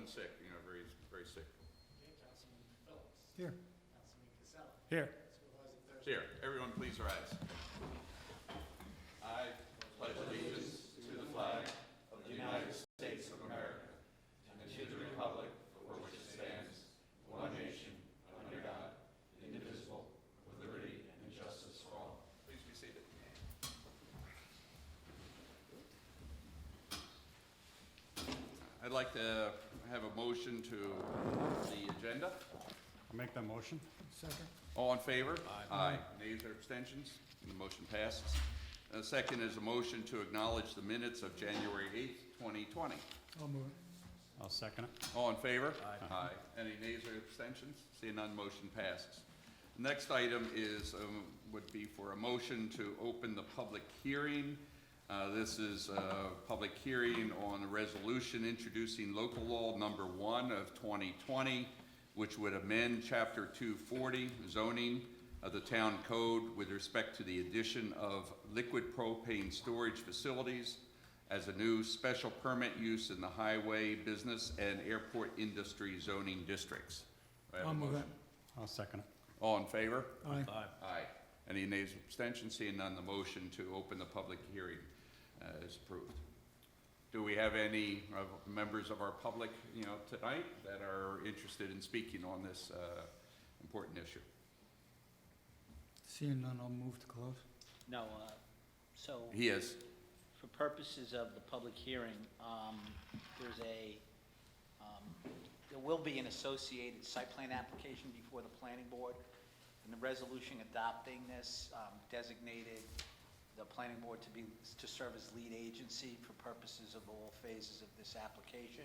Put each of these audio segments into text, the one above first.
and sick, you know, very, very sick. Okay, Councilman Phillips. Here. Councilman Casella. Here. Supervisor Thursday. Here, everyone please rise. I pledge allegiance to the flag of the United States of America and to the republic for which it stands, one nation, under God, indivisible, with liberty and justice for all. Please be seated. I'd like to have a motion to the agenda. I'll make that motion. Second. All in favor? Aye. Nays or abstentions? And the motion passes. Second is a motion to acknowledge the minutes of January 8th, 2020. I'll move it. I'll second it. All in favor? Aye. Any nays or abstentions? Seeing none, motion passes. Next item is, would be for a motion to open the public hearing. This is a public hearing on a resolution introducing local law number 1 of 2020, which would amend chapter 240 zoning of the town code with respect to the addition of liquid propane storage facilities as a new special permit use in the highway, business, and airport industry zoning districts. Do I have a I'll move motion? it. I'll second it. All in favor? Aye. Aye. Any nays or abstentions? Seeing none, the motion to open the public hearing is approved. Do we have any members of our public, you know, tonight that are interested in speaking on this important issue? Seeing none, I'll move to close. No, so He is. for purposes of the public hearing, there will be an associated site plan application before the planning board. And the resolution adopting this designated the planning board to serve as lead agency for purposes of all phases of this application.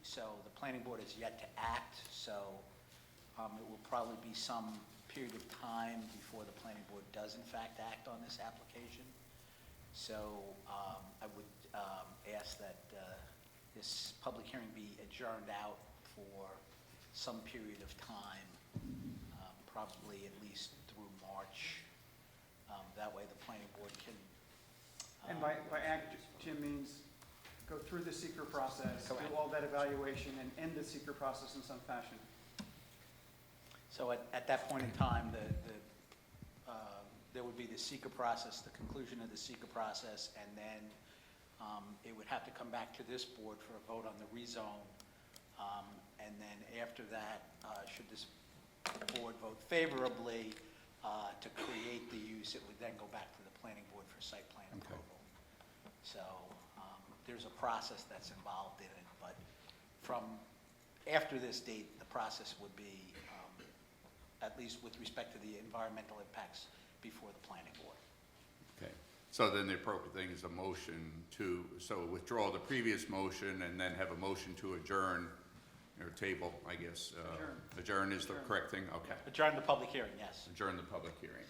So the planning board has yet to act, so it will probably be some period of time before the planning board does in fact act on this application. So I would ask that this public hearing be adjourned out for some period of time, probably at least through March. That way the planning board can. And by act, Jim means go through the seeker process, do Correct. all that evaluation, and end the seeker process in some fashion. So at that point in time, there would be the seeker process, the conclusion of the seeker process, and then it would have to come back to this board for a vote on the rezone. And then after that, should this board vote favorably to create the use, it would then go back to the planning board for site plan Okay. approval. So there's a process that's involved in it, but from after this date, the process would be, at least with respect to the environmental impacts, before the planning board. Okay. So then the appropriate thing is a motion to, so withdraw the previous motion and then have a motion to adjourn or table, I guess. Adjourn. Adjourn is the Adjourn. correct thing? Okay. Adjourn the public hearing, yes. Adjourn the public hearing.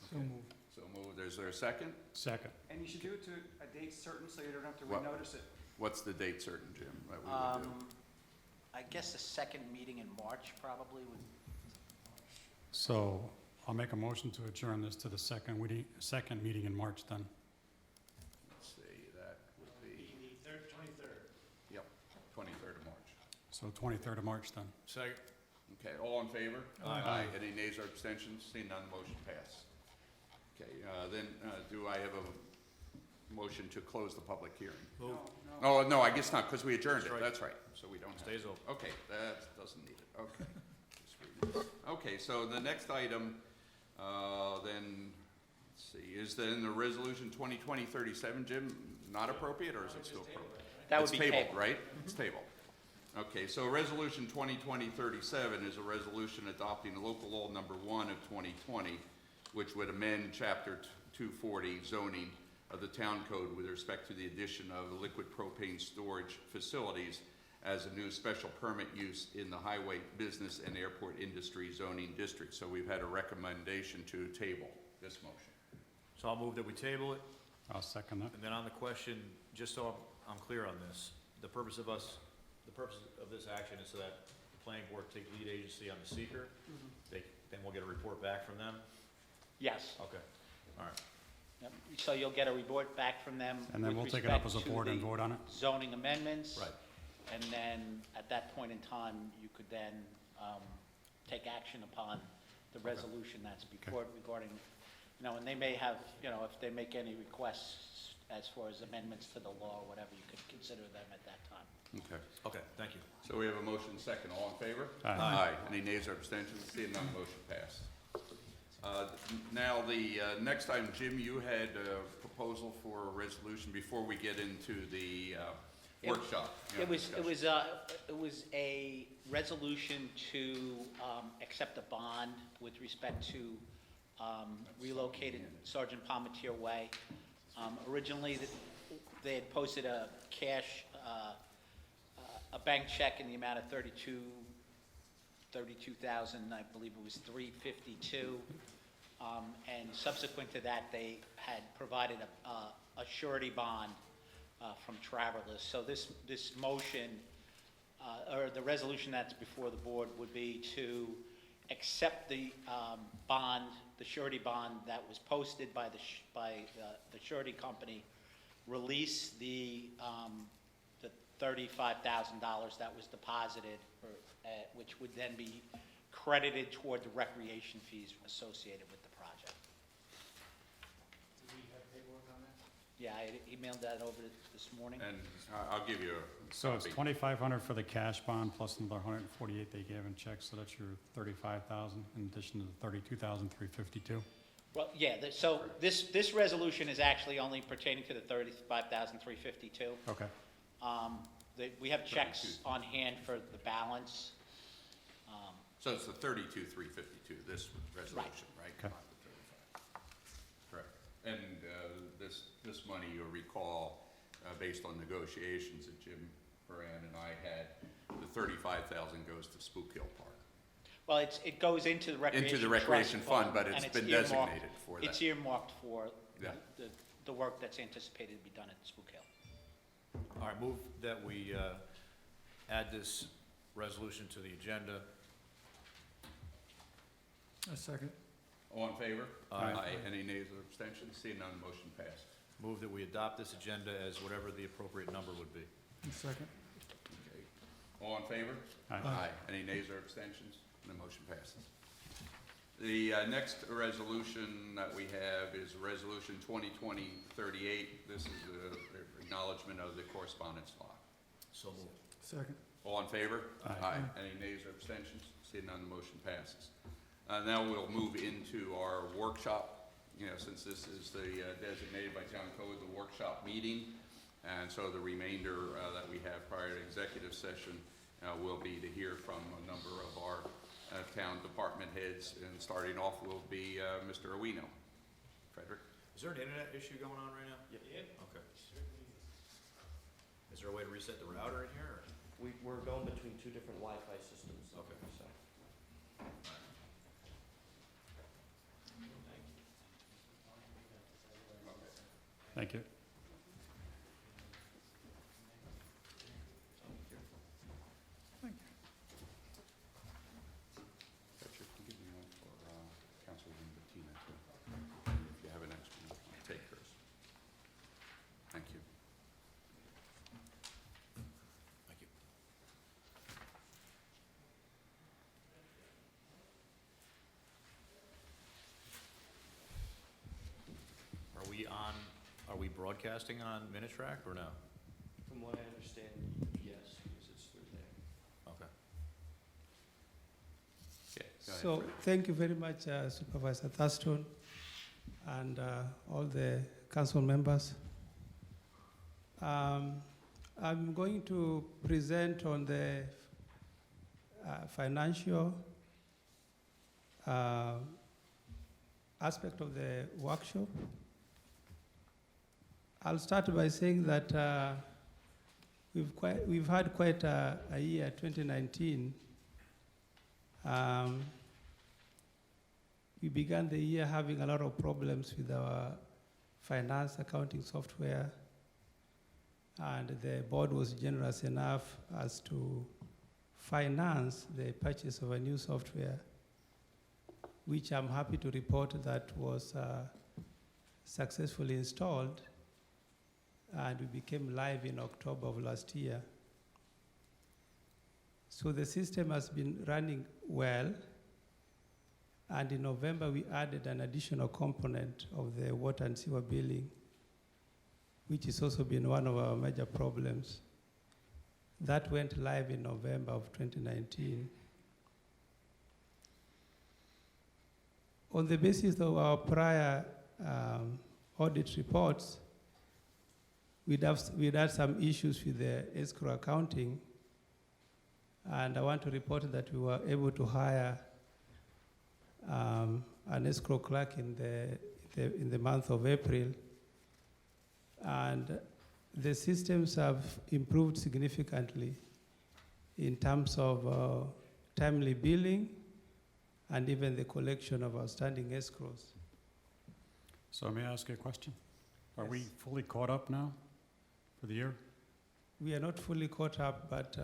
So moved. So moved. Is there a second? Second. And you should do it to a date certain so you don't have to What? renotice it. What's the date certain, Jim, that we would do? I guess the second meeting in March probably would, So I'll make a motion to adjourn this to the second meeting in March then. Let's see, that would be, The 23rd. yep, 23rd of March. So 23rd of March then. Second. Okay, all in favor? Aye. Any nays or abstentions? Seeing none, motion passed. Okay, then do I have a motion to close the public hearing? No. Oh, no, I guess not, because we adjourned it, That's right. that's right, so we don't have. Stays open. Okay, that doesn't need it, okay. Just read it. Okay, so the next item, then, let's see, is then the resolution 2020-37, Jim, not appropriate, or is it still appropriate? that would It's be tabled, tabled. right? It's tabled. Okay, so resolution 2020-37 is a resolution adopting local law number 1 of 2020, which would amend chapter 240 zoning of the town code with respect to the addition of liquid propane storage facilities as a new special permit use in the highway, business, and airport industry zoning district. So we've had a recommendation to table this motion. So I'll move that we table it, I'll second that. and then on the question, just so I'm clear on this, the purpose of this action is so that the planning board take lead agency on the seeker. Then we'll get a report back from them? Yes. Okay, all right. Yep. So you'll get a report back from them. And then with we'll take it up respect as a to board and the vote on it? zoning amendments. Right. and then at that point in time, you could then take action upon the resolution that's before it regarding, and they may have, if they make any requests as far as amendments to the law or whatever, you could consider them at that time. Okay. Okay, thank you. So we have a motion second. All in favor? Aye. Any nays or abstentions? Seeing none, motion passed. Now, the next item, Jim, you had a proposal for a resolution before we get into the workshop. It was discussion. a resolution to accept a bond with respect to relocated Sergeant Palmetier Way. Originally, they had posted a cash, a bank check in the amount of $32,000, I believe it was $352. And subsequent to that, they had provided a surety bond from Travelers. So this motion, or the resolution that's before the board would be to accept the bond, the surety bond that was posted by the surety company, release the $35,000 that was deposited, which would then be credited toward the recreation fees associated with the project. Do we have paperwork on that? Yeah, I emailed that over this morning. And I'll give you a So it's copy. $2,500 for the cash bond plus another $148 they gave in checks, so that's your $35,000 in addition to the $32,352. Well, yeah, so this resolution is actually only pertaining to the $35,352. Okay, We have checks on hand for the balance. So it's the 32,352, this resolution, right? Okay. Not the 35. Correct. And this money, you'll recall, based on negotiations that Jim Moran and I had, the $35,000 goes to Spook Hill Park. Well, it goes into the recreation Into the recreation trust fund, but and it's been earmarked- designated for that. It's earmarked for Yeah. the work that's anticipated to be done at Spook Hill. All right, move that we add this resolution to the agenda. A second. All in favor? Aye. Any nays or abstentions? Seeing none, motion passes. Move that we adopt this agenda as whatever the appropriate number would be. A second. Okay. All in favor? Aye. Any nays or abstentions? The motion passes. The next resolution that we have is Resolution 2020-38. This is the acknowledgement of the correspondence law. So moved. Second. All in favor? Aye. Any nays or abstentions? Seeing none, the motion passes. Now we'll move into our workshop, since this is the designated by town code, the workshop meeting. And so the remainder that we have prior to executive session will be to hear from a number of our town department heads. And starting off will be Mr. Owino. Frederick? Is there an internet issue going on right now? Yeah. Okay. Certainly. Is there a way to reset the router in here? We're going between two different Wi-Fi systems. Okay. So. thank you. Patrick, can you give me one for Councilwoman Bettina, too? If you have an extra one, I'll take hers. Thank you. Thank you. Are we broadcasting on Minitrack or no? From what I understand, yes, because it's through there. Okay. Okay, go ahead, So, Fred. thank you very much, Supervisor Thurston, and all the council members. I'm going to present on the financial aspect of the workshop. I'll start by saying that we've had quite a year, 2019. We began the year having a lot of problems with our finance accounting software, and the board was generous enough as to finance the purchase of a new software, which I'm happy to report that was successfully installed, and we became live in October of last year. So the system has been running well, and in November we added an additional component of the water and sewer billing, which has also been one of our major problems. That went live in November of 2019. On the basis of our prior audit reports, we'd had some issues with the escrow accounting, and I want to report that we were able to hire an escrow clerk in the month of April, and the systems have improved significantly in terms of timely billing and even the collection of outstanding escrows. So may I ask you a question? Are we Yes. fully caught up now for the year? We are not fully caught up, but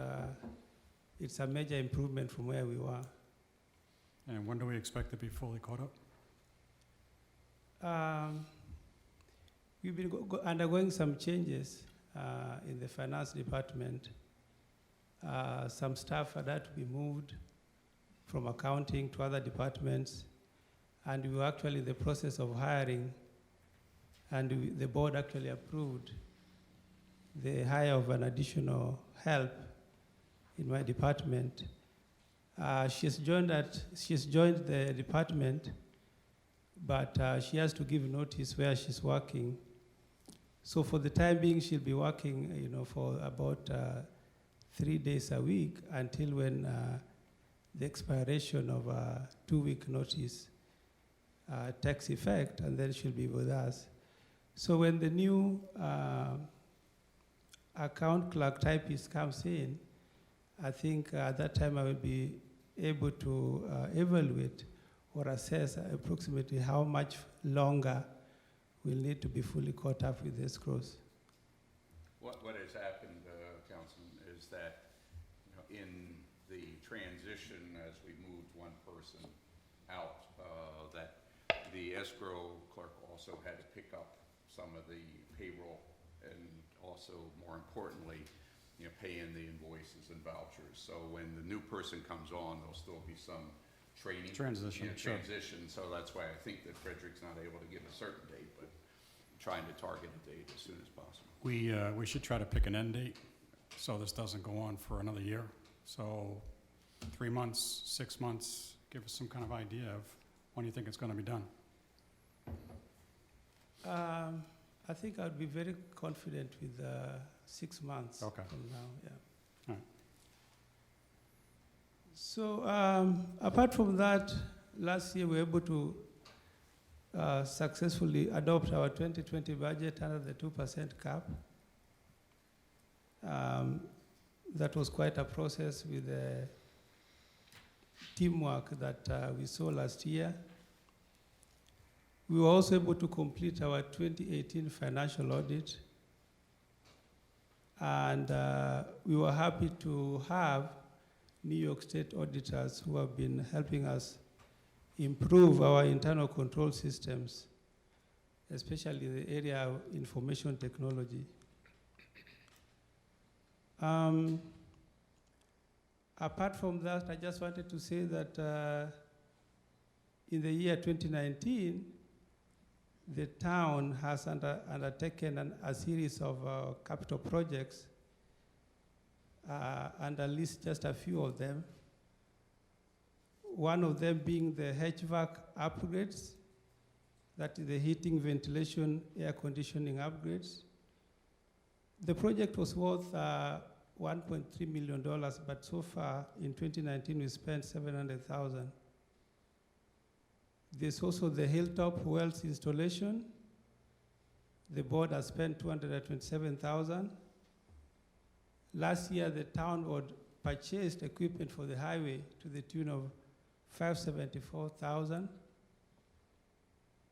it's a major improvement from where we were. And when do we expect to be fully caught up? We've been undergoing some changes in the finance department. Some staff had to be moved from accounting to other departments, and we were actually in the process of hiring, and the board actually approved the hire of an additional help in my department. She's joined the department, but she has to give notice where she's working. So for the time being, she'll be working, for about 3 days a week until when the expiration of a 2-week notice takes effect, and then she'll be with us. So when the new account clerk typist comes in, I think at that time I will be able to evaluate or assess approximately how much longer we'll need to be fully caught up with escrows. What has happened, Councilman, is that in the transition as we moved one person out, that the escrow clerk also had to pick up some of the payroll and also, more importantly, pay in the invoices and vouchers. So when the new person comes on, there'll still be some training. Transition, sure. Transition, so that's why I think that Frederick's not able to give a certain date, but trying to target a date as soon as possible. We should try to pick an end date, so this doesn't go on for another year. So 3 months, 6 months, give us some kind of idea of when you think it's gonna be done. I think I'd be very confident with 6 months Okay. from now, yeah. All right. So apart from that, last year we were able to successfully adopt our 2020 budget under the 2% cap. That was quite a process with the teamwork that we saw last year. We were also able to complete our 2018 financial audit, and we were happy to have New York State auditors who have been helping us improve our internal control systems, especially in the area of information technology. Apart from that, I just wanted to say that in the year 2019, the town has undertaken a series of capital projects, and I'll list just a few of them. One of them being the HVAC upgrades, that is the heating, ventilation, air conditioning upgrades. The project was worth $1.3 million, but so far in 2019 we spent $700,000. There's also the Hilltop Wells installation. The board has spent $227,000. Last year, the town board purchased equipment for the highway to the tune of $574,000.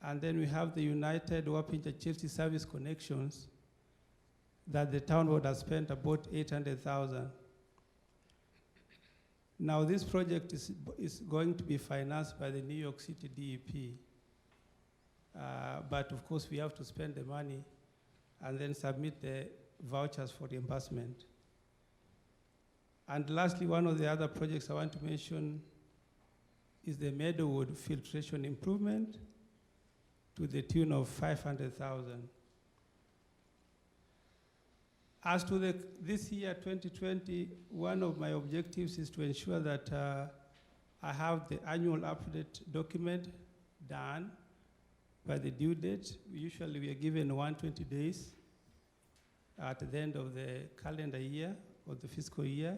And then we have the United Wapinge Chelsea Service Connections that the town board has spent about $800,000. Now, this project is going to be financed by the New York City DEP. But of course, we have to spend the money and then submit the vouchers for reimbursement. And lastly, one of the other projects I want to mention is the Meadowwood filtration improvement to the tune of 500,000. As to this year, 2020, one of my objectives is to ensure that I have the annual update document done by the due date. Usually we are given 120 days at the end of the calendar year or the fiscal year.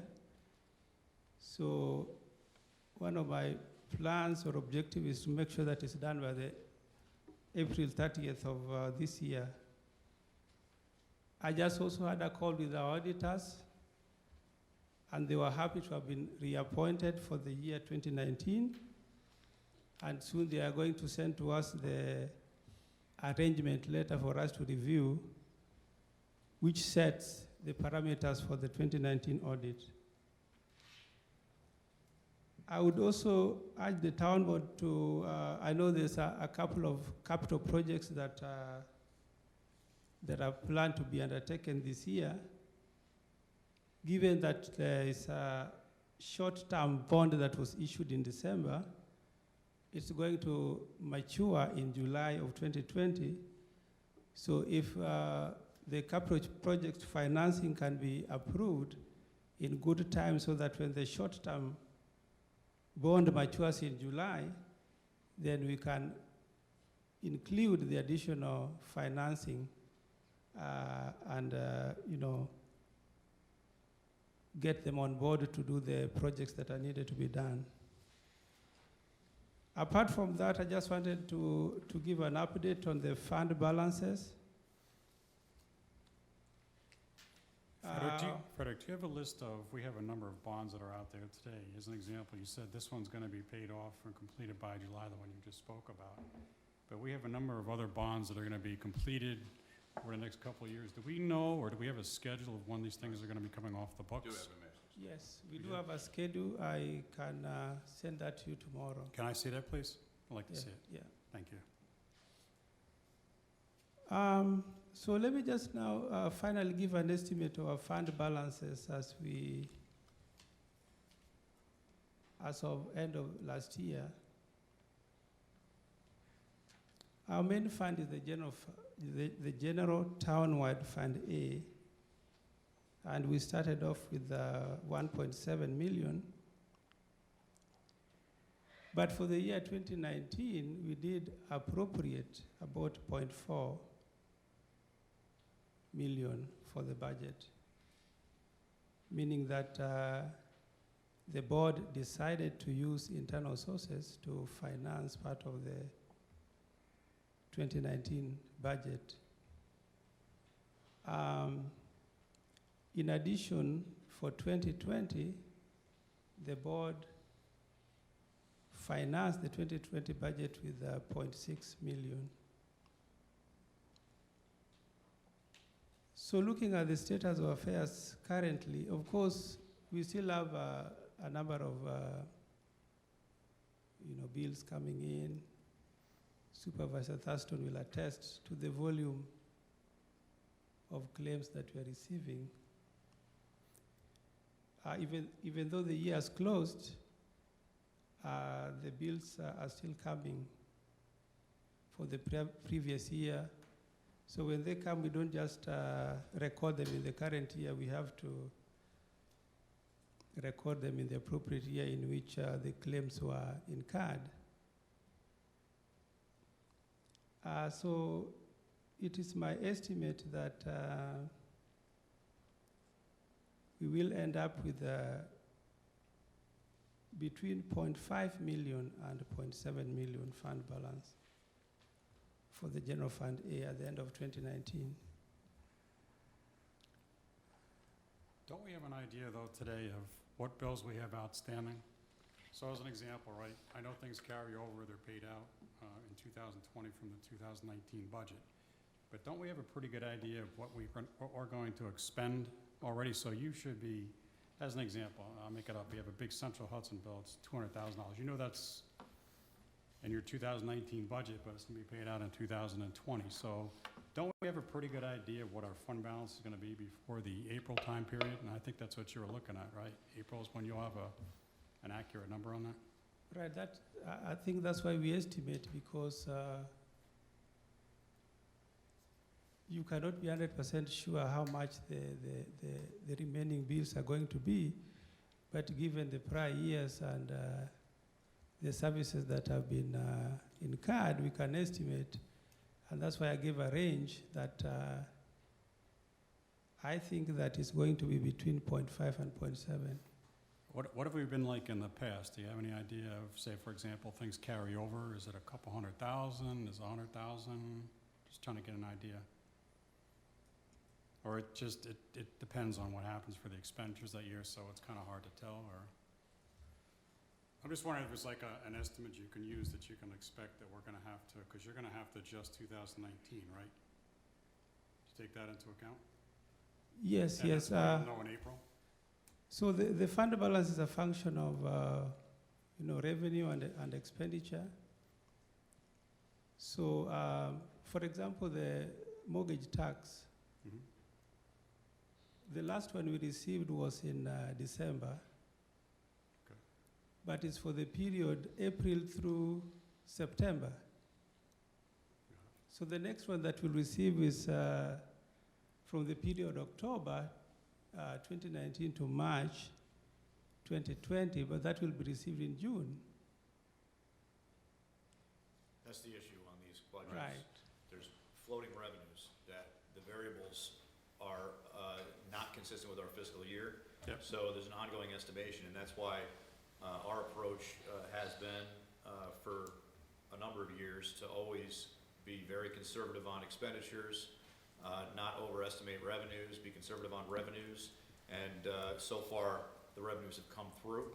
So one of my plans or objective is to make sure that it's done by the April 30th of this year. I just also had a call with our auditors, and they were happy to have been reappointed for the year 2019. And soon they are going to send to us the arrangement letter for us to review, which sets the parameters for the 2019 audit. I would also urge the town board to, I know there's a couple of capital projects that are planned to be undertaken this year. Given that there is a short-term bond that was issued in December, it's going to mature in July of 2020. So if the capital project financing can be approved in good time so that when the short-term bond matures in July, then we can include the additional financing and get them on board to do the projects that are needed to be done. Apart from that, I just wanted to give an update on the fund balances. Frederick, do you have a list of, we have a number of bonds that are out there today. As an example, you said this one's going to be paid off and completed by July, the one you just spoke about. But we have a number of other bonds that are going to be completed over the next couple of years. Do we know, or do we have a schedule of when these things are going to be coming off the Do books? have a master's. Yes, we do have a schedule. I can send that to you tomorrow. Can I see that, please? I'd like to Yeah, see it. yeah. Thank you. So let me just now finally give an estimate of our fund balances as of end of last year. Our main fund is the general townwide fund A, and we started off with 1.7 million. But for the year 2019, we did appropriate about 0.4 million for the budget, meaning that the board decided to use internal sources to finance part of the 2019 budget. In addition, for 2020, the board financed the 2020 budget with 0.6 million. So looking at the status of affairs currently, of course, we still have a number of bills coming in. Supervisor Thurston will attest to the volume of claims that we are receiving. Even though the year is closed, the bills are still coming for the previous year. So when they come, we don't just record them in the current year. We have to record them in the appropriate year in which the claims were incurred. So it is my estimate that we will end up with between 0.5 million and 0.7 million fund balance for the general fund A at the end of 2019. Don't we have an idea, though, today of what bills we have outstanding? So as an example, right, I know things carry over, they're paid out in 2020 from the 2019 budget. But don't we have a pretty good idea of what we're going to expend already? So you should be, as an example, I'll make it up, we have a big Central Hudson bill, it's $200,000. You know that's in your 2019 budget, but it's going to be paid out in 2020. So don't we have a pretty good idea of what our fund balance is gonna be before the April time period? And I think that's what you were looking at, right? April is when you'll have an accurate number on that? Right, I think that's why we estimate, because you cannot be 100% sure how much the remaining bills are going to be, but given the prior years and the services that have been incurred, we can estimate, and that's why I gave a range that I think that is going to be between 0.5 and 0.7. What have we been like in the past? Do you have any idea of, say, for example, things carry over? Is it a couple 100,000? Is it 100,000? Just trying to get an idea. Or it depends on what happens for the expenditures that year, so it's kind of hard to tell, or? I'm just wondering if there's like an estimate you can use that you can expect that we're gonna have to, because you're gonna have to adjust 2019, right? Did you take that into account? Yes, And yes. that's what we'll know in April? So the fund balance is a function of, revenue and expenditure. So, for example, the mortgage tax, Mhm. the last one we received was in December. Okay. But it's for the period April through September. So the next one that we'll receive is from the period October 2019 to March 2020, but that will be received in June. That's the issue on these budgets. Right. There's floating revenues that the variables are not consistent with our fiscal year. Yep. So there's an ongoing estimation, and that's why our approach has been for a number of years to always be very conservative on expenditures, not overestimate revenues, be conservative on revenues, and so far the revenues have come through.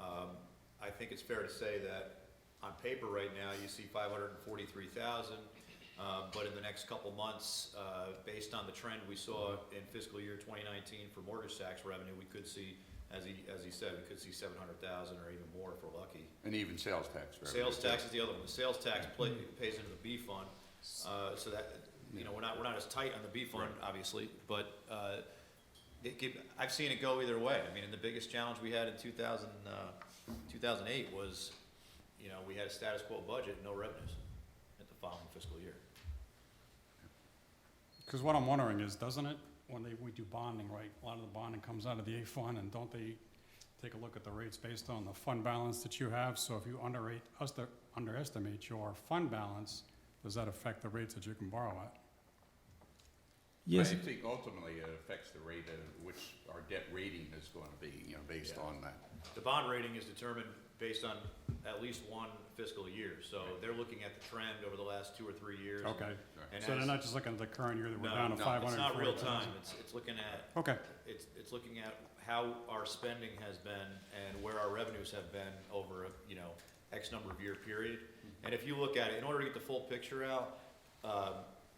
I think it's fair to say that on paper right now you see 543,000, but in the next couple months, based on the trend we saw in fiscal year 2019 for mortgage tax revenue, we could see, as he said, we could see 700,000 or even more if we're lucky. And even sales tax revenue. Sales tax is the other one. The sales tax pays into the B fund, so that, we're not as tight on the B fund, obviously, but I've seen it go either way. I mean, and the biggest challenge we had in 2008 was, we had a status quo budget, no revenues at the following fiscal year. Because what I'm wondering is, doesn't it, when we do bonding, right, a lot of the bonding comes out of the A fund, and don't they take a look at the rates based on the fund balance that you have? So if you underestimate your fund balance, does that affect the rates that you can borrow at? Yes, I think ultimately it affects the rate at which our debt rating is going to be, based Yeah. on that. The bond rating is determined based on at least one fiscal year, so they're looking at the trend over the last 2 or 3 years. Okay, And so they're as- not just looking at the current year that we're No, down to no, 540,000? it's not real time. It's looking at, Okay, it's looking at how our spending has been and where our revenues have been over a, X number of year period. And if you look at it, in order to get the full picture out,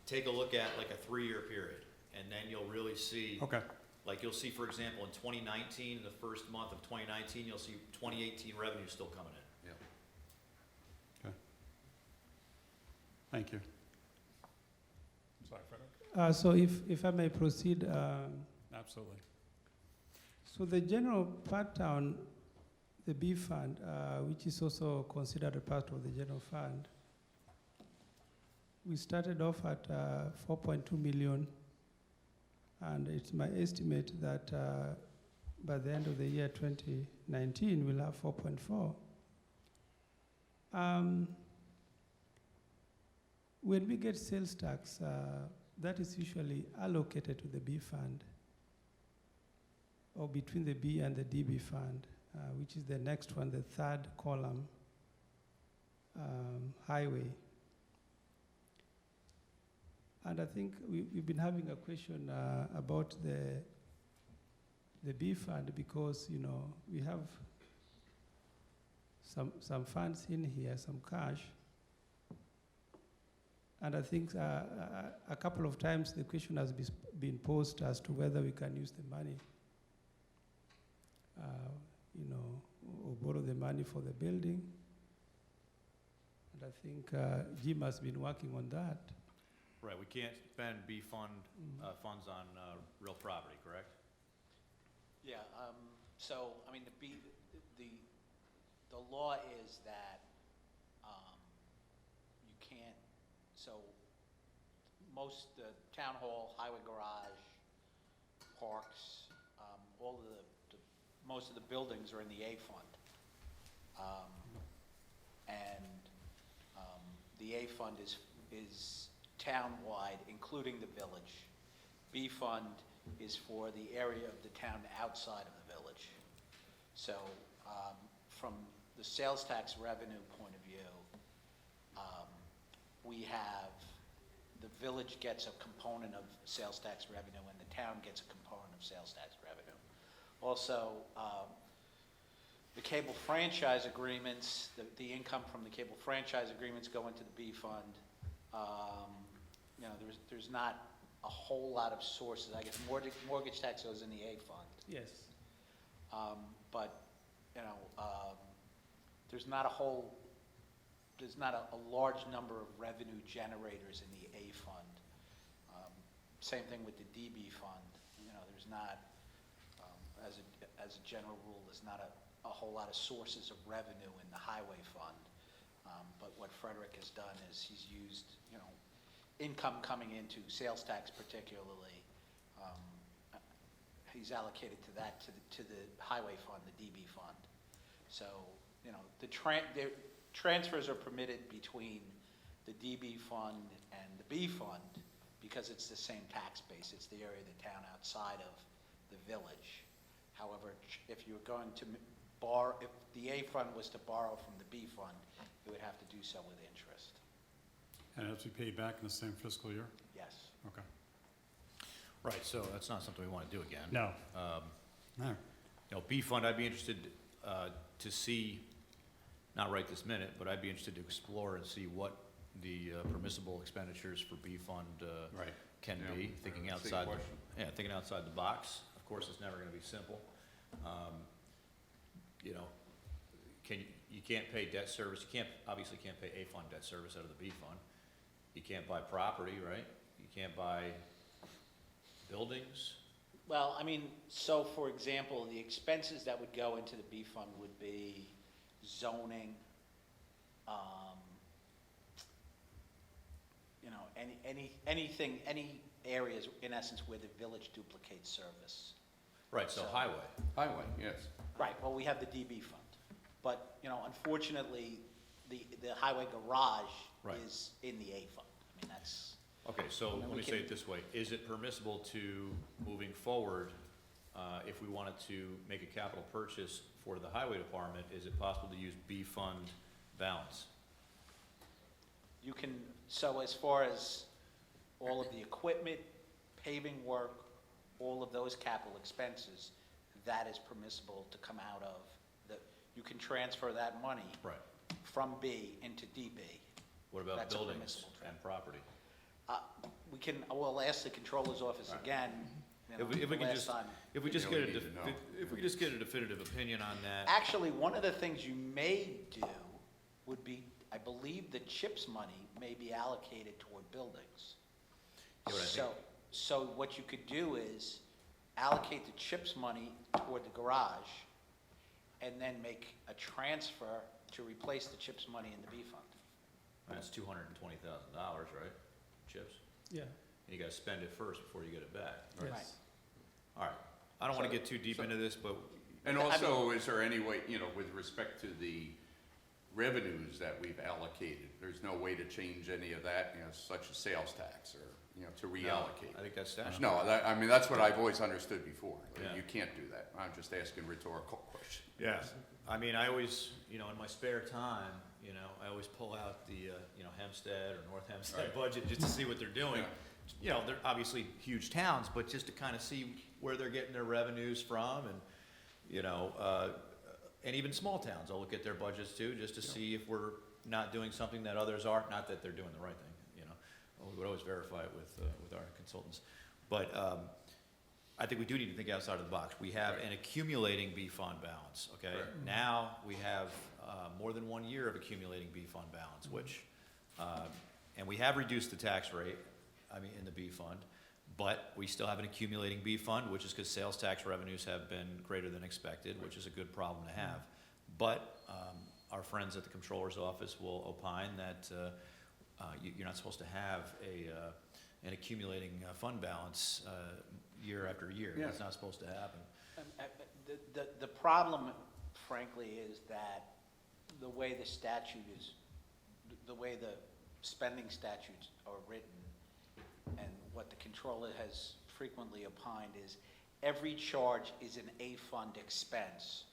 take a look at like a 3-year period, and then you'll really see, okay, like you'll see, for example, in 2019, in the first month of 2019, you'll see 2018 revenue still coming in. thank you. Sorry, Frederick. so if I may proceed, Absolutely. so the general pattern, the B fund, which is also considered a part of the general fund, we started off at 4.2 million, and it's my estimate that by the end of the year 2019, we'll have 4.4. When we get sales tax, that is usually allocated to the B fund, or between the B and the DB fund, which is the next one, the third column, highway. And I think we've been having a question about the B fund because, we have some funds in here, some cash. And I think a couple of times the question has been posed as to whether we can use the money, or borrow the money for the building. And I think Jim has been working on that. Right, we can't spend B fund, funds on, real property, correct? Yeah, so, I mean, the law is that, you can't, so, the town hall, highway garage, parks, all of most of the buildings are in the A fund. The A fund is town-wide, including the village. B fund is for the area of the town outside of the village. So, from the sales tax revenue point of view, we have, the village gets a component of sales tax revenue and the town gets a component of sales tax revenue. Also, the cable franchise agreements, the income from the cable franchise agreements go into the B fund. You know, there's not a whole lot of sources. I guess mortgage tax goes in the A fund. Yes. But, you know, there's not a large number of revenue generators in the A fund. Same thing with the DB fund. You know, there's not, as a general rule, there's not a whole lot of sources of revenue in the highway fund. But what Frederick has done is he's used, you know, income coming into sales tax particularly, he's allocated to that, to the highway fund, the DB fund. So, you know, the transfers are permitted between the DB fund and the B fund because it's the same tax base. It's the area of the town outside of the village. However, if you're going to if the A fund was to borrow from the B fund, it would have to do so with interest. And it has to be paid back in the same fiscal year? Yes. Okay. Right, so that's not something we want to do again. No. No. You know, B fund, I'd be interested to see, not right this minute, but I'd be interested to explore and see what the permissible expenditures for B fund Right. can Yeah. be, thinking Same outside, question. thinking outside the box. Of course, it's never going to be simple. You know, you can't pay debt service, obviously can't pay A fund debt service out of the B fund. You can't buy property, right? You can't buy buildings. Well, I mean, so for example, the expenses that would go into the B fund would be zoning, you know, any areas, in essence, where the village duplicates service. Right, so So- highway. Highway, yes. Right, well, we have the DB fund. But, you know, unfortunately, the highway garage Right. is in the A fund. I mean, that's, Okay, so And then let we me say can- it this way. Is it permissible to, moving forward, if we wanted to make a capital purchase for the highway department, is it possible to use B fund balance? you can, so as far as all of the equipment, paving work, all of those capital expenses, that is permissible to come out of you can transfer that money Right. from B into DB. What about That's a buildings permissible transfer. and property? We'll ask the controller's office Right. again, you know, If we can last just, time. if we just Yeah, we get a, need to know. if we just get a definitive opinion on that. Actually, one of the things you may do would be, I believe the CHIPS money may be allocated toward buildings. Yeah, but I think- So what you could do is allocate the CHIPS money toward the garage and then make a transfer to replace the CHIPS money in the B fund. That's $220,000, right? Chips? Yeah. And you gotta spend it first before you get it back. Yes. All right. I don't wanna So- get too deep into this, but And also, is there any way, you know, with respect to the revenues that we've allocated, there's no way to change any of that, you know, such as sales tax or, you know, to reallocate? I think that's statutory. No, I mean, that's what I've always understood before. Yeah. You can't do that. I'm just asking rhetorical question. Yeah, I mean, I always, you know, in my spare time, you know, I always pull out the, you know, Hempstead or North Hempstead Right. budget just to see what they're doing. Yeah. You know, they're obviously huge towns, but just to kind of see where they're getting their revenues from and, you know, and even small towns, I'll look at their budgets too, just to see if we're not doing something that others are, not that they're doing the right thing, you know. We would always verify it with our consultants. But, I think we do need to think outside of the box. We have Right. an accumulating B fund balance, okay? Correct. Now, we have more than 1 year of accumulating B fund balance, which, and we have reduced the tax rate, in the B fund. But we still have an accumulating B fund, which is because sales tax revenues have been greater than expected, which is a good problem to have. But our friends at the Comptroller's Office will opine that you're not supposed to have an accumulating fund balance year after year. Yeah. That's not supposed to happen. The problem, frankly, is that the way the statute is, the way the spending statutes are written, and what the controller has frequently opined is, every charge is an A-fund expense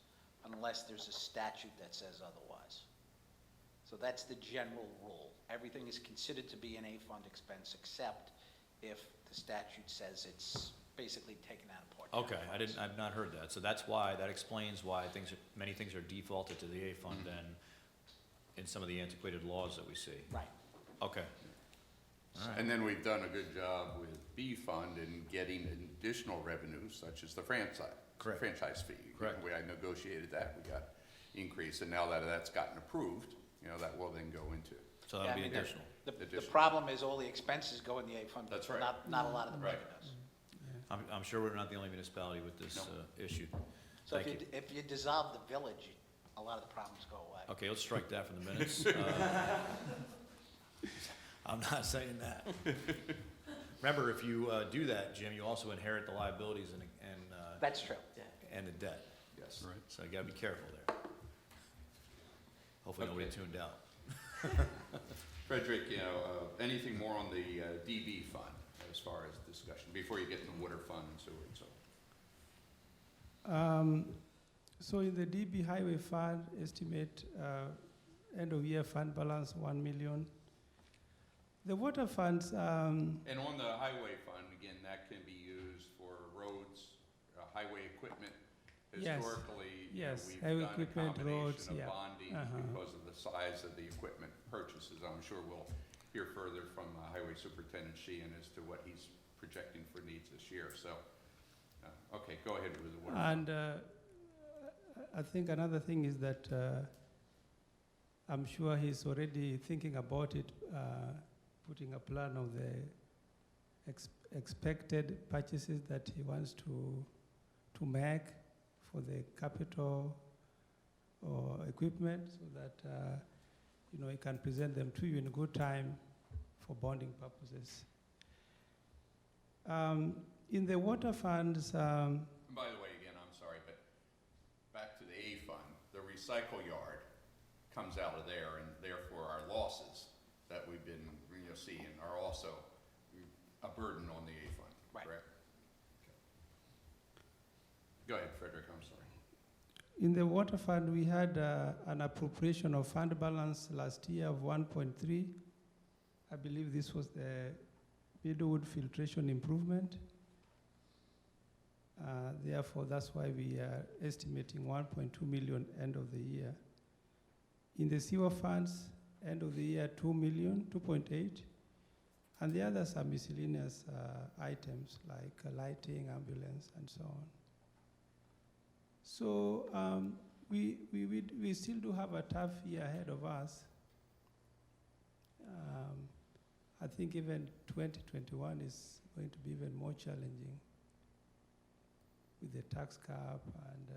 unless there's a statute that says otherwise. So that's the general rule. Everything is considered to be an A-fund expense except if the statute says it's basically taken out of part. Okay, I've not heard that. So that explains why many things are defaulted to the A fund then in some of the antiquated laws that we see. Right. Okay. All right. And then we've done a good job with B fund in getting additional revenues such as the franchise. Correct. Franchise fee. Correct. I negotiated that, we got increase, and now that that's gotten approved, that will then go into. So Yeah, that'll I be mean, additional. The Additional. problem is all the expenses go in the A-fund. That's right. Not a lot of the Right. revenue does. I'm sure we're not the only municipality with this issue. So Thank you. if you dissolve the village, a lot of the problems go away. Okay, let's strike that from the minutes. I'm not saying that. Remember, if you do that, Jim, you also inherit the liabilities and That's true. the debt. Yes. Right. So you gotta be careful there. Hopefully nobody Okay. tuned out. Frederick, anything more on the DB fund as far as discussion, before you get to the water fund and sewer and so on? So in the DB Highway Fund, estimate end of year fund balance 1 million. The water funds, And on the highway fund, again, that can be used for roads, highway equipment. Yes. Historically, Yes, we've highway done a equipment, roads, combination of yeah. bonding Uh-huh. because of the size of the equipment purchases. I'm sure we'll hear further from Highway Superintendent Sheehan as to what he's projecting for needs this year. So, okay, go ahead with the water fund. and I think another thing is that I'm sure he's already thinking about it, putting a plan of the expected purchases that he wants to make for the capital or equipment, so that he can present them to you in good time for bonding purposes. In the water funds, And by the way, again, I'm sorry, but back to the A fund, the recycle yard comes out of there, and therefore our losses that we've been, seeing are also a burden on the A fund, Right. correct? Okay. Go ahead, Frederick, I'm sorry. in the water fund, we had an appropriation of fund balance last year of 1.3. I believe this was the Meadowwood filtration improvement. Therefore, that's why we are estimating 1.2 million end of the year. In the sewer funds, end of the year, 2 million, 2.8. And the others are miscellaneous items like lighting, ambulance, and so on. So we still do have a tough year ahead of us. I think even 2021 is going to be even more challenging with the tax cap and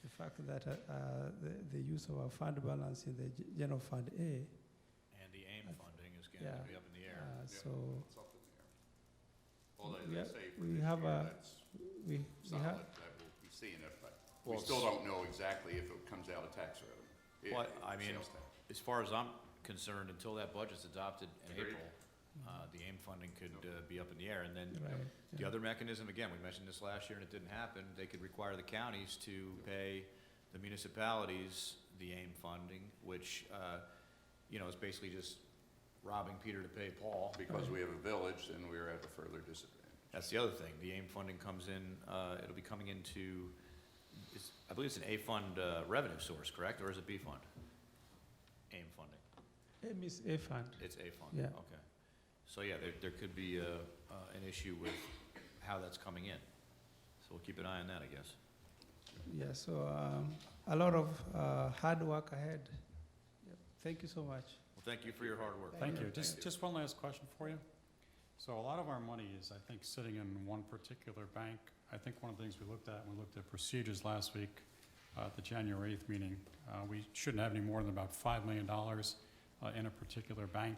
the fact that the use of our fund balance in the general fund A. And the AIM funding is going to be up in the air. So It's up in the air. Although we they ha- say for we this have year, a- that's we solid, have, that we'll be seeing it, but Well, we still it's- don't know exactly if it comes out of tax revenue. Well, I mean, sales tax. As far as I'm concerned, until that budget's adopted in Agreed. April, the AIM funding could be up in the air. And then right. the other mechanism, again, we mentioned this last year and it didn't happen, they could require the counties to pay the municipalities the AIM funding, which, is basically just robbing Peter to pay Paul. Because we have a village, then we're at a further disadvantage. That's the other thing. The AIM funding comes in, it'll be coming into, I believe it's an A fund revenue source, correct? Or is it B fund? AIM funding. AIM is A fund. It's A fund? Yeah. Okay. So yeah, there could be an issue with how that's coming in. So we'll keep an eye on that, I guess. Yeah, so a lot of hard work ahead. Yep. Thank you so much. Well, thank you for your hard work. Thank you. Thank you. Just one last question for you. So a lot of our money is, I think, sitting in one particular bank. I think one of the things we looked at procedures last week at the January 8th meeting. We shouldn't have any more than about $5 million in a particular bank.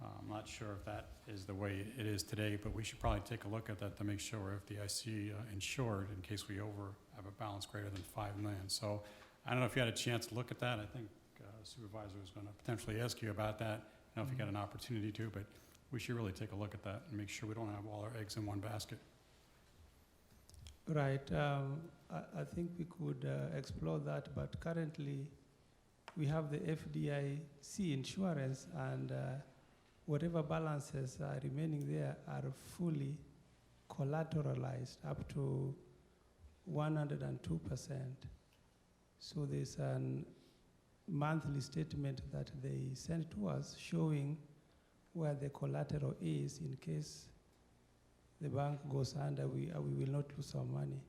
I'm not sure if that is the way it is today, but we should probably take a look at that to make sure we're FDIC insured in case we have a balance greater than $5 million. So I don't know if you had a chance to look at that. I think Supervisor was going to potentially ask you about that. I don't know if you got an opportunity to, but we should really take a look at that and make sure we don't have all our eggs in one basket. Right. I think we could explore that, but currently we have the FDIC insurance, and whatever balances are remaining there are fully collateralized up to 102%. So there's a monthly statement that they send to us showing where the collateral is in case the bank goes under, we will not lose our money.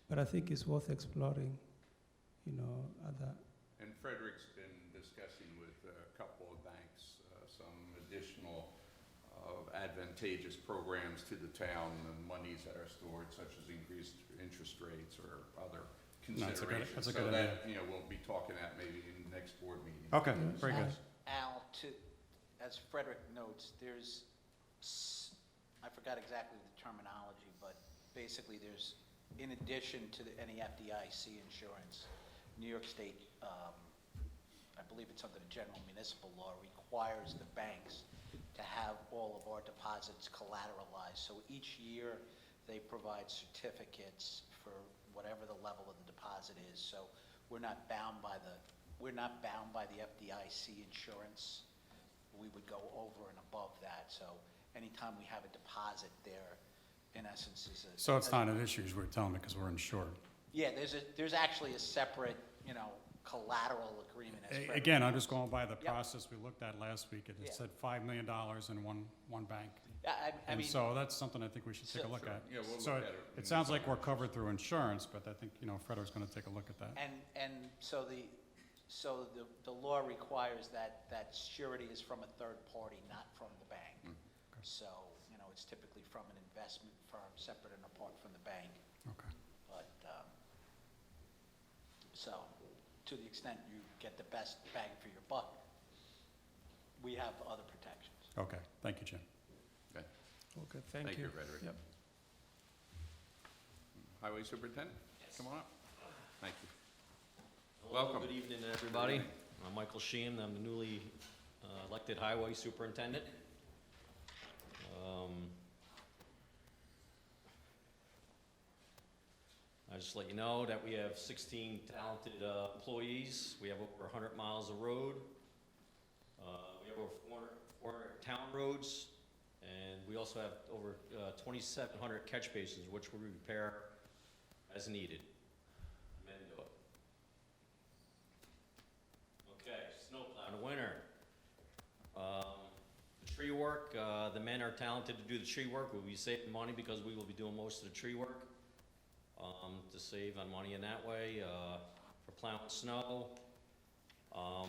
But I think it's worth exploring, other. And Frederick's been discussing with a couple of banks some additional advantageous programs to the town and monies that are stored, such as increased interest rates or other No, considerations. that's a good So idea. that, we'll be talking that maybe in the next board meeting. Okay, very good. Al, as Frederick notes, I forgot exactly the terminology, but basically there's, in addition to any FDIC insurance, New York State, I believe it's under the general municipal law, requires the banks to have all of our deposits collateralized. So each year they provide certificates for whatever the level of the deposit is. So we're not bound by the FDIC insurance. We would go over and above that. So anytime we have a deposit there, in essence, is a... So it's not an issue, as we're telling it, because we're insured. Yeah, there's actually a separate, collateral agreement. as Frederick Again, I'm knows. just going by the Yep. process we looked at last week, and it Yeah. said $5 million in one bank. Yeah, I And mean, so that's something I think we should take a look Sure. at. Yeah, we'll So look at it. it sounds like we're covered through insurance, but I think, Frederick's going to take a look at that. and so the law requires that surety is from a third party, not from the bank. Okay. So, it's typically from an investment firm, separate and apart from the bank. Okay. But, so, to the extent you get the best bang for your buck, we have other protections. Okay, thank you, Jim. Okay. Okay, Thank you, Frederick. Yep. Highway Superintendent, come on up. Thank you. Hello, Welcome. good evening, everybody. Good evening. I'm Michael Sheehan, I'm the newly elected highway superintendent. I just let you know that we have 16 talented employees. We have over 100 miles of road. We have over 400 town roads, and we also have over 2,700 catch basins, which we repair as needed. Men do it. Okay, snowplow in the winter. The tree work, the men are talented to do the tree work. We'll be saving money because we will be doing most of the tree work. To save on money in that way, for plowing snow.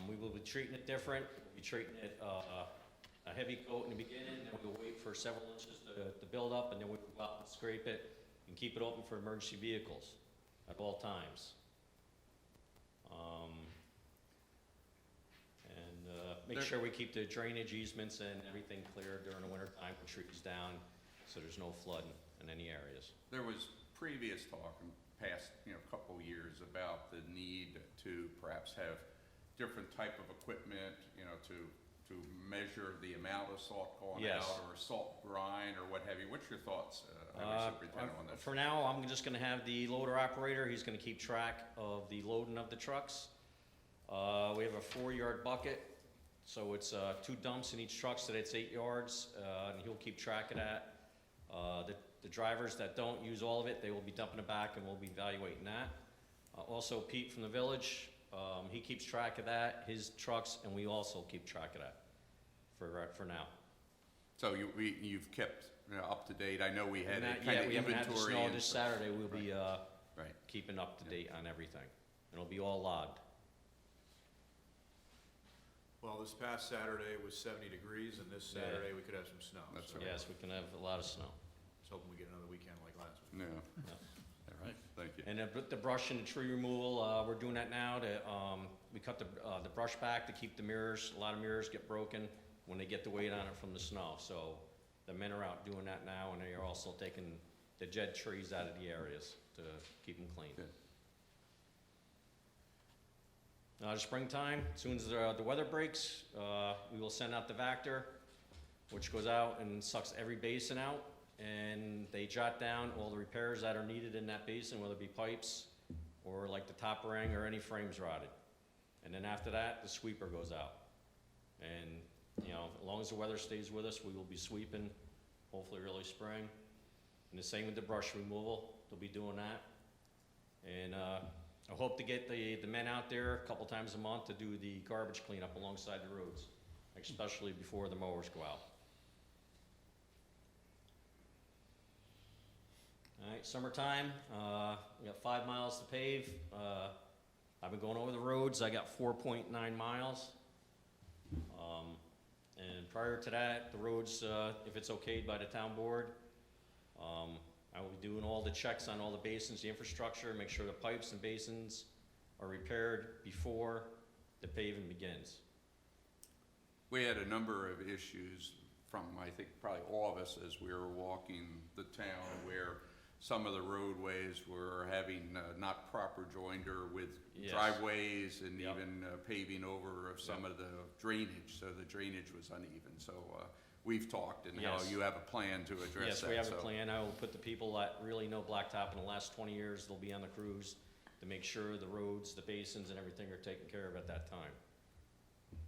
We will be treating it different. We'll be treating it a heavy coat in the beginning, then we'll wait for several inches to build up, and then we'll go out and scrape it and keep it open for emergency vehicles at all times. Make sure we keep the drainage easements and everything clear during the winter time when trees down, so there's no flooding in any areas. There was previous talk in past, couple years about the need to perhaps have different type of equipment, to measure the amount of salt going Yes. out, or salt brine, or what have you. What's your thoughts, Highway Superintendent, on this? For now, I'm just gonna have the loader operator, he's gonna keep track of the loading of the trucks. We have a 4-yard bucket, so it's 2 dumps in each truck, so that's 8 yards, and he'll keep track of that. The drivers that don't use all of it, they will be dumping it back, and we'll be evaluating that. Also, Pete from the village, he keeps track of that, his trucks, and we also keep track of that for now. So you've kept up to date. I know we had a Not kind yet, of we haven't had the inventory. snow and this stuff. Saturday, we'll be Right. keeping up to date on everything. It'll be all logged. Well, this past Saturday was 70 degrees, and this Yeah. Saturday we could have some snow. That's So right. Yes, we can have a lot of snow. Let's hope we get another weekend like last week. Yeah, Yeah. all right, thank you. And the brush and the tree removal, we're doing that now to, we cut the brush back to keep the mirrors, a lot of mirrors get broken when they get the weight on it from the snow. So the men are out doing that now, and they are also taking the dead trees out of the areas to keep them clean. Good. Springtime, as soon as the weather breaks, we will send out the Vector, which goes out and sucks every basin out, and they jot down all the repairs that are needed in that basin, whether it be pipes, or like the top ring, or any frames rotted. And then after that, the sweeper goes out. And, you know, as long as the weather stays with us, we will be sweeping, hopefully early spring. And the same with the brush removal, they'll be doing that. And, I hope to get the men out there a couple times a month to do the garbage cleanup alongside the roads, especially before the mowers go out. All right, summertime, we got 5 miles to pave. I've been going over the roads, I got 4.9 miles. And prior to that, the roads, if it's okayed by the town board, I will be doing all the checks on all the basins, the infrastructure, make sure the pipes and basins are repaired before the paving begins. We had a number of issues from, I think, probably all of us as we were walking the town where some of the roadways were having not proper joinder with Yes. driveways and Yep. even paving over of some of the drainage, so the drainage was uneven. So we've talked and how Yes. you have a plan to address Yes, that. we have a so- plan. I will put the people that really know blacktop in the last 20 years, they'll be on the crews to make sure the roads, the basins, and everything are taken care of at that time.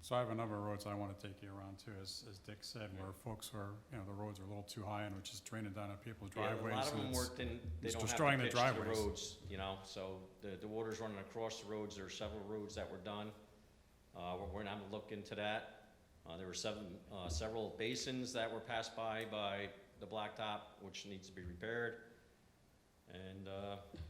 So I have a number of roads I want to take you around to, as Dick said, where folks are, you know, the roads are a little too high and we're just draining down on people's Yeah, driveways. a lot of and them it's- worked in, they it's don't have destroying to the pitch the driveways. roads, you know, so the water's running across the roads. There are several roads that were done. We're gonna look into that. There were several basins that were passed by the blacktop, which needs to be repaired. And,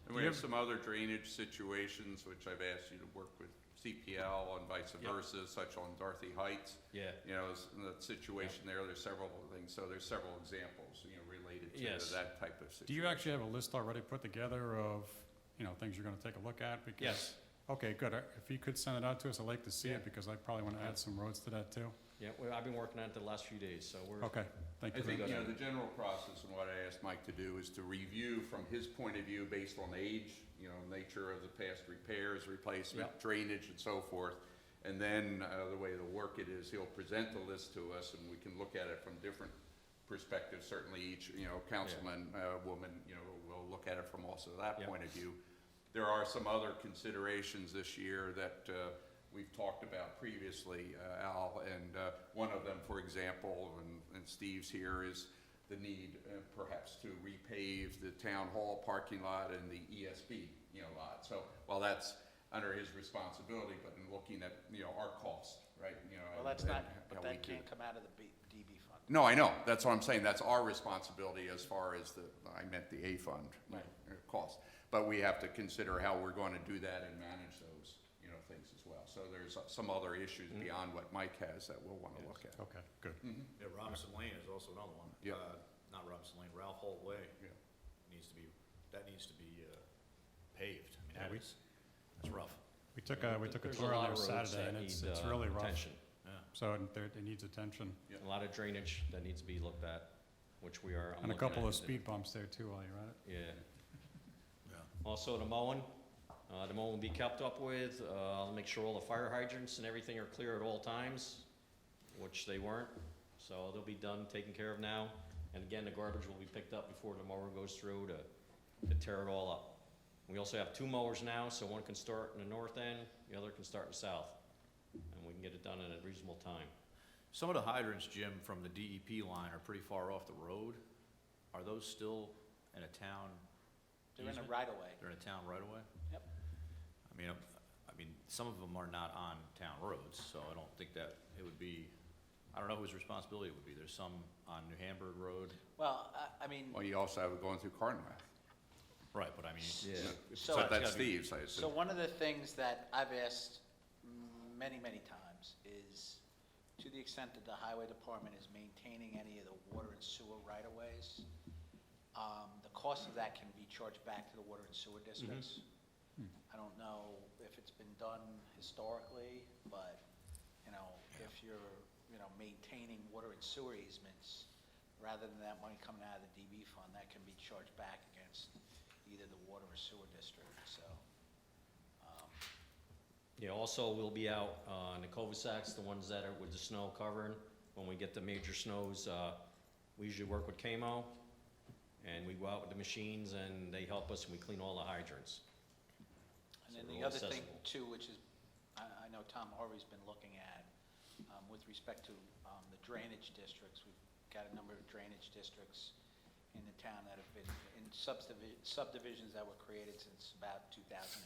And we have some other drainage situations, which I've asked you to work with CPL and vice Yep. versa, such on Dorothy Heights. yeah, You know, the situation there's several things, so there's several examples, you know, related Yes. to that type of situation. Do you actually have a list already put together of, you know, things you're gonna take a look at? Because- yes, Okay, good. If you could send it out to us, I'd like to see Yeah. it, because I probably want to add some roads to that too. yeah, I've been working on it the last few days, so we're. Okay, thank I you. think, good you know, on the general process and what I asked Mike to do is to review from his point of view based on age, you know, nature of the past repairs, replacement, Yep. drainage and so forth. And then, the way the work it is, he'll present the list to us and we can look at it from different perspectives. Certainly each, you know, councilman, woman, you know, will look at it from also that Yep. point of view. There are some other considerations this year that, we've talked about previously, Al, and one of them, for example, and Steve's here, is the need perhaps to repave the town hall parking lot and the ESB, you know, lot. So while that's under his responsibility, but in looking at, you know, our cost, right, you know. Well, that's and not, how but we that do can't it. come out of the DB fund. No, I know, that's what I'm saying, that's our responsibility as far as I meant the A fund, you know, cost. But we have to consider how we're going to do that and manage those, you know, things as well. So there's some other issues Mm-hmm. beyond what Mike has that we'll want to look at. Okay, good. Yeah, Robinson Lane is also another one. Yeah. Not Robinson Lane, Ralph Holt Way. Yeah. Needs to be, that needs to be paved. I Yeah, mean, we- that's rough. We took Yeah, a there's tour a on lot there of roads Saturday, that and it's need, really rough. attention. Yeah. So it needs attention. A lot of drainage that needs to be looked at, which we are. I'm And a looking couple at of it. speed bumps there too while you're at it. Yeah. Yeah. Also, the mowing will be kept up with. I'll make sure all the fire hydrants and everything are clear at all times, which they weren't. So they'll be done, taken care of now. And again, the garbage will be picked up before the mower goes through to tear it all up. We also have 2 mowers now, so one can start in the north end, the other can start in the south. And we can get it done in a reasonable time. Some of the hydrants, Jim, from the DEP line are pretty far off the road. Are those still in a town They're in a easement? right-of-way. They're in a town right away? Yep. I mean, some of them are not on town roads, so I don't think that it would be, I don't know whose responsibility it would be. There's some on New Hamburg Road. Well, I mean, Well, you also have it going through Cardinal. Right, but I mean, Yeah. So So- that's Steve's, I so assume. one of the things that I've asked many, many times items is, to the extent that the highway department is maintaining any of the water and sewer right-of-ways, the cost of that can be charged back to the water and sewer districts. I don't know if it's been done historically, but, you know, if you're, you know, maintaining water and sewer easements, rather than that money coming out of the DB fund, that can be charged back against either the water or sewer district, so. Yeah, also, we'll be out in the cul-de-sacs, the ones that are with the snow covering. When we get the major snows, we usually work with KMO, and we go out with the machines, and they help us, and we clean all the hydrants. And then So the they're all other thing accessible. too, which is, I know Tom Harvey's been looking at, with respect to the drainage districts. We've got a number of drainage districts in the town that have been in subdivisions that were created since about 2005.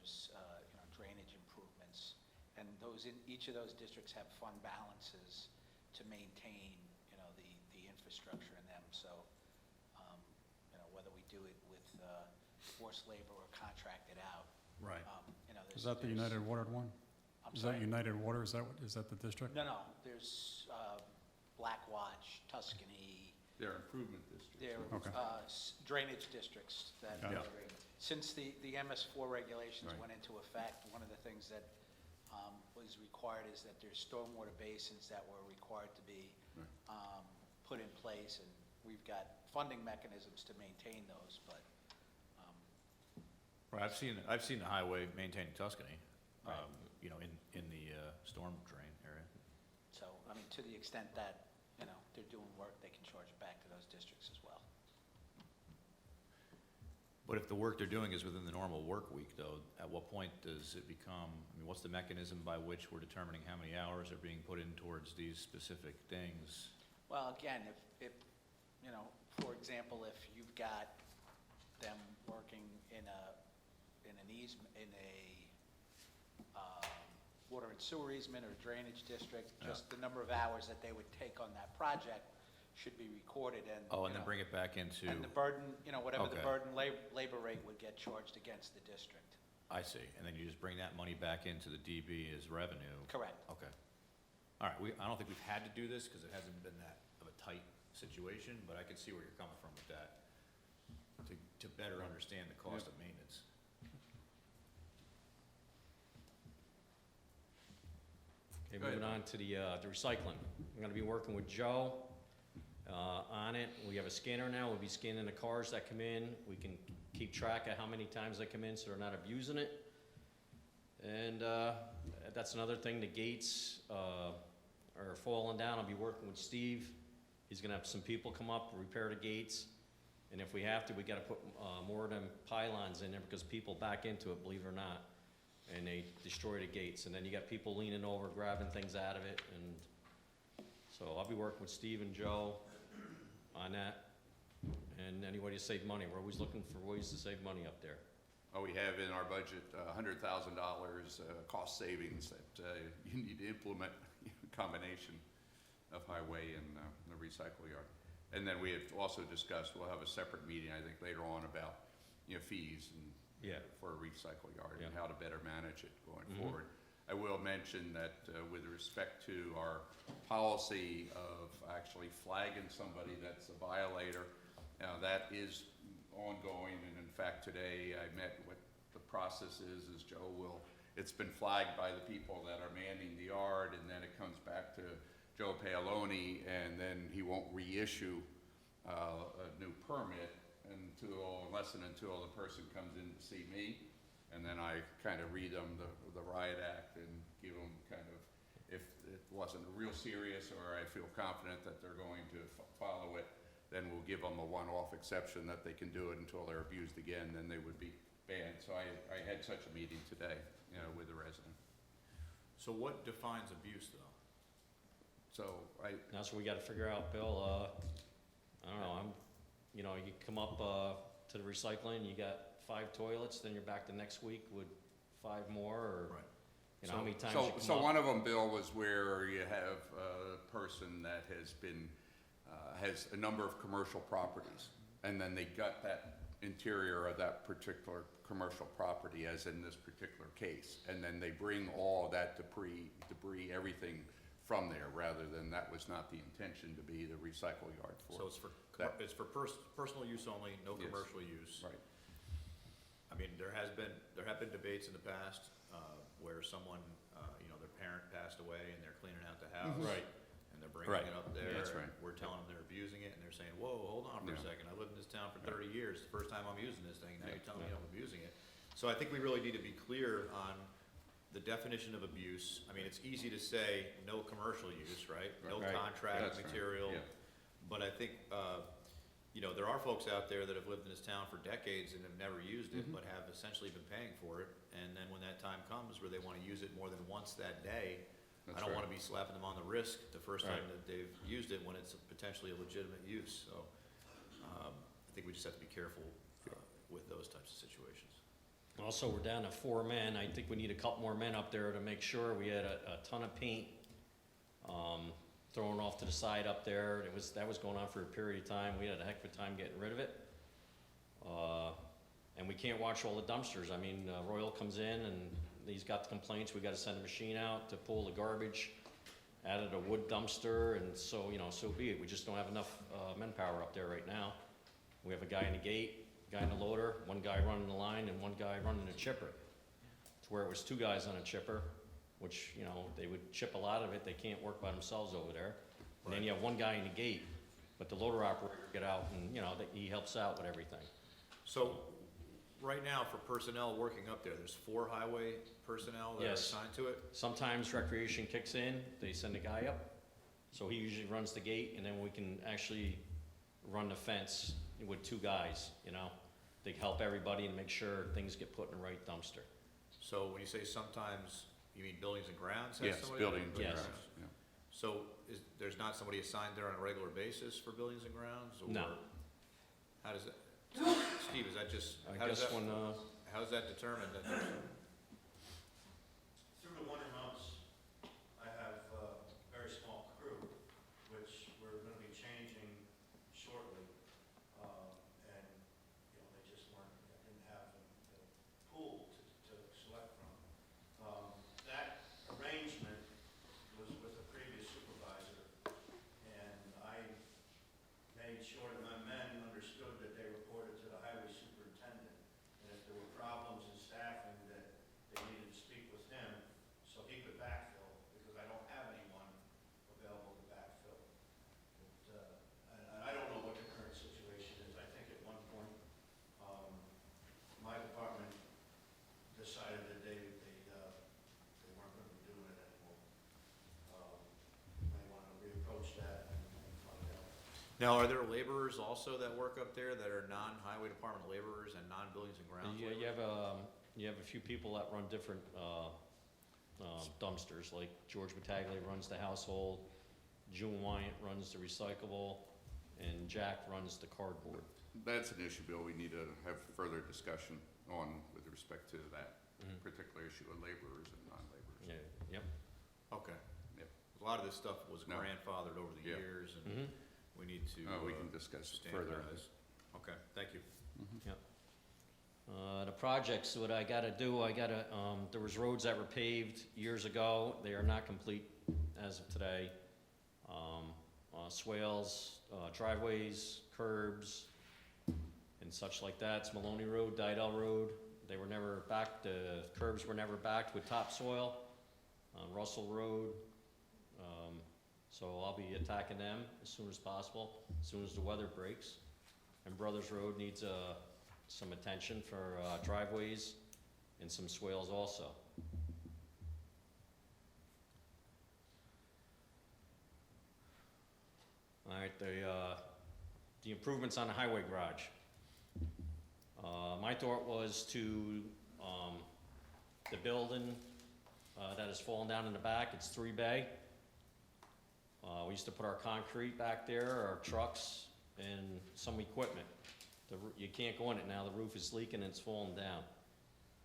There's, you know, drainage improvements. And those, in each of those districts have fund balances to maintain, you know, the infrastructure in them. So, you know, whether we do it with forced labor or contract it out, Right. you know, Is that the United Water one? I'm Is sorry? that United Water, is that the district? No, there's Blackwatch, Tuscany, They're improvement districts. they're Okay. Drainage districts that, Got it. since the MS4 regulations Right. went into effect, one of the things that was required is that there's stormwater basins that were required to be Right. put in place, and we've got funding mechanisms to maintain those, but, Right, I've seen the highway maintaining Tuscany, Right. you know, in the storm drain area. so, I mean, to the extent that, you know, they're doing work, they can charge it back to those districts as well. But if the work they're doing is within the normal work week, though, at what point does it become, I mean, what's the mechanism by which we're determining how many hours are being put in towards these specific things? Well, again, if, you know, for example, if you've got them working in an easement, in a water and sewer easement or drainage district, just the number of hours that they would take on that project should be recorded and, Oh, you and then know, bring it back into, and the burden, you know, whatever the Okay. burden labor rate would get charged against the district. I see, and then you just bring that money back into the DB as revenue? Correct. Okay. All right, I don't think we've had to do this, because it hasn't been that of a tight situation, but I can see where you're coming from with that, to better understand the cost of maintenance. Okay, Go ahead. moving on to the recycling. I'm gonna be working with Joe on it. We have a scanner now, we'll be scanning the cars that come in. We can keep track of how many times they come in, so they're not abusing it. And that's another thing, the gates are falling down. I'll be working with Steve. He's gonna have some people come up, repair the gates. And if we have to, we gotta put more of them pylons in there, because people back into it, believe it or not, and they destroy the gates. And then you got people leaning over, grabbing things out of it, and so I'll be working with Steve and Joe on that. And any way to save money, we're always looking for ways to save money up there. We have in our budget $100,000 cost savings that you need to implement, a combination of highway and the recycle yard. And then we have also discussed, we'll have a separate meeting, I think, later on about, you know, fees and Yeah. for a recycle yard and Yeah. how to better manage it going Mhm. forward. I will mention that with respect to our policy of actually flagging somebody that's a violator, that is ongoing, and in fact, today I met what the process is Joe will, it's been flagged by the people that are manning the yard, and then it comes back to Joe Paoloni, and then he won't reissue a new permit unless and until the person comes in to see me, and then I kind of read them the riot act and give them kind of, if it wasn't real serious or I feel confident that they're going to follow it, then we'll give them a one-off exception that they can do it until they're abused again, then they would be banned. So I had such a meeting today, you know, with the resident. So what defines abuse, though? So That's what we gotta figure out, Bill. I don't know, you know, you come up to the recycling, you got 5 toilets, then you're back the next week with 5 more, or, Right. you know, how many times you come up? So one of them, Bill, was where you have a person that has been, has a number of commercial properties, and then they gut that interior of that particular commercial property, as in this particular case. And then they bring all that debris, everything from there, rather than, that was not the intention to be the recycle yard for. So it's That- personal use only, no Yes. commercial use. Right, I mean, there have been debates in the past, where someone, their parent passed away and they're cleaning out the house. Right. And they're bringing Right. it up there. That's and right. We're telling them they're abusing it and they're saying, whoa, hold on for a Yeah. second. I lived in this town for 30 years. The first time I'm using this thing, now Yeah. you're telling me I'm abusing it. So I think we really need to be clear on the definition of abuse. I mean, it's easy to say no commercial use, right? No Right. contract That's right. material. Yeah. But I think, there are folks out there that have lived in this town for decades and have never used it, Mhm. but have essentially been paying for it. And then when that time comes where they want to use it more than once that day, I That's don't right. want to be slapping them on the wrist the first time Right. that they've used it when it's potentially a legitimate use. So I think we just have to be careful with those types of situations. Also, we're down to 4 men. I think we need a couple more men up there to make sure. We had a ton of paint thrown off to the side up there. That was going on for a period of time. We had a heck of a time getting rid of it. And we can't watch all the dumpsters. I mean, Royal comes in and he's got the complaints. We gotta send a machine out to pull the garbage out of the wood dumpster, and so, so be it. We just don't have enough manpower up there right now. We have a guy in the gate, guy in the loader, one guy running the line, and one guy running the chipper. To where it was 2 guys on a chipper, which, they would chip a lot of it. They can't work by themselves over there. And then you have one guy in the gate, but the loader operator get out and, he helps out with everything. So right now, for personnel working up there, there's 4 highway personnel that are Yes. assigned to it? Sometimes recreation kicks in, they send a guy up, so he usually runs the gate, and then we can actually run the fence with 2 guys, They help everybody and make sure things get put in the right dumpster. So when you say sometimes, you mean buildings and grounds has Yes, somebody? buildings and Yes. grounds, yeah. So there's not somebody assigned there on a regular basis for buildings and grounds? No. Or how does that, Steve, is that just, I how does guess that, when, how's that determined? Through the winter months, I have a very small crew, which we're gonna be changing shortly. And, they just didn't have the pool to select from. That arrangement was with the previous supervisor, and I made sure that my men understood that they reported to the highway superintendent. And if there were problems in staffing, that they needed to speak with him so he could backfill, because I don't have anyone available to backfill. And I don't know what the current situation is. I think at one point, my department decided that they weren't going to be doing it anymore. Might want to reapproach that and find out. Now, are there laborers also that work up there that are non-highway department laborers and non-buildings and grounds you laborers? you have a few people that run different dumpsters, like George Battaglia runs the household, June Wyant runs the recyclable, and Jack runs the cardboard. That's an issue, Bill, we need to have further discussion on with respect to that Mhm. particular issue of laborers and non-laborers. Yeah, yep. Okay. Yep. A lot of this stuff was No. grandfathered over the Yeah. years, and Mhm. we need to We can discuss it further. standardize. Okay, thank you. The projects, what I gotta do, there was roads that were paved years ago, they are not complete as of today. Swales, driveways, curbs, and such like that. It's Maloney Road, Didell Road, they were never backed, the curbs were never backed with topsoil. Russell Road, so I'll be attacking them as soon as possible, as soon as the weather breaks. And Brothers Road needs, some attention for driveways and some swales also. All right, the improvements on the highway garage. My thought was to, the building that has fallen down in the back, it's 3-bay. We used to put our concrete back there, our trucks, and some equipment. You can't go in it now, the roof is leaking and it's falling down.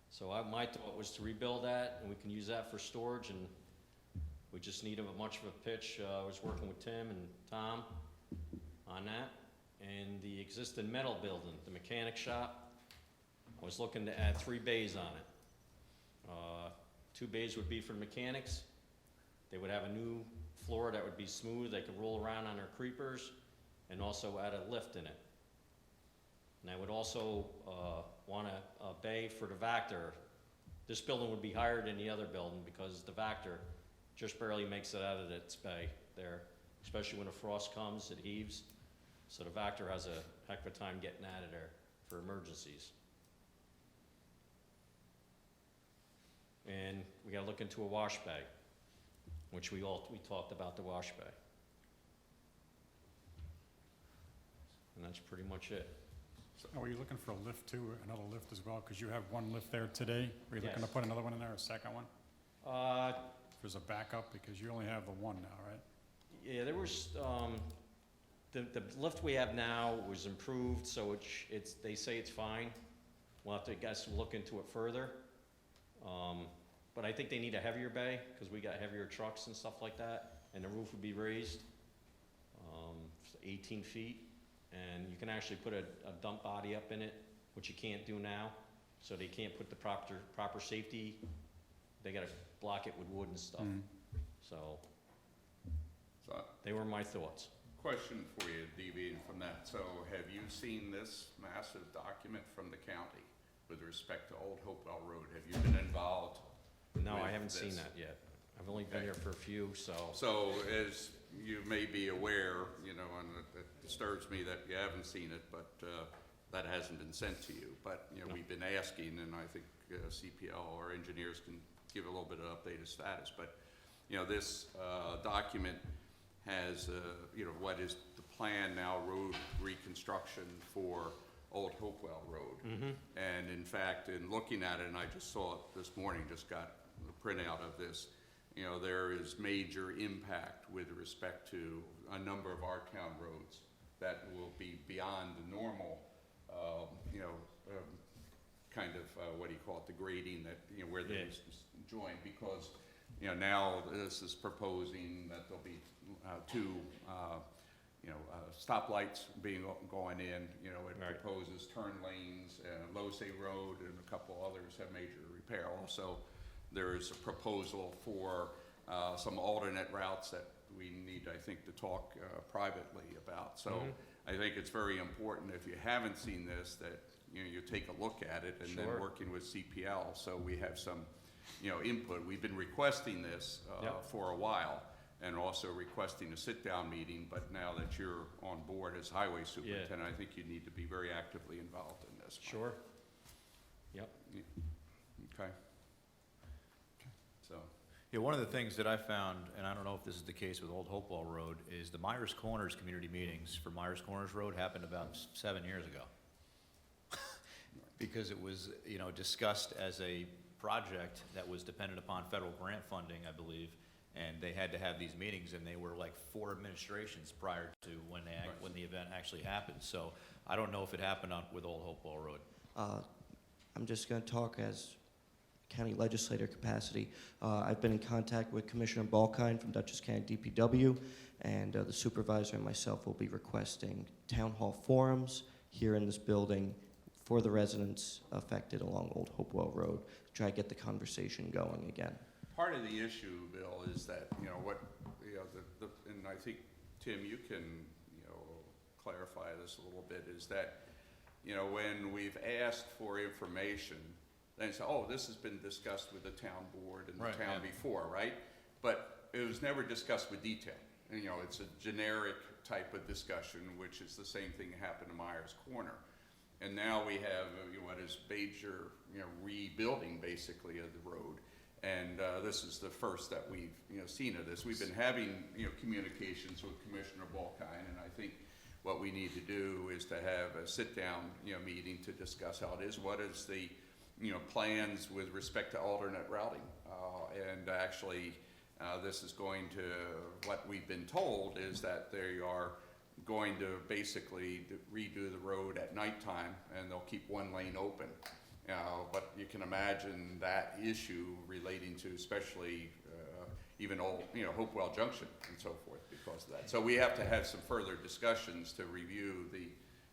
So my thought was to rebuild that, and we can use that for storage, and we just need a much of a pitch. I was working with Tim and Tom on that, and the existing metal building, the mechanic shop, I was looking to add 3 bays on it. 2 bays would be for mechanics. They would have a new floor that would be smooth, they could roll around on their creepers, and also add a lift in it. And I would also want a bay for the Vactor. This building would be higher than the other building because the Vactor just barely makes it out of its bay there, especially when the frost comes, it heaves. So the Vactor has a heck of a time getting out of there for emergencies. And we gotta look into a wash bay, which we talked about the wash bay. And that's pretty much it. So are you looking for a lift too, another lift as well? Because you have one lift there today. Are you looking to Yes. put another one in there, a second one? There's a backup because you only have the one now, right? Yeah, there was, the lift we have now was improved, so they say it's fine. We'll have to, guess, look into it further. But I think they need a heavier bay, because we got heavier trucks and stuff like that, and the roof would be raised, 18 feet. And you can actually put a dump body up in it, which you can't do now. So they can't put the proper safety, they gotta block it with wood and stuff. Mhm. So, So, they were my thoughts. question for you, deviating from that. So have you seen this massive document from the county with respect to Old Hopewell Road? Have you been involved? No, I with haven't seen this? that yet. I've only been Okay. here for a few, so. So as you may be aware, you know, and it disturbs me that you haven't seen it, but that hasn't been sent to you. But, you know, No. we've been asking, and I think CPL or engineers can give a little bit of updated status. But, you know, this document has, you know, what is the plan now, road reconstruction for Old Hopewell Road. And in fact, in looking at it, and I just saw it this morning, just got the printout of this, you know, there is major impact with respect to a number of our town roads that will be beyond the normal, you know, kind of, what do you call it, the grading that, you know, where they Yeah. join, because, you know, now this is proposing that there'll be 2, you know, stoplights going in, you know, it Right. proposes turn lanes, Losey Road and a couple others have major repair. Also, there is a proposal for some alternate routes that we need, I think, to talk privately about. So Mhm. I think it's very important, if you haven't seen this, that, you know, you take a look at it, and then Sure. working with CPL, so we have some, you know, input. We've been requesting this Yep. for a while, and also requesting a sit-down meeting, but now that you're on board as highway superintendent, I think you need to be very actively involved in this. Sure. Yep. Okay? So, Yeah, one of the things that I found, and I don't know if this is the case with Old Hopewell Road, is the Myers Corners community meetings for Myers Corners Road happened about 7 years ago. Because it was, you know, discussed as a project that was dependent upon federal grant funding, I believe, and they had to have these meetings, and they were like 4 administrations prior to when when the event actually happened. So I don't know if it happened with Old Hopewell Road. I'm just going to talk as county legislator capacity. I've been in contact with Commissioner Balkine from Dutchess County DPW, and the supervisor and myself will be requesting town hall forums here in this building for the residents affected along Old Hopewell Road to try to get the conversation going again. part of the issue, Bill, is that, you know, what, you know, and I think, Tim, you can, you know, clarify this a little bit, is that, you know, when we've asked for information, they say, oh, this has been discussed with the town board and the Right, town yeah. before, right? But it was never discussed with detail. And, you know, it's a generic type of discussion, which is the same thing that happened to Myers Corner. And now we have, what is major, you know, rebuilding basically of the road. And this is the first that we've, you know, seen of this. We've been having, you know, communications with Commissioner Balkine, and I think what we need to do is to have a sit-down, you know, meeting to discuss how it is. What is the, you know, plans with respect to alternate routing? And actually, this is going to, what we've been told is that they are going to basically redo the road at nighttime, and they'll keep one lane open. But you can imagine that issue relating to especially even old, you know, Hopewell Junction and so forth, because because of that. So we have to have some further discussions to review the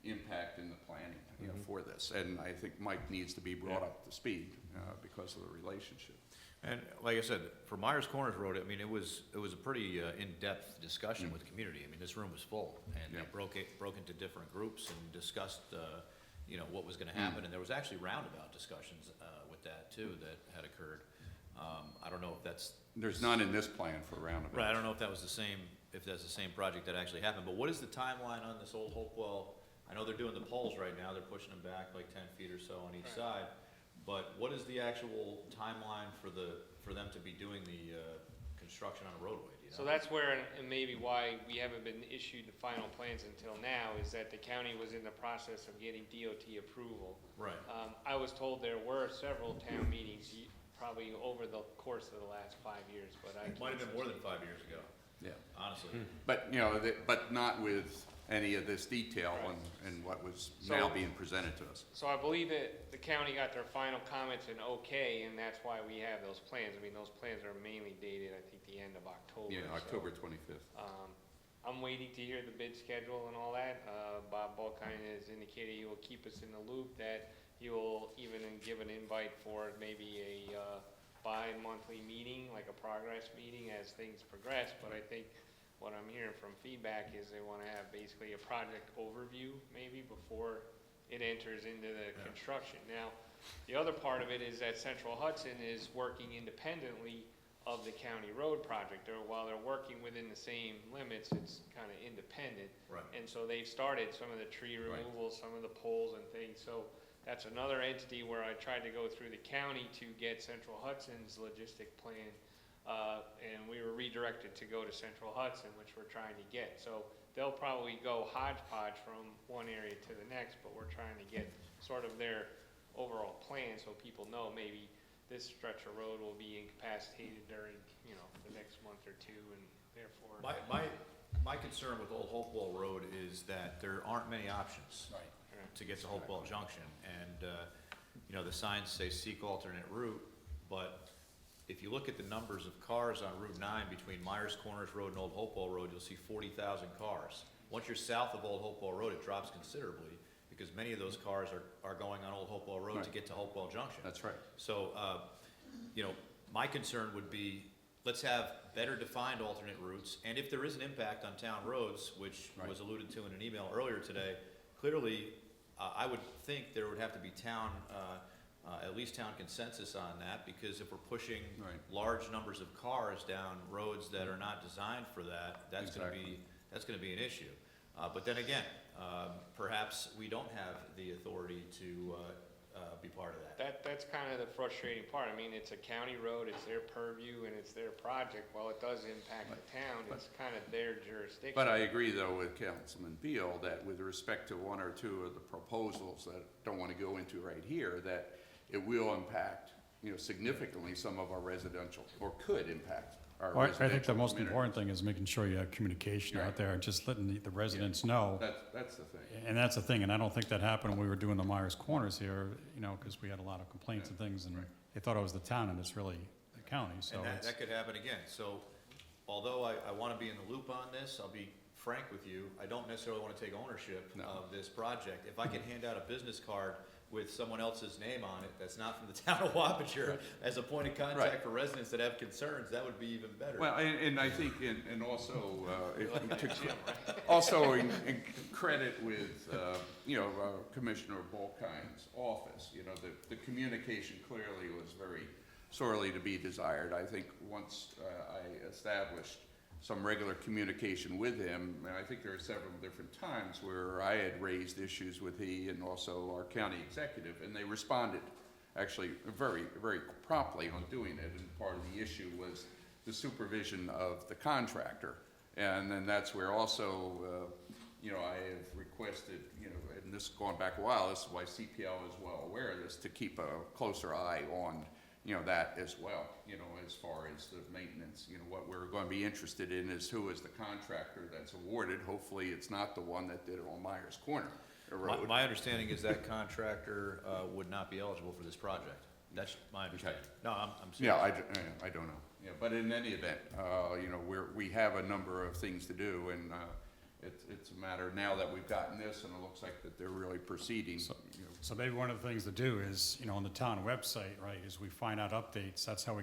impact in the planning, you know, for this. And I think Mike needs to be brought up to speed because of the relationship. And like I said, for Myers Corners Road, I mean, it was a pretty in-depth discussion with the community. I mean, this room was full, and Yeah. they broke into different groups and discussed, you know, what was gonna happen. And there was actually roundabout discussions with that too that had occurred. I don't know if that's. There's none in this plan for roundabout. Right, I don't know if that was the same, if that's the same project that actually happened, but what is the timeline on this old Hopewell? I know they're doing the poles right now, they're pushing them back like 10 feet or so on each side, but what is the actual timeline for them to be doing the construction on a roadway, do you know? So that's where, and maybe why we haven't been issued the final plans until now, is that the county was in the process of getting DOT approval. Right. I was told there were several town meetings, probably over the course of the last 5 years, but I. It might have been more than 5 years ago, Yeah. honestly. But, you know, but not with any of this detail and what was now being presented to us. So I believe that the county got their final comments in okay, and that's why we have those plans. I mean, those plans are mainly dated, I think, the end of October. Yeah, so, October 25th. I'm waiting to hear the bid schedule and all that. Bob Balkine has indicated he will keep us in the loop, that he will even give an invite for maybe a bi-monthly meeting, like a progress meeting as things progress. But I think what I'm hearing from feedback is they want to have basically a project overview maybe before it enters into the construction. Now, the other part of it is that Central Hudson is working independently of the county road project. While they're working within the same limits, it's kind of independent. Right. And so they've started some of the tree removal, some of the poles and things. So that's another entity where I tried to go through the county to get Central Hudson's logistic plan. And we were redirected to go to Central Hudson, which we're trying to get. So they'll probably go hodgepodge from one area to the next, but we're trying to get sort of their overall plan so people know maybe this stretch of road will be incapacitated during, you know, the next month or two, and therefore. My concern with Old Hopewell Road is that there aren't many options to get to Hopewell Junction. And, you know, the signs say seek alternate route, but if you look at the numbers of cars on Route 9 between Myers Corners Road and Old Hopewell Road, you'll see 40,000 cars. Once you're south of Old Hopewell Road, it drops considerably, because many of those cars are going on Old Hopewell Road to get to Hopewell Junction. That's right. So, you know, my concern would be, let's have better defined alternate routes, and if there is an impact on town roads, which was alluded to in an email earlier today, clearly, I would think there would have to be town, at least town consensus on that, because if we're pushing large numbers of cars down roads that are not designed for that, that's gonna be an issue. But then again, perhaps we don't have the authority to be part of that. That's kind of the frustrating part. I mean, it's a county road, it's their purview, and it's their project. While it does impact the town, it's kind of their jurisdiction. But I agree, though, with Councilman Beal, that with respect to one or two of the proposals that I don't want to go into right here, that it will impact, you know, significantly some of our residential, or could impact our Well, residential I think the most communities. important thing is making sure you have communication out there, and just letting the residents know. That's the thing. And that's the thing, and I don't think that happened when we were doing the Myers Corners here, you know, because we had a lot of complaints and things, and they thought it was the town, and it's really the county, so And it's. that could happen again. So although I want to be in the loop on this, I'll be frank with you, I don't necessarily want to take ownership of this project. If I can hand out a business card with someone else's name on it that's not from the town of Wappinger as a point of contact for residents that have concerns, that would be even better. Well, and I think, and also, also in credit with, you know, Commissioner Balkine's office, you know, the communication clearly was very sorely to be desired. I think once I established some regular communication with him, and I think there are several different times where I had raised issues with he and also our county executive, and they responded actually very, very promptly on doing it, and part of the issue was the supervision of the contractor. And then that's where also, you know, I have requested, you know, and this has gone back a while, this is why CPL is well aware of this, to keep a closer eye on, you know, that as well, you know, as far as the maintenance. You know, what we're going to be interested in is who is the contractor that's awarded. Hopefully, it's not the one that did it on Myers Corner Road. My understanding is that contractor would not be eligible for this project. That's my understanding. No, I'm Yeah, serious. I don't know. Yeah, but in any event, you know, we have a number of things to do, and it's a matter now that we've gotten this, and it looks like that they're really proceeding. So- You know, So maybe one of the things to do is, you know, on the town website, right, is we find out updates, that's how we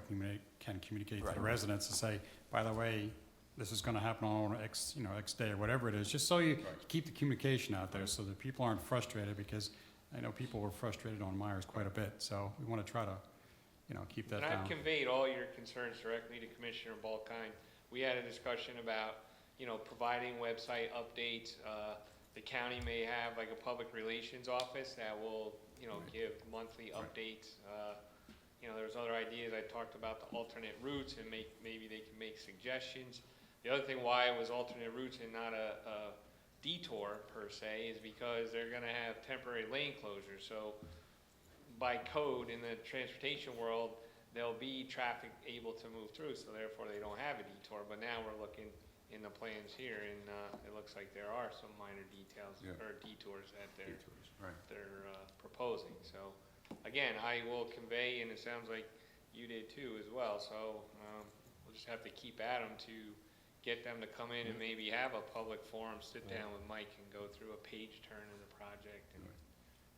can communicate to the residents and say, by the way, this is gonna happen on X, you know, X day or whatever it is, just so you Right. keep the communication out there so that people aren't frustrated, because I know people were frustrated on Myers quite a bit, so we wanna try to, you know, keep that And I've down. conveyed all your concerns directly to Commissioner Balkine. We had a discussion about, you know, providing website updates. The county may have like a public relations office that will, you know, give monthly Right. updates. You know, there's other ideas. I talked about the alternate routes and maybe they can make suggestions. The other thing why it was alternate routes and not a detour per se is because they're gonna have temporary lane closures. So by code in the transportation world, there'll be traffic able to move through, so therefore they don't have a detour. But now we're looking in the plans here, and it looks like there are some minor details Yeah. or detours that they're Right. proposing. So again, I will convey, and it sounds like you did too as well. So we'll just have to keep at them to get them to come in and maybe have a public forum, sit down with Mike and go through a page turn of the project and,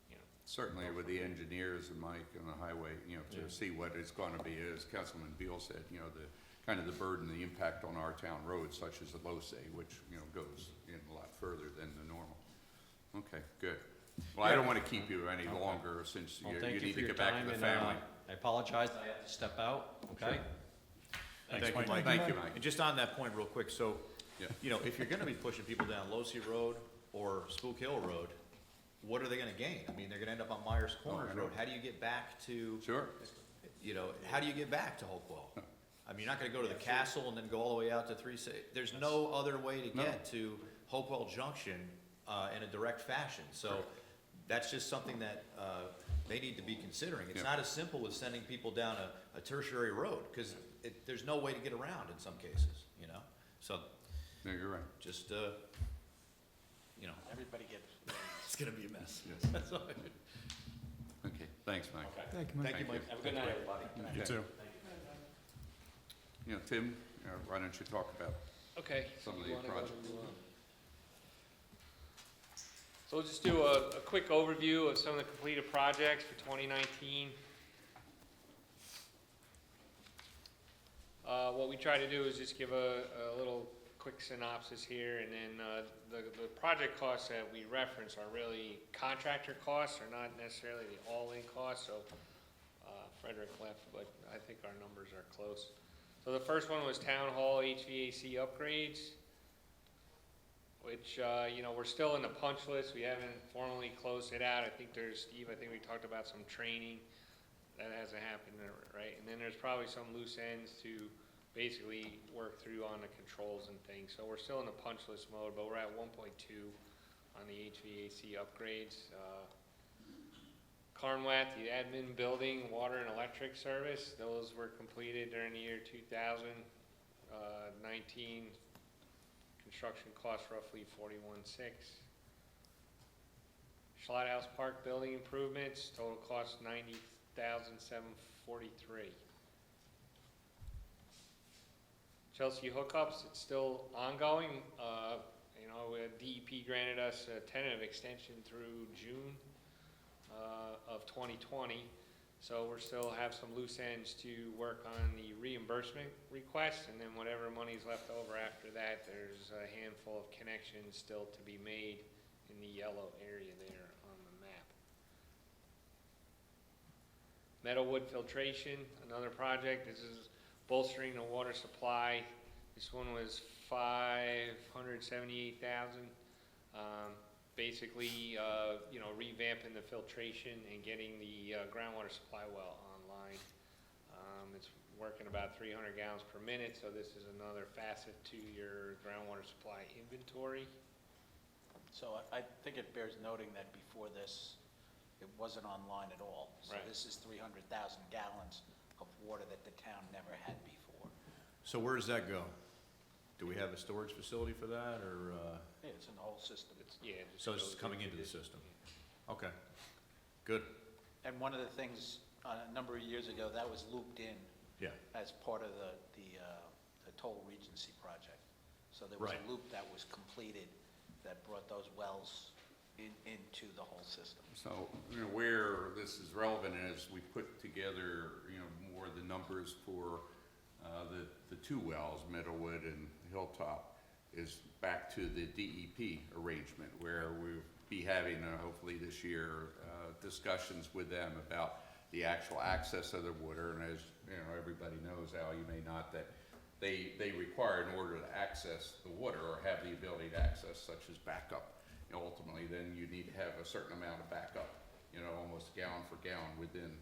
you know. Certainly with the engineers and Mike on the highway, you know, Yeah. to see what it's gonna be, as Councilman Beal said, you know, the, kind of the burden, the impact on our town roads, such as the LoSay, which, you know, goes in a lot further than the normal. Okay, good. Well, I don't wanna keep you any Okay. longer, since Well, you thank need for to your get back time, to the and, family. I apologize, I have to step out, okay? Thanks, Thank you, Mike. Mike. Thank you, Mike. And just on that point real quick, so, Yeah. you know, if you're gonna be pushing people down Losey Road or Spook Hill Road, what are they gonna gain? I mean, they're gonna end up on Myers Oh, I Corners know. Road. How do you get back to, Sure. you know, how do you get back to Hopewell? I mean, you're not gonna go to the castle and then go all the way out to there's no other way to No. get to Hopewell Junction, in a direct fashion. So that's just something that, they need to be considering. It's Yeah. not as simple as sending people down a tertiary road, because there's no way to get around in some cases, you know? So, No, you're right. just, you know, Everybody gets, it's gonna be a mess. Yes. That's all. Okay, thanks, Mike. Thank you, Mike. Have a good night, everybody. You Okay. too. You know, Tim, why don't you talk about Okay. some of You the wanna go projects? to, So we'll just do a quick overview of some of the completed projects for 2019. What we try to do is just give a little quick synopsis here, and then the project costs that we reference are really contractor costs, are not necessarily the all-in costs, so Frederick left, but I think our numbers are close. So the first one was Town Hall HVAC upgrades, which, you know, we're still in the punch list. We haven't formally closed it out. I think Steve, I think we talked about some training. That hasn't happened, right? And then there's probably some loose ends to basically work through on the controls and things. So we're still in the punch list mode, but we're at 1.2 on the HVAC upgrades. Carnwath, the admin building, water and electric service, those were completed during the year 2019. Construction cost roughly $41,600. Schlott House Park building improvements, total cost $90,743. Chelsea hookups, it's still ongoing. You know, DEP granted us a tentative extension through June of 2020. So we're still have some loose ends to work on the reimbursement request, and then whatever money's left over after that, there's a handful of connections still to be made in the yellow area there on the map. Meadowwood filtration, another project. This is bolstering the water supply. This one was $578,000. Basically, you know, revamping the filtration and getting the groundwater supply well online. It's working about 300 gallons per minute, so this is another facet to your groundwater supply inventory. so I think it bears noting that before this, it wasn't online at all. So Right. this is 300,000 gallons of water that the town never had before. So where does that go? Do we have a storage facility for that, or, Yeah, it's in the whole system. Yeah. it just so it's goes coming into the this. system? Okay, good. And one of the things a number of years ago, that was looped in Yeah. as part of the toll Regency project. So there was Right. a loop that was completed that brought those wells into the whole system. So, where this is relevant is we put together, more of the numbers for the two wells, Meadowwood and Hilltop, is back to the DEP arrangement, where we'll be having, hopefully this year, discussions with them about the actual access of the water. And as, everybody knows, Al, you may not, that they require, in order to access the water or have the ability to access, such as backup, ultimately, then you need to have a certain amount of backup, almost gallon for gallon within,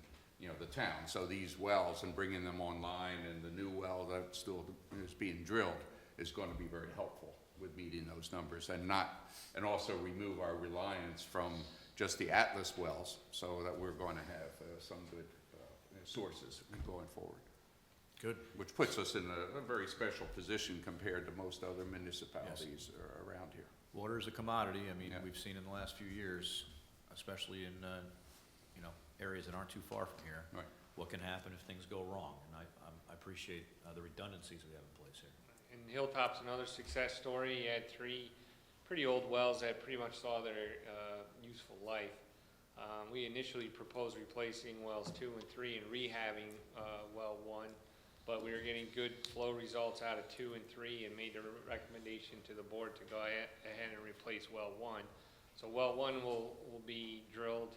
the town. So these wells and bringing them online, and the new well that still is being drilled is going to be very helpful with meeting those numbers, and also remove our reliance from just the Atlas wells, so that we're going to have some good sources going forward. Good. Which puts us in a very special position compared to most other municipalities around here. Water is a commodity. I mean, Yeah. we've seen in the last few years, especially in, areas that aren't too far from here, Right. what can happen if things go wrong. And I appreciate the redundancies we have in place here. And Hilltop's another success story. He had 3 pretty old wells that pretty much saw their useful life. We initially proposed replacing wells 2 and 3 and rehabbing well 1, but we were getting good flow results out of 2 and 3 and made the recommendation to the board to go ahead and replace well 1. So well 1 will be drilled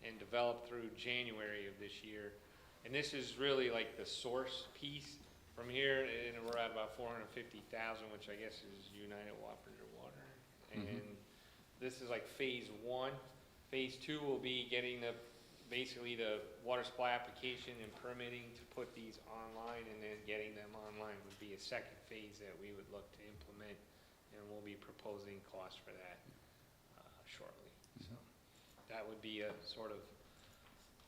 and developed through January of this year. And this is really like the source piece. From here, and we're at about 450,000, which I guess is United Wappinger Water. And this is like phase 1. Phase 2 will be getting basically the water supply application and permitting to put these online, and then getting them online would be a second phase that we would look to implement, and we'll be proposing costs for that shortly. So that would be a sort of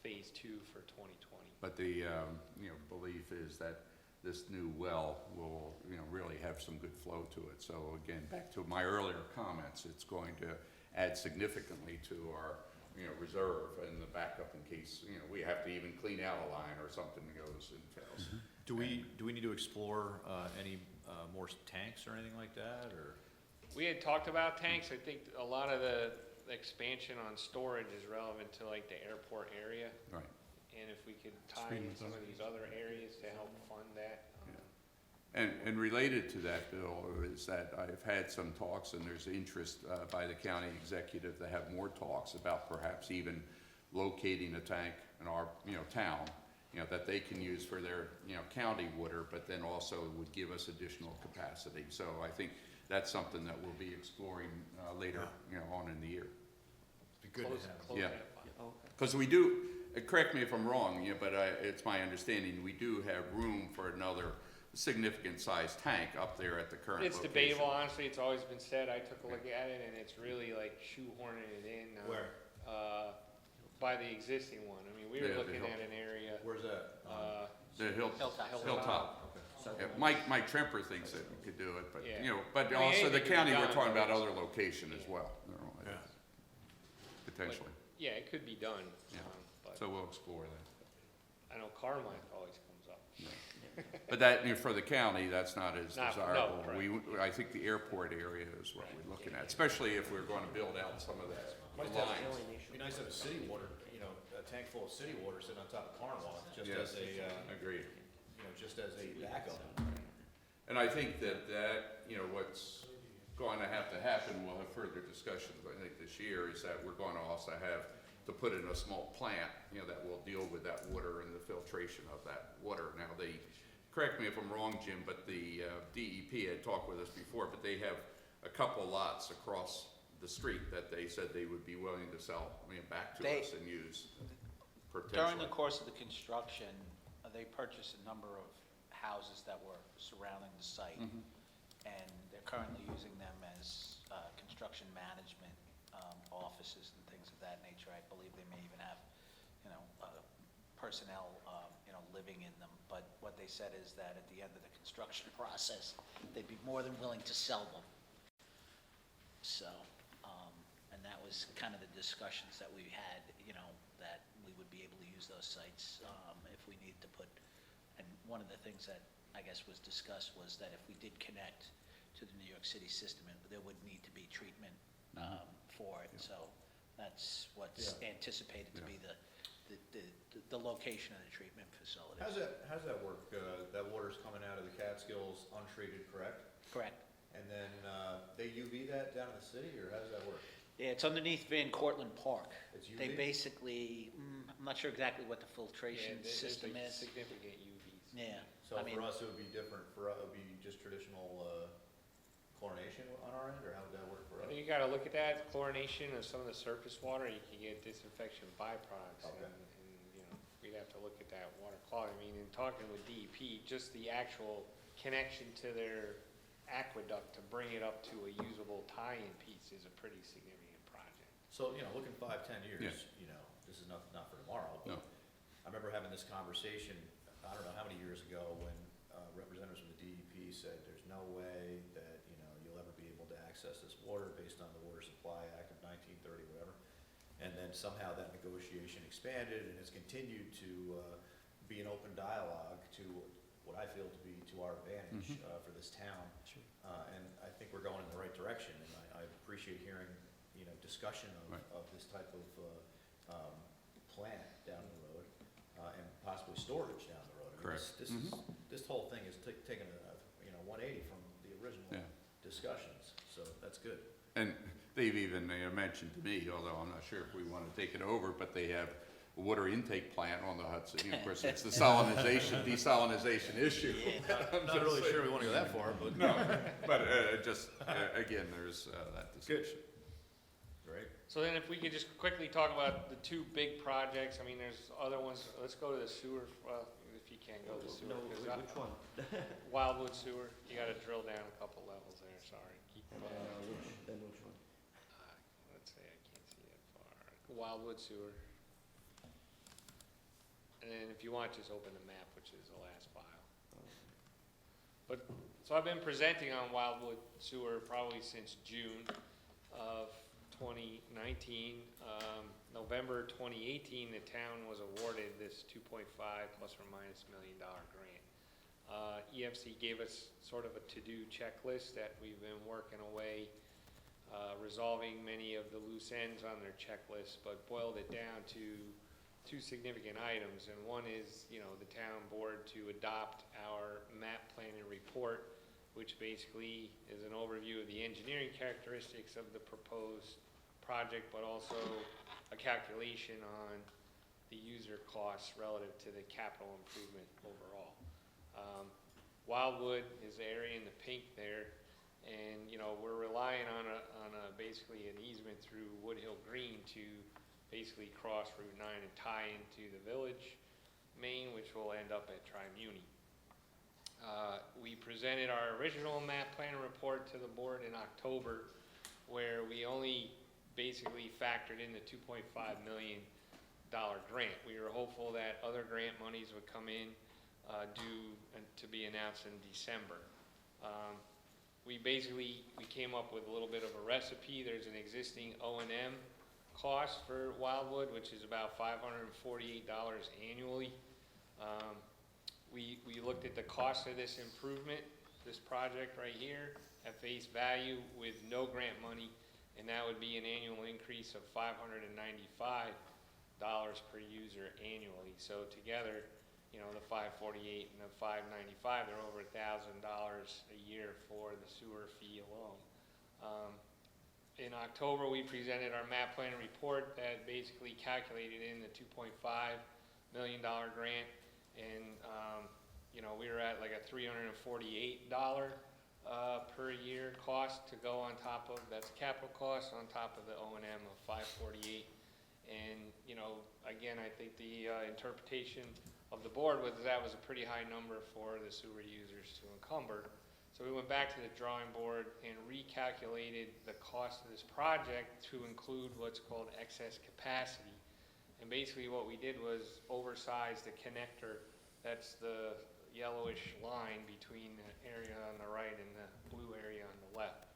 phase 2 for 2020. But the, belief is that this new well will, really have some good flow to it. So again, back to my earlier comments, it's going to add significantly to our, reserve and the backup in case, we have to even clean out a line or something goes and fails. Do we need to explore any more tanks or anything like that, or? We had talked about tanks. I think a lot of the expansion on storage is relevant to like the airport area. Right. And if we could tie in some of these other areas to help fund that. And related to that, Bill, is that I've had some talks, and there's interest by the county executive to have more talks about perhaps even locating a tank in our, town, that they can use for their, county water, but then also would give us additional capacity. So I think that's something that we'll be exploring later, on in the year. Be good to have. Close Yeah. that file. Because we do, correct me if I'm wrong, but it's my understanding, we do have room for another significant sized tank up there at the current It's location. debatable, honestly. It's always been said. I took a look at it, and it's really like shoehorning it in. Where? By the existing one. I mean, we were The looking hill. at an area, Where's that? The Hilltop. Hilltop. Yeah, Mike Tremper thinks that we could do it, but, Yeah. but I mean, also the anything can be county, we're done, talking but about it's- other location as Yeah. well, Yeah. potentially. yeah, it could be done. Yeah. But So we'll explore that. I know Carmine always comes up. But that, for the county, that's not as Not- no, desirable. correct. I think the airport area is what we're looking at, especially if we're going to build out some of that lines. It'd be nice to have a city water, a tank full of city water sitting on top of Carnwall, just Yes. as a, Agreed. just as a backup. And I think that, what's going to have to happen, we'll have further discussions, I think this year, is that we're going to also have to put in a small plant, that will deal with that water and the filtration of that water. Now, correct me if I'm wrong, Jim, but the DEP had talked with us before, but they have a couple lots across the street that they said they would be willing to sell, back to They- us and use During potentially. the course of the construction, they purchased a number of houses that were surrounding the site, and they're currently using them as construction management offices and things of that nature. I believe they may even have, personnel, living in them. But what they said is that at the end of the construction process, they'd be more than willing to sell them. So, and that was kind of the discussions that we had, that we would be able to use use those sites if we need to put, and one of the things that I guess was discussed was that if we did connect to the New York City system, there would need to be treatment for it. So that's what's anticipated to be the location of the treatment facility. How's that work? That water's coming out of the Catskills untreated, correct? Correct. And then they UV that down in the city, or how does that work? Yeah, it's underneath Van Cortlandt Park. It's They UV? basically, I'm not sure exactly what the Yeah, filtration there's system like is. significant UVs. Yeah. So I mean, for us, it would be different, it would be just traditional chlorination on our end, or how would that work for I us? think you gotta look at that, chlorination of some of the surface water, you can get disinfection byproducts. Okay. And, you know, we'd have to look at that water quality. I mean, in talking with DEP, just the actual connection to their aqueduct to bring it up to a usable tie-in piece is a pretty significant project. So, you know, looking 5-10 years, Yeah. you know, this is not for tomorrow, No. but I remember having this conversation, I don't know how many years ago, when representatives from the DEP said there's no way that, you know, you'll ever be able to access this water based on the Water Supply Act of 1930, whatever. And then somehow that negotiation expanded and has continued to be an open dialogue to what I feel to be to our advantage for this town. And I think we're going in the right direction, and I appreciate hearing, you know, discussion Right. of this type of plant down the road, and possibly storage down the road. I mean, Correct. This whole thing is taking a, you know, 180 from the original Yeah. discussions, so that's good. And they've even mentioned to me, although I'm not sure if we want to take it over, but they have a water intake plant on the Hudson. You know, of course, it's the desalinization issue. Not really sure we want to go that far, but. No, but just, again, there's that discussion. Great. So then if we could just quickly talk about the two big projects, I mean, there's other ones, let's go to the sewer, if you can go to the sewer. 'Cause which one? Wildwood sewer, you gotta drill down a couple levels there, sorry. Keep, Which one? let's say I can't see that far. Wildwood sewer. And then if you want, just open the map, which is the last file. But, so I've been presenting on Wildwood sewer probably since June of 2019. November 2018, the town was awarded this 2.5 plus or minus $1 million grant. EFC gave us sort of a to-do checklist that we've been working away, resolving many of the loose ends on their checklist, but boiled it down to two significant items. And one is, you know, the town board to adopt our map plan and report, which basically is an overview of the engineering characteristics of the proposed project, but also a calculation on the user costs relative to the capital improvement overall. Wildwood is the area in the pink there, and you know, we're relying on basically an easement through Woodhill Green to basically cross Route 9 and tie into the village main, which will end up at Tri-Muni. We presented our original map plan report to the board in October, where we only basically factored in the $2.5 million grant. We were hopeful that other grant monies would come in due to be announced in December. We came up with a little bit of a recipe. There's an existing O&M cost for Wildwood, which is about $548 annually. We looked at the cost of this improvement, this project right here, at face value with no grant money, and that would be an annual increase of $595 per user annually. So together, you know, the $548 and the $595, they're over $1,000 a year for the sewer fee alone. In October, we presented our map plan report that basically calculated in the $2.5 million grant, and you know, we were at like a $348 per year cost to go on top of, that's capital cost on top of the O&M of $548. And you know, again, I think the interpretation of the board was that was a pretty high number for the sewer users to encumber. So we went back to the drawing board and recalculated the cost of this project to include what's called excess capacity. And basically what we did was oversize the connector, that's the yellowish line between the area on the right and the blue area on the left.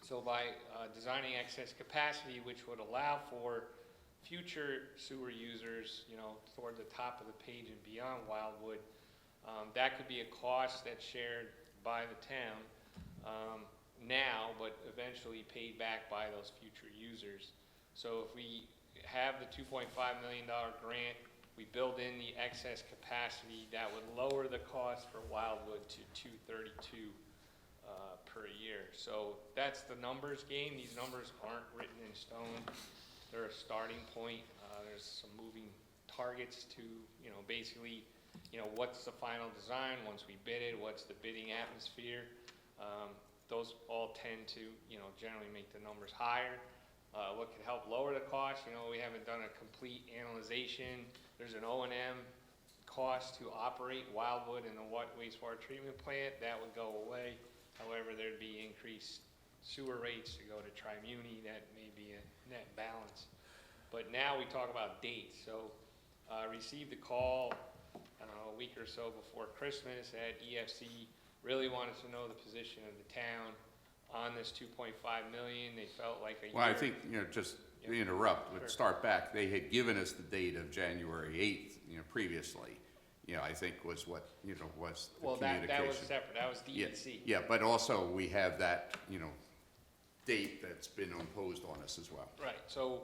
So by designing excess capacity, which would allow for future sewer users, you know, toward the top of the page and beyond Wildwood, that could be a cost that's shared by the town now, but eventually paid back by those future users. So if we have the $2.5 million grant, we build in the excess capacity, that would lower the cost for Wildwood to $232 per year. So that's the numbers game. These numbers aren't written in stone. They're a starting point. There's some moving targets to, you know, basically, you know, what's the final design once we bid it, what's the bidding atmosphere. Those all tend to, you know, generally make the numbers higher. What could help lower the cost, you know, we haven't done a complete analyzation. There's an O&M cost to operate Wildwood in the wastewater treatment plant. That would go away. However, there'd be increased sewer rates to go to Tri-Muni. That may be a net balance. But now we talk about dates. So I received a call a week or so before Christmas at EFC. Really wanted to know the position of the town on this $2.5 million. They felt like a year. Well, I think, you know, just to interrupt, Sure. but start back, they had given us the date of January 8th, you know, previously. You know, I think was what, you know, was the Well, communication. that was separate. That was Yeah, DEC. yeah, but also we have that, you know, date that's been imposed on us as well. Right, so,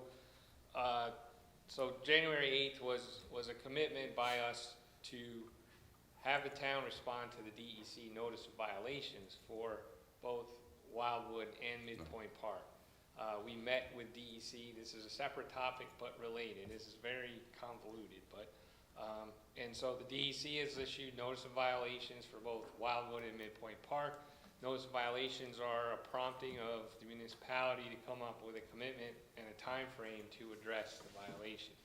so January 8th was a commitment by us to have the town respond to the DEC notice of violations for both Wildwood and Midpoint Park. We met with DEC. This is a separate topic but related. This is very convoluted, but, and so the DEC has issued notice of violations for both Wildwood and Midpoint Park. Notice of violations are a prompting of the municipality to come up with a commitment and a time frame to address the violation.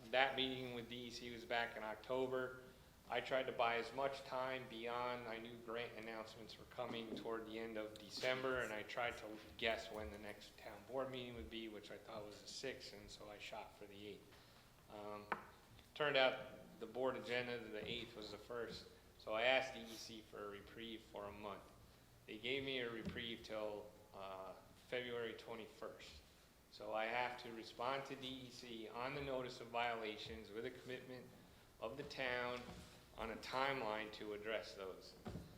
That meeting with DEC was back in October. I tried to buy as much time beyond, I knew grant announcements were coming toward the end of December, and I tried to guess when the next town board meeting would be, which I thought was the 6th, and so I shot for the 8th. Turned out the board agenda, the 8th was the 1st, so I asked DEC for a reprieve for a month. They gave me a reprieve till February 21st. So I have to respond to DEC on the notice of violations with a commitment of the town on a timeline to address those.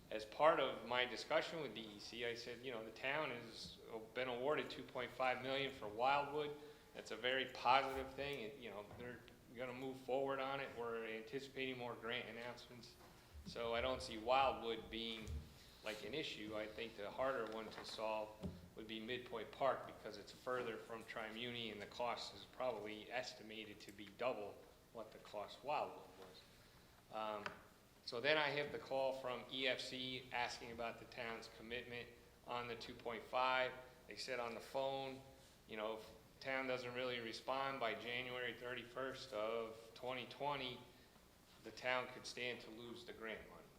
As part of my discussion with DEC, I said, you know, the town has been awarded $2.5 million for Wildwood. That's a very positive thing. You know, they're gonna move forward on it. We're anticipating more grant announcements. So I don't see Wildwood being like an issue. I think the harder one to solve would be Midpoint Park because it's further from Tri-Muni and the cost is probably estimated to be double what the cost Wildwood was. So then I have the call from EFC asking about the town's commitment on the 2.5. They said on the phone, you know, if town doesn't really respond by January 31st of 2020, the town could stand to lose the grant money.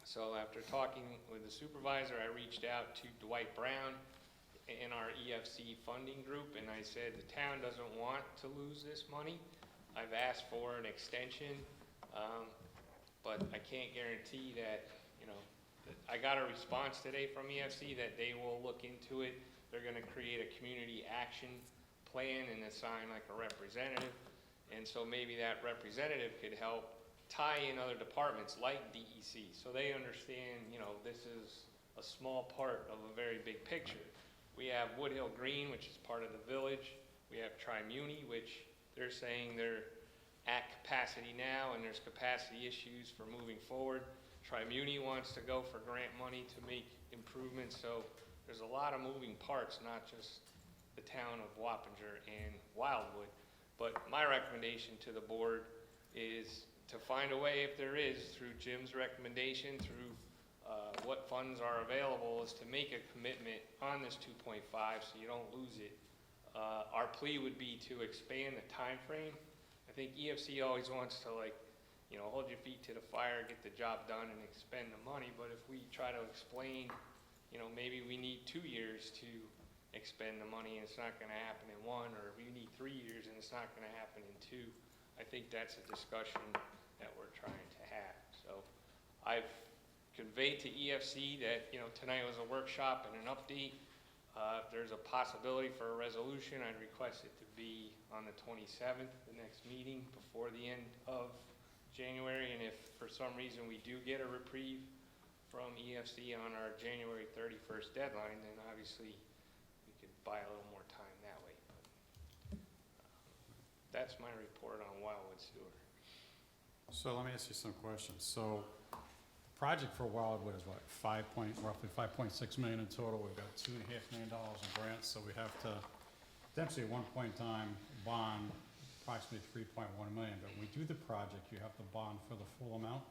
So after talking with the supervisor, I reached out to Dwight Brown in our EFC funding group, and I said the town doesn't want to lose this money. I've asked for an extension, but I can't guarantee that, you know, that I got a response today from EFC that they will look into it. They're gonna create a community action plan and assign like a representative. And so maybe that representative could help tie in other departments like DEC, so they understand, you know, this is a small part of a very big picture. We have Woodhill Green, which is part of the village. We have Tri-Muni, which they're saying they're at capacity now, and there's capacity issues for moving forward. Tri-Muni wants to go for grant money to make improvements, so there's a lot of moving parts, not just the town of Wappinger and Wildwood. But my recommendation to the board is to find a way, if there is, through Jim's recommendation, through what funds are available, is to make a commitment on this 2.5 so you don't lose it. Our plea would be to expand the time frame. I think EFC always wants to, like, you know, hold your feet to the fire, get the job done, and expend the money. But if we try to explain, you know, maybe we need 2 years to expend the money and it's not going to happen in 1, or we need 3 years and it's not going to happen in 2, I think that's a discussion that we're trying to have. So I've conveyed to EFC that, you know, tonight was a workshop and an update. If there's a possibility for a resolution, I'd request it to be on the 27th, the next meeting before the end of January. And if for some reason we do get a reprieve from EFC on our January 31st deadline, then obviously we could buy a little more time that way. But that's my report on Wildwood Sewer. So let me ask you some questions. So the project for Wildwood is what, roughly 5.6 million in total. We've got $2.5 million in grants, so we have to potentially at one point in time bond approximately 3.1 million. But when we do the project, you have to bond for the full amount?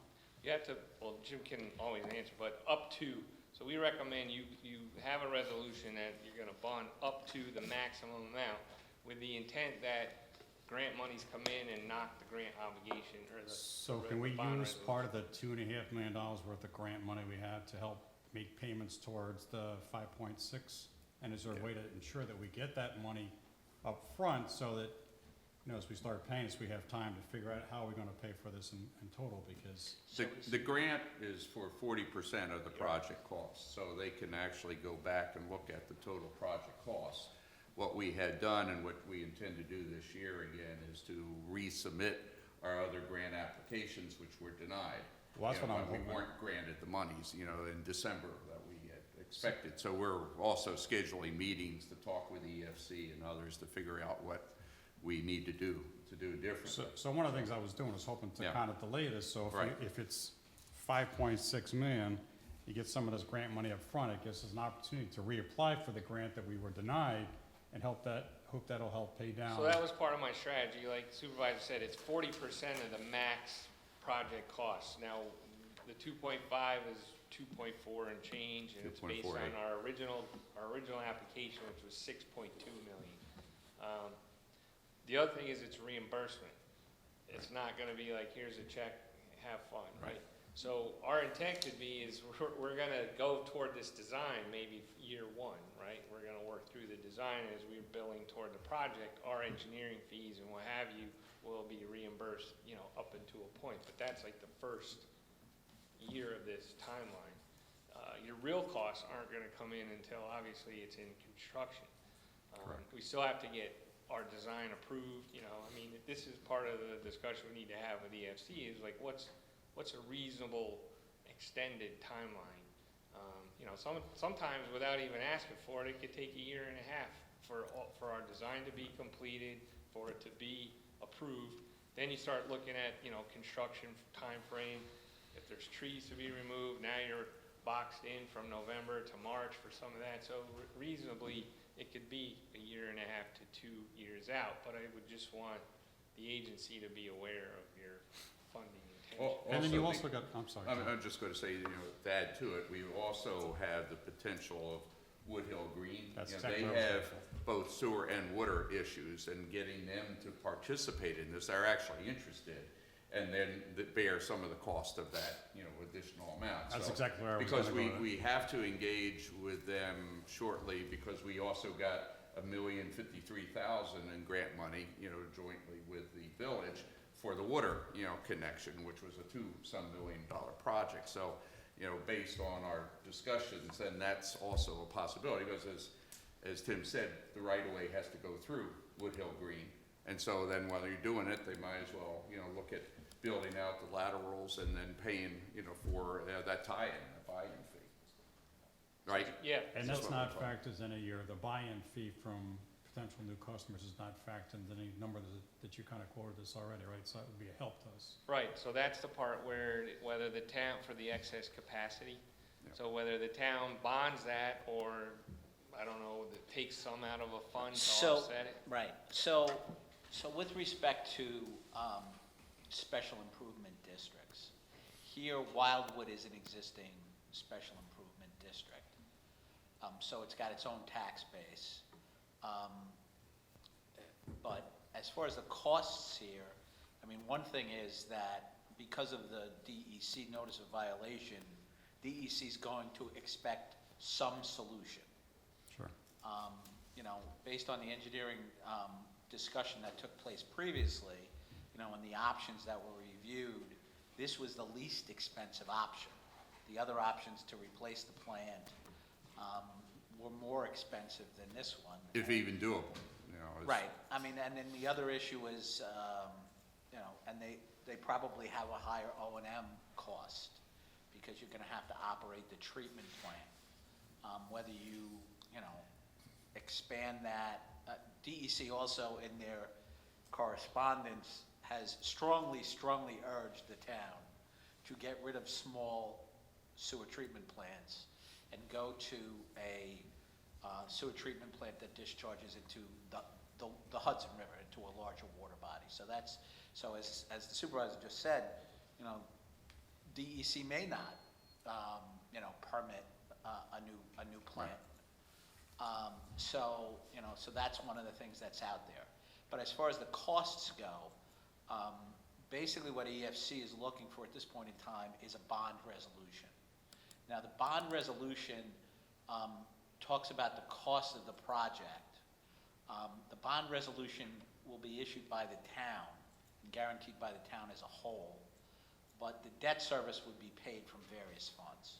You have to, well, Jim can always answer, but up to, so we recommend you have a resolution that you're gonna bond up to the maximum amount with the intent that grant monies come in and knock the grant obligation or the. So the can we bond use resolution. part of the $2.5 million worth of grant money we have to help make payments towards the 5.6? And is there a way to ensure that we get that money up front so that, you know, as we start paying this, we have time to figure out how we're gonna pay for this in total, because The grant is for 40% of the project cost, so they can actually go back and look at the total project cost. What we had done and what we intend to do this year again is to resubmit our other grant applications which were denied. Well, that's You know, what I'm but we hoping. weren't granted the monies, you know, in December that we had expected. So we're also scheduling meetings to talk with EFC and others to figure out what we need to do differently. So one of the things I was doing is hoping to Yeah. kind of delay this, so Right. if it's 5.6 million, you get some of this grant money up front, it gives us an opportunity to reapply for the grant that we were denied and hope that'll help pay down. So that was part of my strategy, like Supervisor said, it's 40% of the max project cost. Now, the 2.5 is 2.4 and change, and it's based on 2.48. our original application, which was 6.2 million. The other thing is it's reimbursement. It's not gonna be like, here's a check, have fun, right? So our intent could be is we're gonna go toward this design maybe year one, right? We're gonna work through the design as we're billing toward the project. Our engineering fees and what have you will be reimbursed, you know, up until a point. But that's like the first year of this timeline. Your real costs aren't gonna come in until obviously it's in construction. We still have to get our design approved, you know, I mean, this is part of the discussion we need to have with EFC is like, what's a reasonable extended timeline? You know, sometimes without even asking for it, it could take a year and a half for our design to be completed, for it to be approved. Then you start looking at, you know, construction time frame. If there's trees to be removed, now you're boxed in from November to March for some of that. So reasonably, it could be a year and a half to 2 years out, but I would just want the agency to be aware of your funding intention. And then you Also, also got, I'm sorry. I'm just gonna say, you know, to add to it, we also have the potential of Woodhill Green. That's You know, exactly what I They was have both sewer and water issues, and getting them to participate in this, they're actually interested, and then bear some of the cost of that, you know, additional amount. That's So- exactly where I was Because gonna go with it. we have to engage with them shortly, because we also got $1,053,000 in grant money, you know, jointly with the village for the water, you know, connection, which was a $2-some million project. So, you know, based on our discussions, and that's also a possibility, because as Tim said, the right-of-way has to go through Woodhill Green. And so then while you're doing it, they might as well, you know, look at building out the laterals and then paying, you know, for that tie-in, the buy-in fee. Right? Yeah. And This that's is what not we're factored in a year, the buy-in fee from potential new customers is not factored into any number that you kind of quoted us already, right? So that would be a help to us. Right, so that's the part where, whether the town, for the excess capacity, so whether the town bonds that, or, I don't know, takes some out of a fund to So- offset it. Right, so with respect to special improvement districts, here Wildwood is an existing special improvement district. So it's got its own tax base. But as far as the costs here, I mean, one thing is that because of the DEC notice of violation, DEC is going to expect some solution. Sure. You know, based on the engineering discussion that took place previously, you know, and the options that were reviewed, this was the least expensive option. The other options to replace the plant were more expensive than this one. If even doable, you know, Right, I mean, and then the other issue is, you know, and they probably have a higher O&M cost, because you're gonna have to operate the treatment plant. Whether you know, expand that, DEC also in their correspondence has strongly urged the town to get rid of small sewer treatment plants and go to a sewer treatment plant that discharges into the Hudson River, into a larger water body. So that's, so as the supervisor just said, you know, DEC may not, you know, permit a new plant. So, you know, so that's one of the things that's out there. But as far as the costs go, basically what EFC is looking for at this point in time is a bond resolution. Now, the bond resolution talks about the cost of the project. The bond resolution will be issued by the town and guaranteed by the town as a whole, but the debt service would be paid from various funds.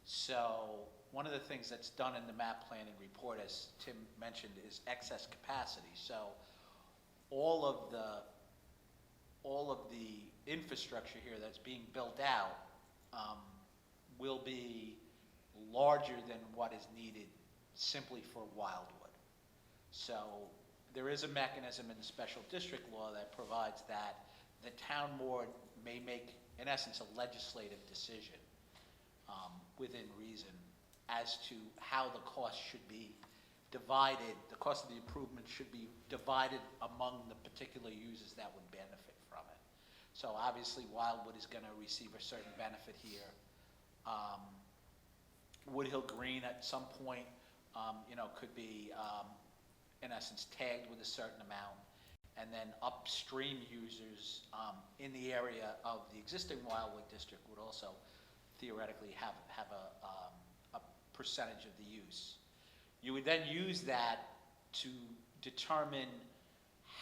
So one of the things that's done in the map plan and report, as Tim mentioned, is excess capacity. So all of the infrastructure here that's being built out will be larger than what is needed simply for Wildwood. So there is a mechanism in the special district law that provides that the town board may make, in essence, a legislative decision within reason as to how the cost should be divided, the cost of the improvement should be divided among the particular users that would benefit from it. So obviously Wildwood is going to receive a certain benefit here. Woodhill Green at some point, you know, could be, in essence, tagged with a certain amount. And then upstream users in the area of the existing Wildwood district would also theoretically have a percentage of the use. You would then use that to determine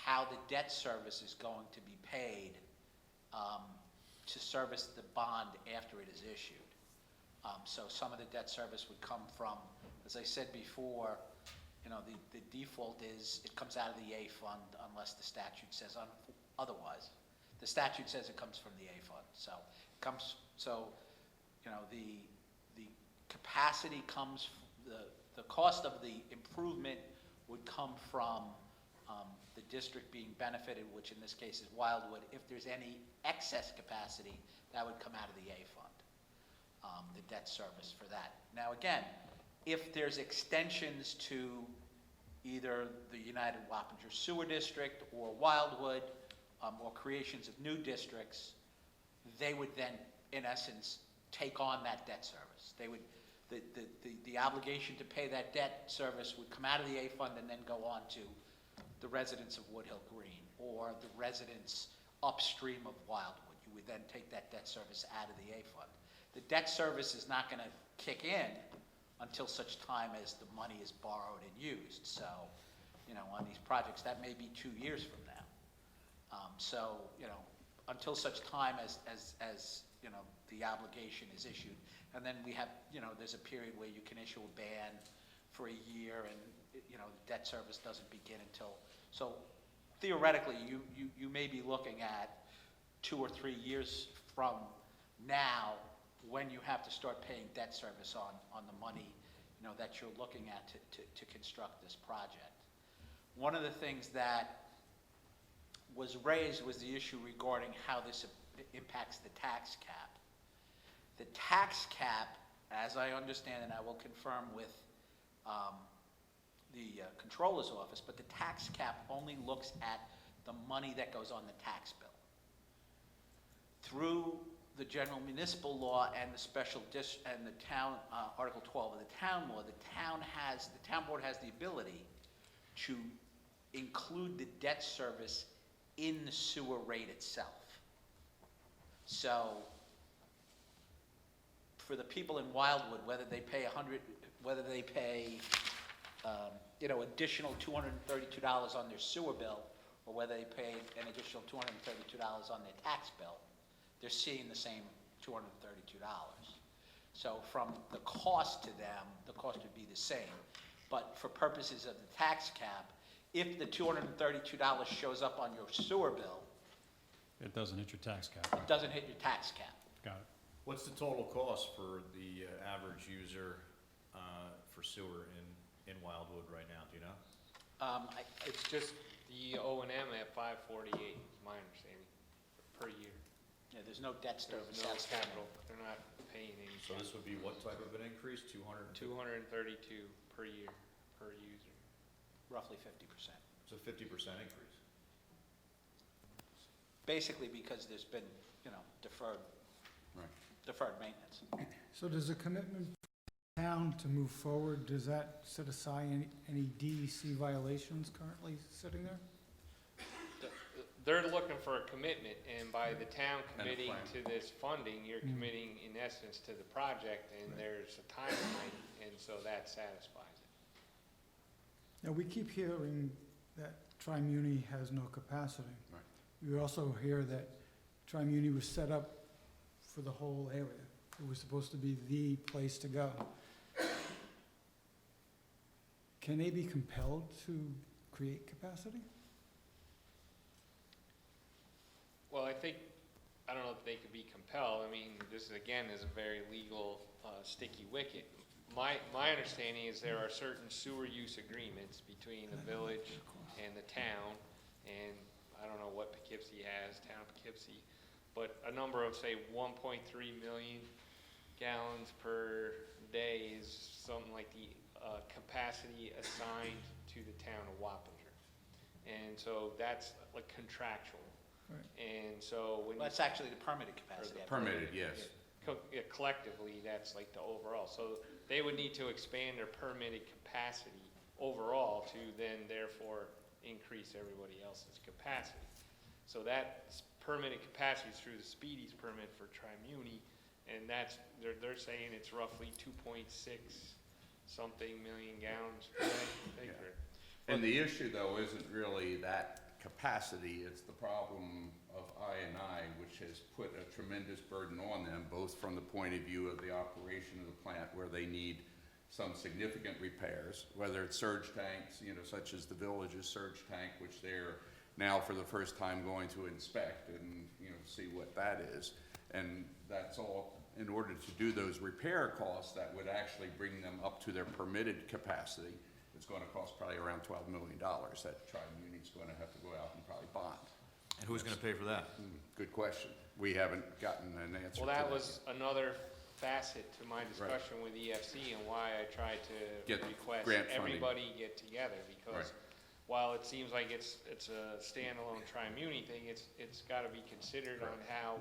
how the debt service is going to be paid to service the bond after it is issued. So some of the debt service would come from, as I said before, you know, the default is it comes out of the A fund unless the statute says otherwise. The statute says it comes from the A fund. So it comes, so, you know, the capacity comes, the cost of the improvement would come from the district being benefited, which in this case is Wildwood. If there's any excess capacity, that would come out of the A fund, the debt service for that. Now again, if there's extensions to either the United Wappinger Sewer District or Wildwood, or creations of new districts, they would then, in essence, take on that debt service. They would, the obligation to pay that debt service would come out of the A fund and then go on to the residents of Woodhill Green or the residents upstream of Wildwood. You would then take that debt service out of the A fund. The debt service is not going to kick in until such time as the money is borrowed and used. So, you know, on these projects, that may be 2 years from now. So, you know, until such time as you know, the obligation is issued. And then we have, you know, there's a period where you can issue a ban for a year and, you know, the debt service doesn't begin until, so theoretically, you may be looking at 2 or 3 years from now when you have to start paying debt service on the money, you know, that you're looking at to construct this project. One of the things that was raised was the issue regarding how this impacts the tax cap. The tax cap, as I understand, and I will confirm with the Controller's Office, but the tax cap only looks at the money that goes on the tax bill. Through the general municipal law and the special and the town, Article 12 of the town law, the town board has the ability to include the debt service in the sewer rate itself. So for the people in Wildwood, whether they pay you know, additional $232 on their sewer bill, or whether they pay an additional $232 on their tax bill, they're seeing the same $232. So from the cost to them, the cost would be the same. But for purposes of the tax cap, if the $232 shows up on your sewer bill, It doesn't hit your tax cap. it doesn't hit your tax cap. Got it. What's the total cost for the average user for sewer in Wildwood right now, do you know? It's just the O and M at 548, is my understanding, per year. Yeah, there's no debt There's service no outstanding. capital, they're not paying any. So this would be what type of an increase, 200? 232 per year, per user. Roughly 50%. It's a 50% increase. Basically because there's been, deferred maintenance. So does a commitment from the town to move forward, does that set aside any DEC violations currently sitting there? They're looking for a commitment, and by the town And a committing plan. to this funding, you're committing in essence to the project, and there's a timeline, and so that satisfies it. Now, we keep hearing that Tri-Muni has no capacity. Right. We also hear that Tri-Muni was set up for the whole area. It was supposed to be the place to go. Can they be compelled to create capacity? Well, I don't know if they could be compelled. I mean, this again is a very legal, sticky wicket. My understanding is there are certain sewer use agreements between the village and the town, and I don't know what Poughkeepsie has, town of Poughkeepsie, but a number of, say, 1.3 million gallons per day is something like the capacity assigned to the town of Wappinger. And so that's like contractual. Right. And so when Well, that's actually the permitted capacity. I believe. Permitted, yes. collectively, that's like the overall. So they would need to expand their permitted capacity overall to then therefore increase everybody else's capacity. So that permitted capacity is through the Speedies permit for Tri-Muni, and that's, they're saying it's roughly 2.6 something million gallons per day. And the issue, though, isn't really that capacity, it's the problem of I&I, which has put a tremendous burden on them, both from the point of view of the operation of the plant, where they need some significant repairs, whether it's surge tanks, such as the village's surge tank, which they're now for the first time going to inspect and, see what that is. And that's all, in order to do those repair costs, that would actually bring them up to their permitted capacity. It's going to cost probably around $12 million that Tri-Muni's going to have to go out and probably bond. And who's gonna pay for that? Good question. We haven't gotten an answer to Well, that that. was another facet to my discussion with EFC and why I tried to Get request grant funding. everybody get together, because Right. while it seems like it's a standalone Tri-Muni thing, it's gotta be considered on how,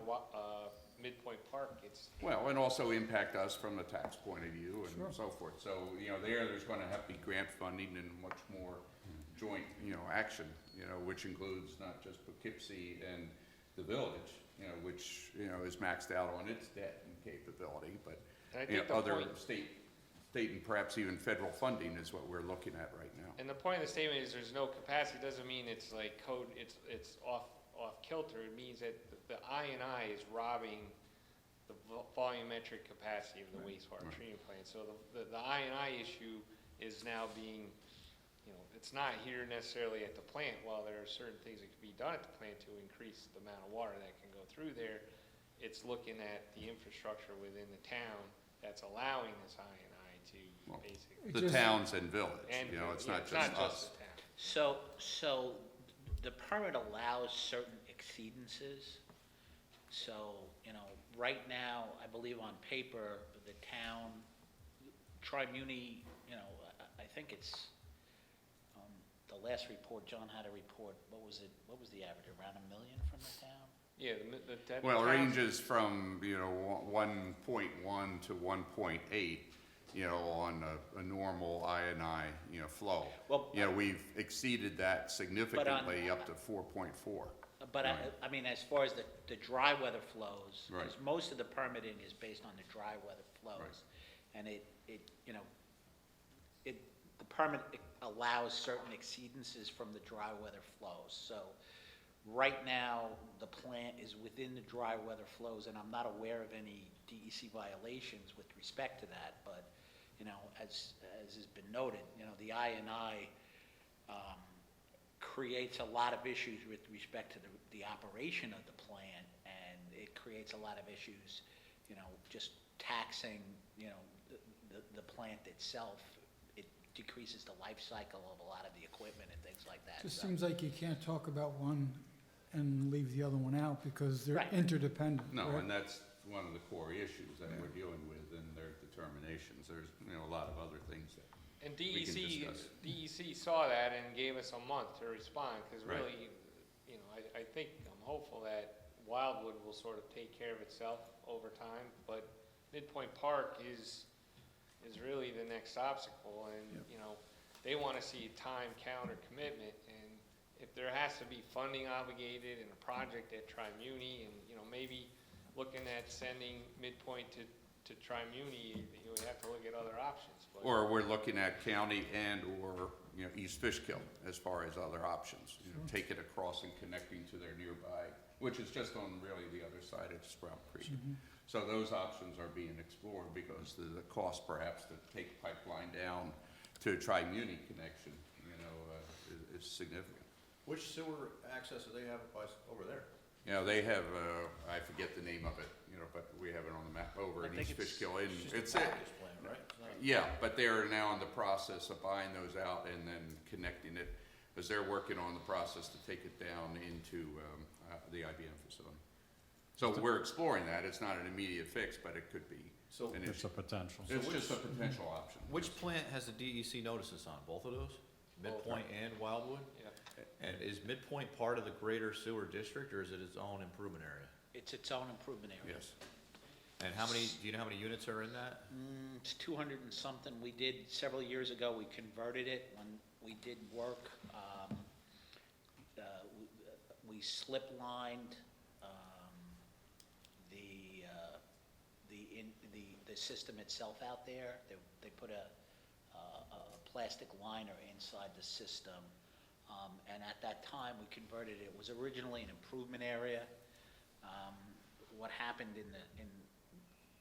Midpoint Park gets. Well, and also impact us from a tax point of view Sure. and so forth. So, there's going to have to be grant funding and much more joint, action, which includes not just Poughkeepsie and the village, which, is maxed out on its debt and capability, but, And I think the other point, state and perhaps even federal funding is what we're looking at right now. and the point of the statement is there's no capacity, doesn't mean it's like code, it's off kilter. It means that the I&I is robbing the volumetric capacity of the wastewater Right. treatment plant. So the I&I issue is now being, it's not here necessarily at the plant. While there are certain things that can be done at the plant to increase the amount of water that can go through there, it's looking at the infrastructure within the town that's allowing this I&I to Well, basically. The Just- towns and village, And, it's yeah, not just us. the town. So the permit allows certain exceedances. So, right now, I believe on paper, the town, Tri-Muni, I think it's, the last report, John had a report, what was the average, around $1 million from the town? Yeah, the Well, it towns- ranges from, 1.1 to 1.8, on a normal I&I, flow. Well, We've exceeded that significantly up to 4.4. But Right. I mean, as far as the dry weather flows, Right. because most of the permitting is based on the dry weather flows. Right. And the permit allows certain exceedances from the dry weather flows. So right now, the plant is within the dry weather flows, and I'm not aware of any DEC violations with respect to that. But, as has been noted, the I&I creates a lot of issues with respect to the operation of the plant, and it creates a lot of issues, you know, just taxing, you know, the plant itself. It decreases the life cycle of a lot of the equipment and things like that. Just So- seems like you can't talk about one and leave the other one out because they're Right. interdependent. No, right? and that's one of the core issues that we're dealing with in their determinations. There's, you know, a lot of other things that, And We can discuss. DEC saw that and gave us a month to respond, because Right. really, you know, I think, I'm hopeful that Wildwood will sort of take care of itself over time, but Midpoint Park is really the next obstacle, and, you know, they want to see a time counter commitment, and if there has to be funding obligated in a project at Tri-Muni, and, you know, maybe looking at sending Midpoint to Tri-Muni, you would have to look at other options, but. or we're looking at county and/or, you know, East Fishkill as far as other options. You know, take it across and connecting to their nearby, which is just on really the other side of Sprout Creek. So those options are being explored because the cost perhaps to take pipeline down to Tri-Muni connection, you know, is significant. Which sewer access do they have over there? You know, they have, I forget the name of it, you know, but we have it on the map over I in think East it's Fishkill. And It's it's just a package plant, right? It's not a- Yeah, but they're now in the process of buying those out and then connecting it, because they're working on the process to take it down into the IBM facility. So we're exploring that. It's not an immediate fix, but it could be So an It's issue. a potential. It's just a potential option. which plant has the DEC notices on? Both of those? Midpoint and Wildwood? Yeah. And is Midpoint part of the greater sewer district, or is it its own improvement area? It's its own improvement area. Yes. And do you know how many units are in that? It's 200 and something. We did, several years ago, we converted it when we did work. We slip lined the system itself out there. They put a plastic liner inside the system. And at that time, we converted it. It was originally an improvement area. What happened in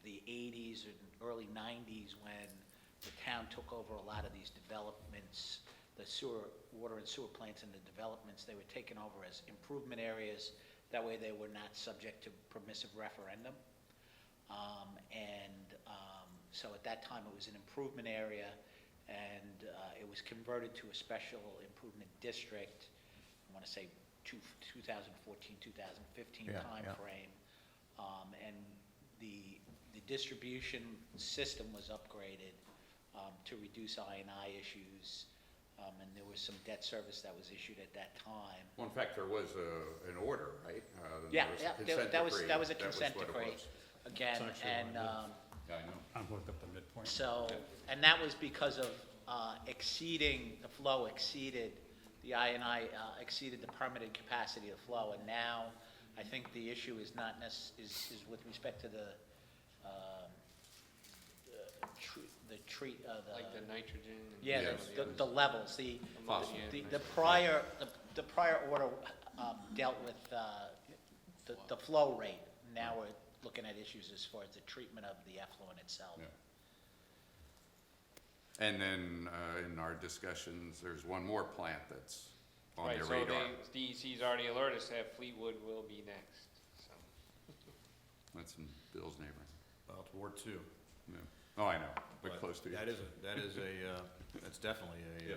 the 80s and early 90s, when the town took over a lot of these developments, the water and sewer plants and the developments, they were taken over as improvement areas. That way they were not subject to permissive referendum. So at that time, it was an improvement area, and it was converted to a special improvement district, I want to say 2014, 2015 Yeah, timeframe. And the distribution system was upgraded to reduce I&I issues, and there was some debt service that was issued at that time. Well, in fact, there was an order, right? Yeah, There was a yeah, consent that was decree. a consent what it decree, was. again, It's actually and, what I Yeah, I know. I've looked up the midpoint. so, and that was because of the flow exceeded, the I&I exceeded the permitted capacity of flow, and now, I think the issue is not is with respect to the Like the nitrogen and. yeah, Yes. the levels, the ammonia and the nitrogen. prior order dealt with the flow rate. Now we're looking at issues as far as the treatment of the effluent itself. Yeah. And then in our discussions, there's one more plant that's on Right, their so radar. DEC's already alerted us that Fleetwood will be next, so. That's in Bill's neighborhood. Well, it's Ward 2. Yeah. Oh, I know, but close to you. That's definitely Yeah.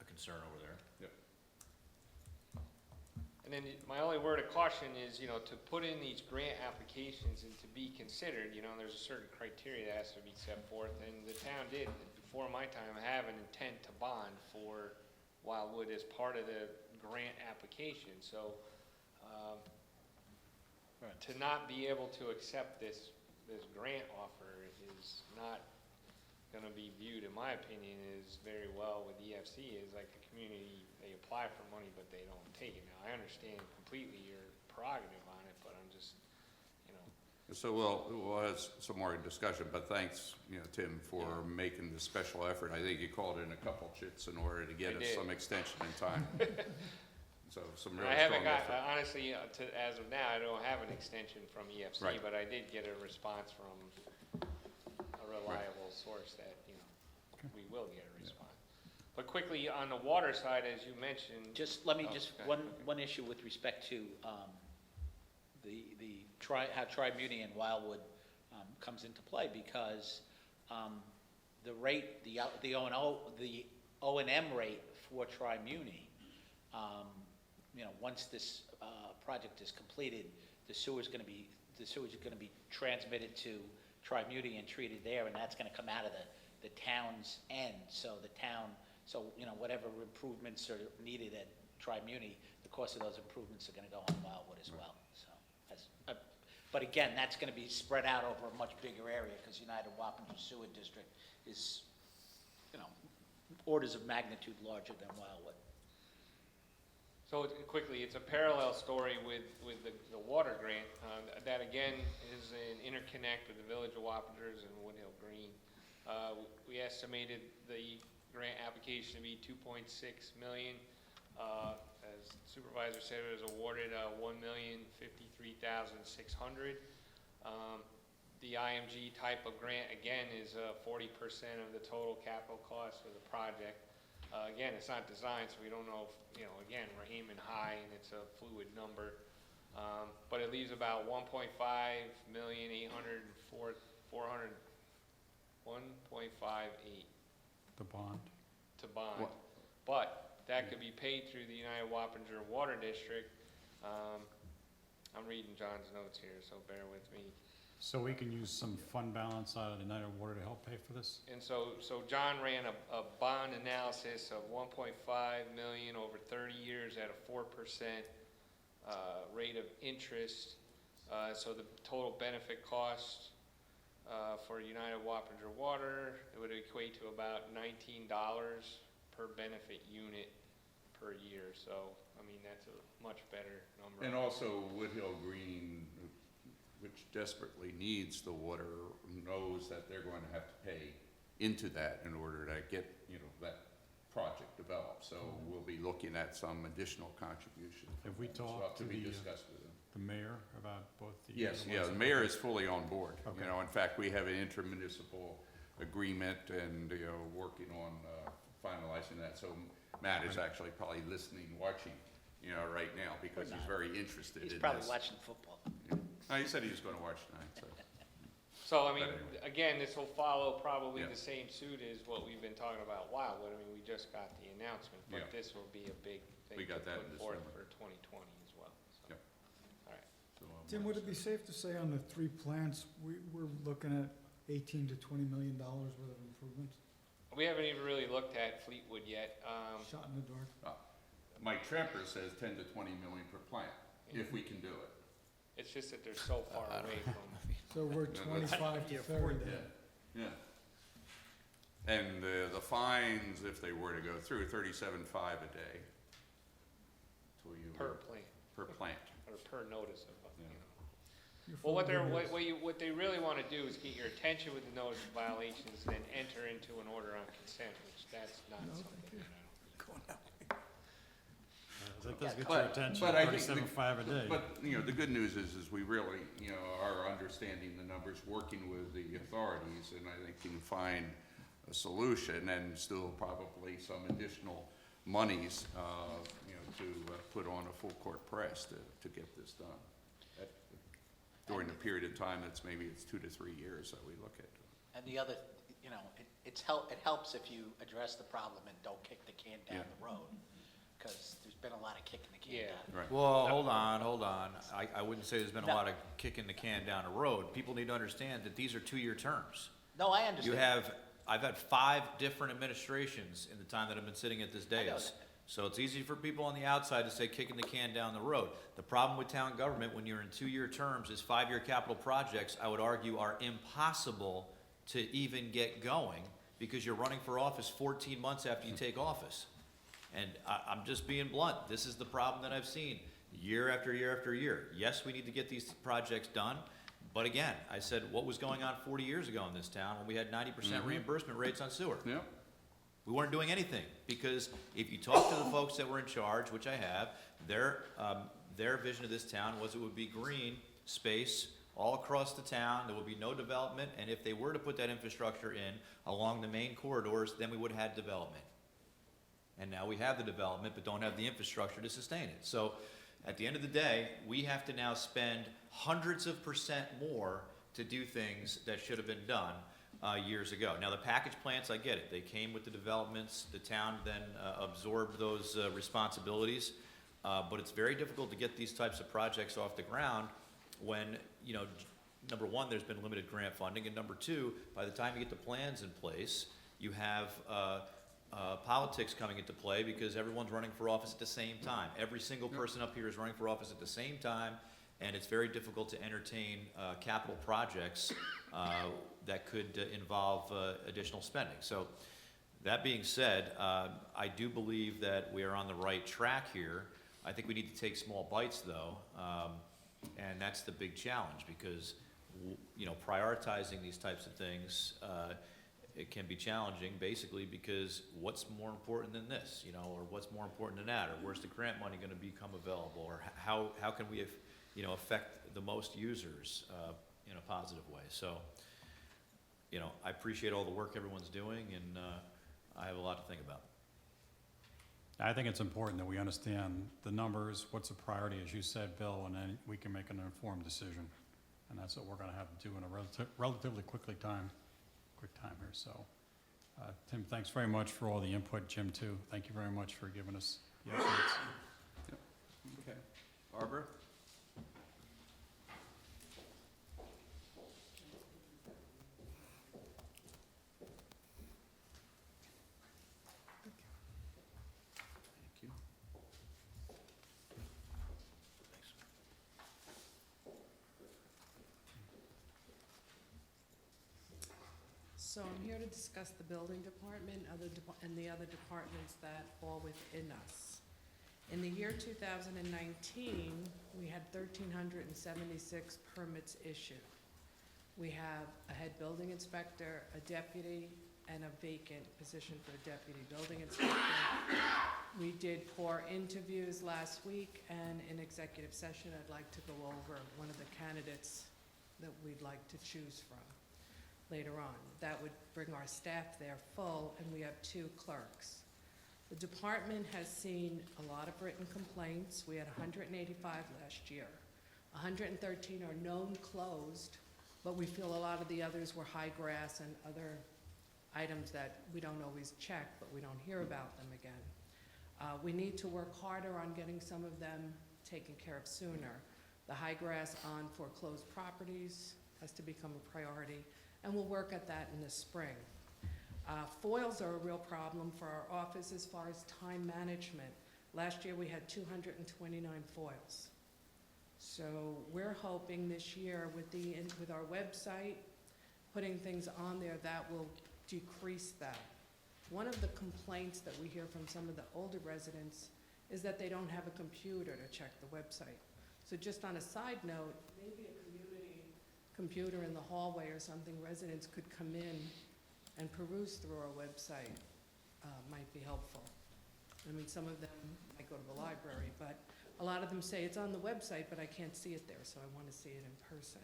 a concern over there. And then my only word of caution is, you know, to put in these grant applications and to be considered, you know, there's a certain criteria that has to be set forth, and the town did, before my time, have an intent to bond for Wildwood as part of the grant application, so, to not be able to accept this grant offer is not gonna be viewed, in my opinion, is very well with EFC, is like the community, they apply for money, but they don't take it. Now, I understand completely your prerogative on it, but I'm just, you know, So we'll have some more discussion, but thanks, you know, Tim, for making the special effort. I think you called in a couple chits in order to get I us did. some extension in time. So some really I haven't strong got, effort. honestly, as of now, I don't have an extension from EFC, Right. but I did get a response from a reliable source that, you know, we will get a response. But quickly, on the water side, as you mentioned. Just, let me Oh, just, okay, one, okay. one issue with respect to how Tri-Muni and Wildwood comes into play, because the rate, the O and M rate for Tri-Muni, once this project is completed, the sewer's gonna be transmitted to Tri-Muni and treated there, and that's gonna come out of the town's end. So the town, whatever improvements are needed at Tri-Muni, the cost of those improvements are gonna go on Wildwood as well, so. But again, that's gonna be spread out over a much bigger area, because United Wappinger Sewer District is, orders of magnitude larger than Wildwood. So quickly, it's a parallel story with the water grant. That again is an interconnect with the Village of Wappingers and Woodhill Green. We estimated the grant application to be $2.6 million. As Supervisor said, it was awarded $1,053,600. The IMG type of grant, again, is 40% of the total capital cost of the project. Again, it's not designed, so we don't know if, again, we're aiming high and it's a fluid number. But it leaves about 1.58 The bond. to bond. What? But that could be paid through the United Wappinger Water District. I'm reading John's notes here, so bear with me. So we can use some fund balance out of the United Water to help pay for this? And so John ran a bond analysis of 1.5 million over 30 years at a 4% rate of interest. So the total benefit cost for United Wappinger Water, it would equate to about $19 per benefit unit per year. So, I mean, that's a much better number. And also Woodhill Green, which desperately needs the water, knows that they're going to have to pay into that in order to get, that project developed. So we'll be looking at some additional contribution. Have we So talked to be the discussed with them. mayor about both the? Yes, the yeah, ones the that- mayor is fully on board. Okay. In fact, we have an intermunicipal agreement and, working on finalizing that. So Matt is actually probably listening, watching, right now, because he's very interested in this. He's probably watching football. No, he said he was gonna watch tonight, so. So, I mean, But anyway. again, this will follow probably Yeah. the same suit as what we've been talking about Wildwood. I mean, we just got the announcement, Yeah. but this will be a big thing We to got that put in forth December. for 2020 as well. So, Yep. all right. So, Tim, would it be safe to say on the 3 plants, we're looking at $18 to $20 million worth of improvements? We haven't even really looked at Fleetwood yet. Shot in the dark? Mike Tremper says 10 to 20 million per plant, if we can do it. It's just that they're so far away from. So we're Yeah, 25 to 30 then? Yeah. And the fines, if they were to go through, 37.5 a day. To you. Per plant, Per plant. or per notice of, Yeah. You're Well, full of good news. what they really want to do is get your attention with the notice of violations, and then enter into an order on consent, which that's not No, something thank you. that I don't. That does get But- your attention, but I think the- 37.5 a day. But, the good news is we really, are understanding the numbers, working with the authorities, and I think can find a solution, and still probably some additional monies, to put on a full court press to get this done. During the period of time it's 2 to 3 years that we look at. And the other, it helps if you address the problem and don't kick the can down Yeah. the road, because there's been a lot of kicking the can Yeah. down. Right. Well, hold on. I wouldn't say there's been a No. lot of kicking the can down the road. People need to understand that these are 2-year terms. No, I understand. I've had 5 different administrations in the time that I've been sitting at this I know dais. that. So it's easy for people on the outside to say kicking the can down the road. The problem with town government when you're in 2-year terms is 5-year capital projects, I would argue, are impossible to even get going because you're running for office 14 months after you take office. And I'm just being blunt. This is the problem that I've seen year after year after year. Yes, we need to get these projects done. But again, I said what was going on 40 years ago in this town when we had 90% reimbursement rates on sewer. Yeah, We weren't doing anything, because if you talk to the folks that were in charge, which I have, their vision of this town was it would be green space all across the town, there would be no development, and if they were to put that infrastructure in along the main corridors, then we would have had development. And now we have the development, but don't have the infrastructure to sustain it. So at the end of the day, we have to now spend hundreds of percent more to do things that should have been done years ago. Now, the package plants, I get it. They came with the developments. The town then absorbed those responsibilities. But it's very difficult to get these types of projects off the ground when, you know, number one, there's been limited grant funding, and number two, by the time you get the plans in place, you have politics coming into play because everyone's running for office at the same time. Every single person up here is running for office at the same time, and it's very difficult to entertain capital projects that could involve additional spending. So that being said, I do believe that we are on the right track here. I think we need to take small bites, though, and that's the big challenge because, you know, prioritizing these types of things, it can be challenging, basically, because what's more important than this, you know, or what's more important than that, or where's the grant money going to become available, or how can we, you know, affect the most users in a positive way. So, you know, I appreciate all the work everyone's doing, and I have a lot to think about. I think it's important that we understand the numbers, what's a priority, as you said, Bill, and then we can make an informed decision. And that's what we're gonna have to do in a relatively quick time here. So, Tim, thanks very much for all the input. Jim, too. Thank you very much for giving us the updates. Yep. Okay. Barbara? Thank you. So I'm here to discuss the building department and the other departments that fall within us. In the year 2019, we had 1,376 permits issued. We have a head building inspector, a deputy, and a vacant position for a deputy building inspector. We did 4 interviews last week, and in executive session, I'd like to go over one of the candidates that we'd like to choose from later on. That would bring our staff there full, and we have 2 clerks. The department has seen a lot of written complaints. We had 185 last year. 113 are known closed, but we feel a lot of the others were high grass and other items that we don't always check, but we don't hear about them again. We need to work harder on getting some of them taken care of sooner. The high grass on foreclosed properties has to become a priority, and we'll work at that in the spring. Foils are a real problem for our office as far as time management. Last year we had 229 foils. So we're hoping this year with our website, putting things on there, that will decrease that. One of the complaints that we hear from some of the older residents is that they don't have a computer to check the website. So just on a side note, maybe a community computer in the hallway or something, residents could come in and peruse through our website, might be helpful. I mean, some of them might go to the library, but a lot of them say it's on the website, but I can't see it there, so I want to see it in person.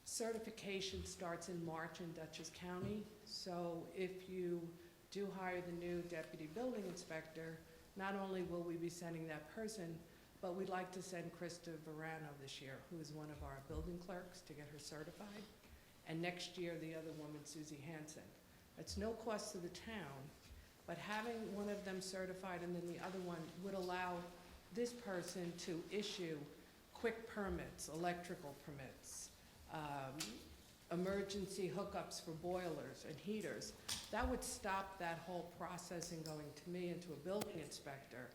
Certification starts in March in Dutchess County, so if you do hire the new deputy building inspector, not only will we be sending that person, but we'd like to send Krista Verano this year, who is one of our building clerks, to get her certified. And next year, the other woman, Susie Hansen. It's no cost to the town, but having one of them certified and then the other one would allow this person to issue quick permits, electrical permits, emergency hookups for boilers and heaters. That would stop that whole process and going to me and to a building inspector.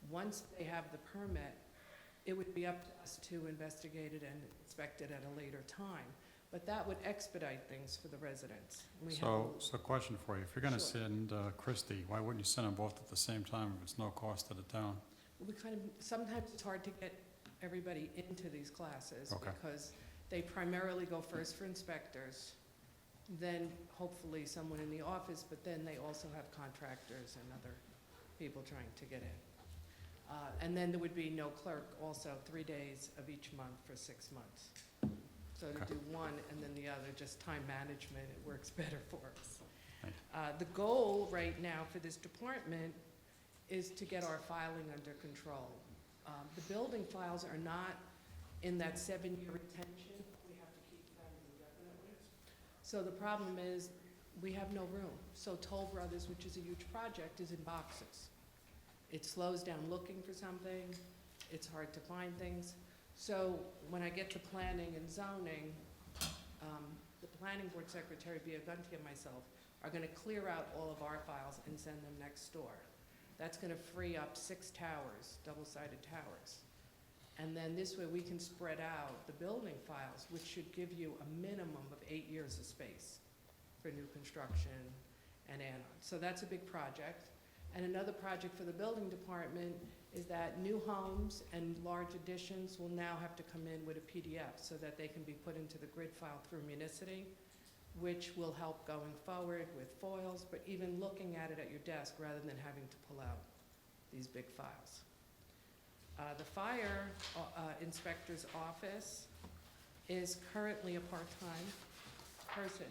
Once they have the permit, it would be up to us to investigate it and inspect it at a later time. But that would expedite things for the residents. So question for you. If you're gonna Sure. send Christie, why wouldn't you send them both at the same time if it's no cost to the town? Sometimes it's hard to get everybody into these classes Okay. because they primarily go first for inspectors, then hopefully someone in the office, but then they also have contractors and other people trying to get in. And then there would be no clerk also 3 days of each month for 6 months. So to Okay. do one and then the other, just time management, it works better for us. Thank The goal right now for this department is to get our filing under control. The building files are not in that 7-year retention. We have to keep them indefinitely. So the problem is, we have no room. So Toll Brothers, which is a huge project, is in boxes. It slows down looking for something. It's hard to find things. So when I get to planning and zoning, the planning board secretary, Biagunti, and myself are gonna clear out all of our files and send them next door. That's gonna free up 6 towers, double-sided towers. And then this way we can spread out the building files, which should give you a minimum of 8 years of space for new construction and add-ons. So that's a big project. And another project for the building department is that new homes and large additions will now have to come in with a PDF so that they can be put into the grid file through Municity, which will help going forward with foils, but even looking at it at your desk rather than having to pull out these big files. The fire inspector's office is currently a part-time person.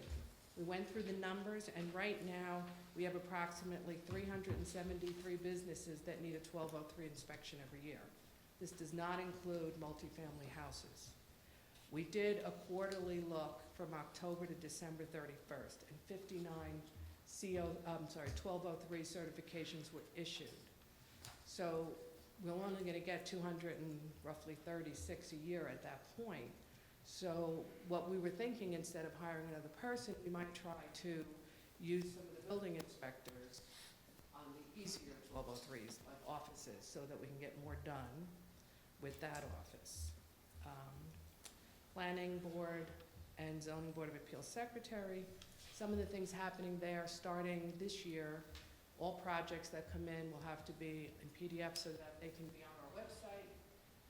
We went through the numbers, and right now, we have approximately 373 businesses that need a 1203 inspection every year. This does not include multifamily houses. We did a quarterly look from October to December 31st, and 59 1203 certifications were issued. So we're only gonna get 236 a year at that point. So what we were thinking, instead of hiring another person, we might try to use some of the building inspectors on the easier 1203s, like offices, so that we can get more done with that office. Planning Board and Zoning Board of Appeals Secretary, some of the things happening there, starting this year, all projects that come in will have to be in PDF so that they can be on our website,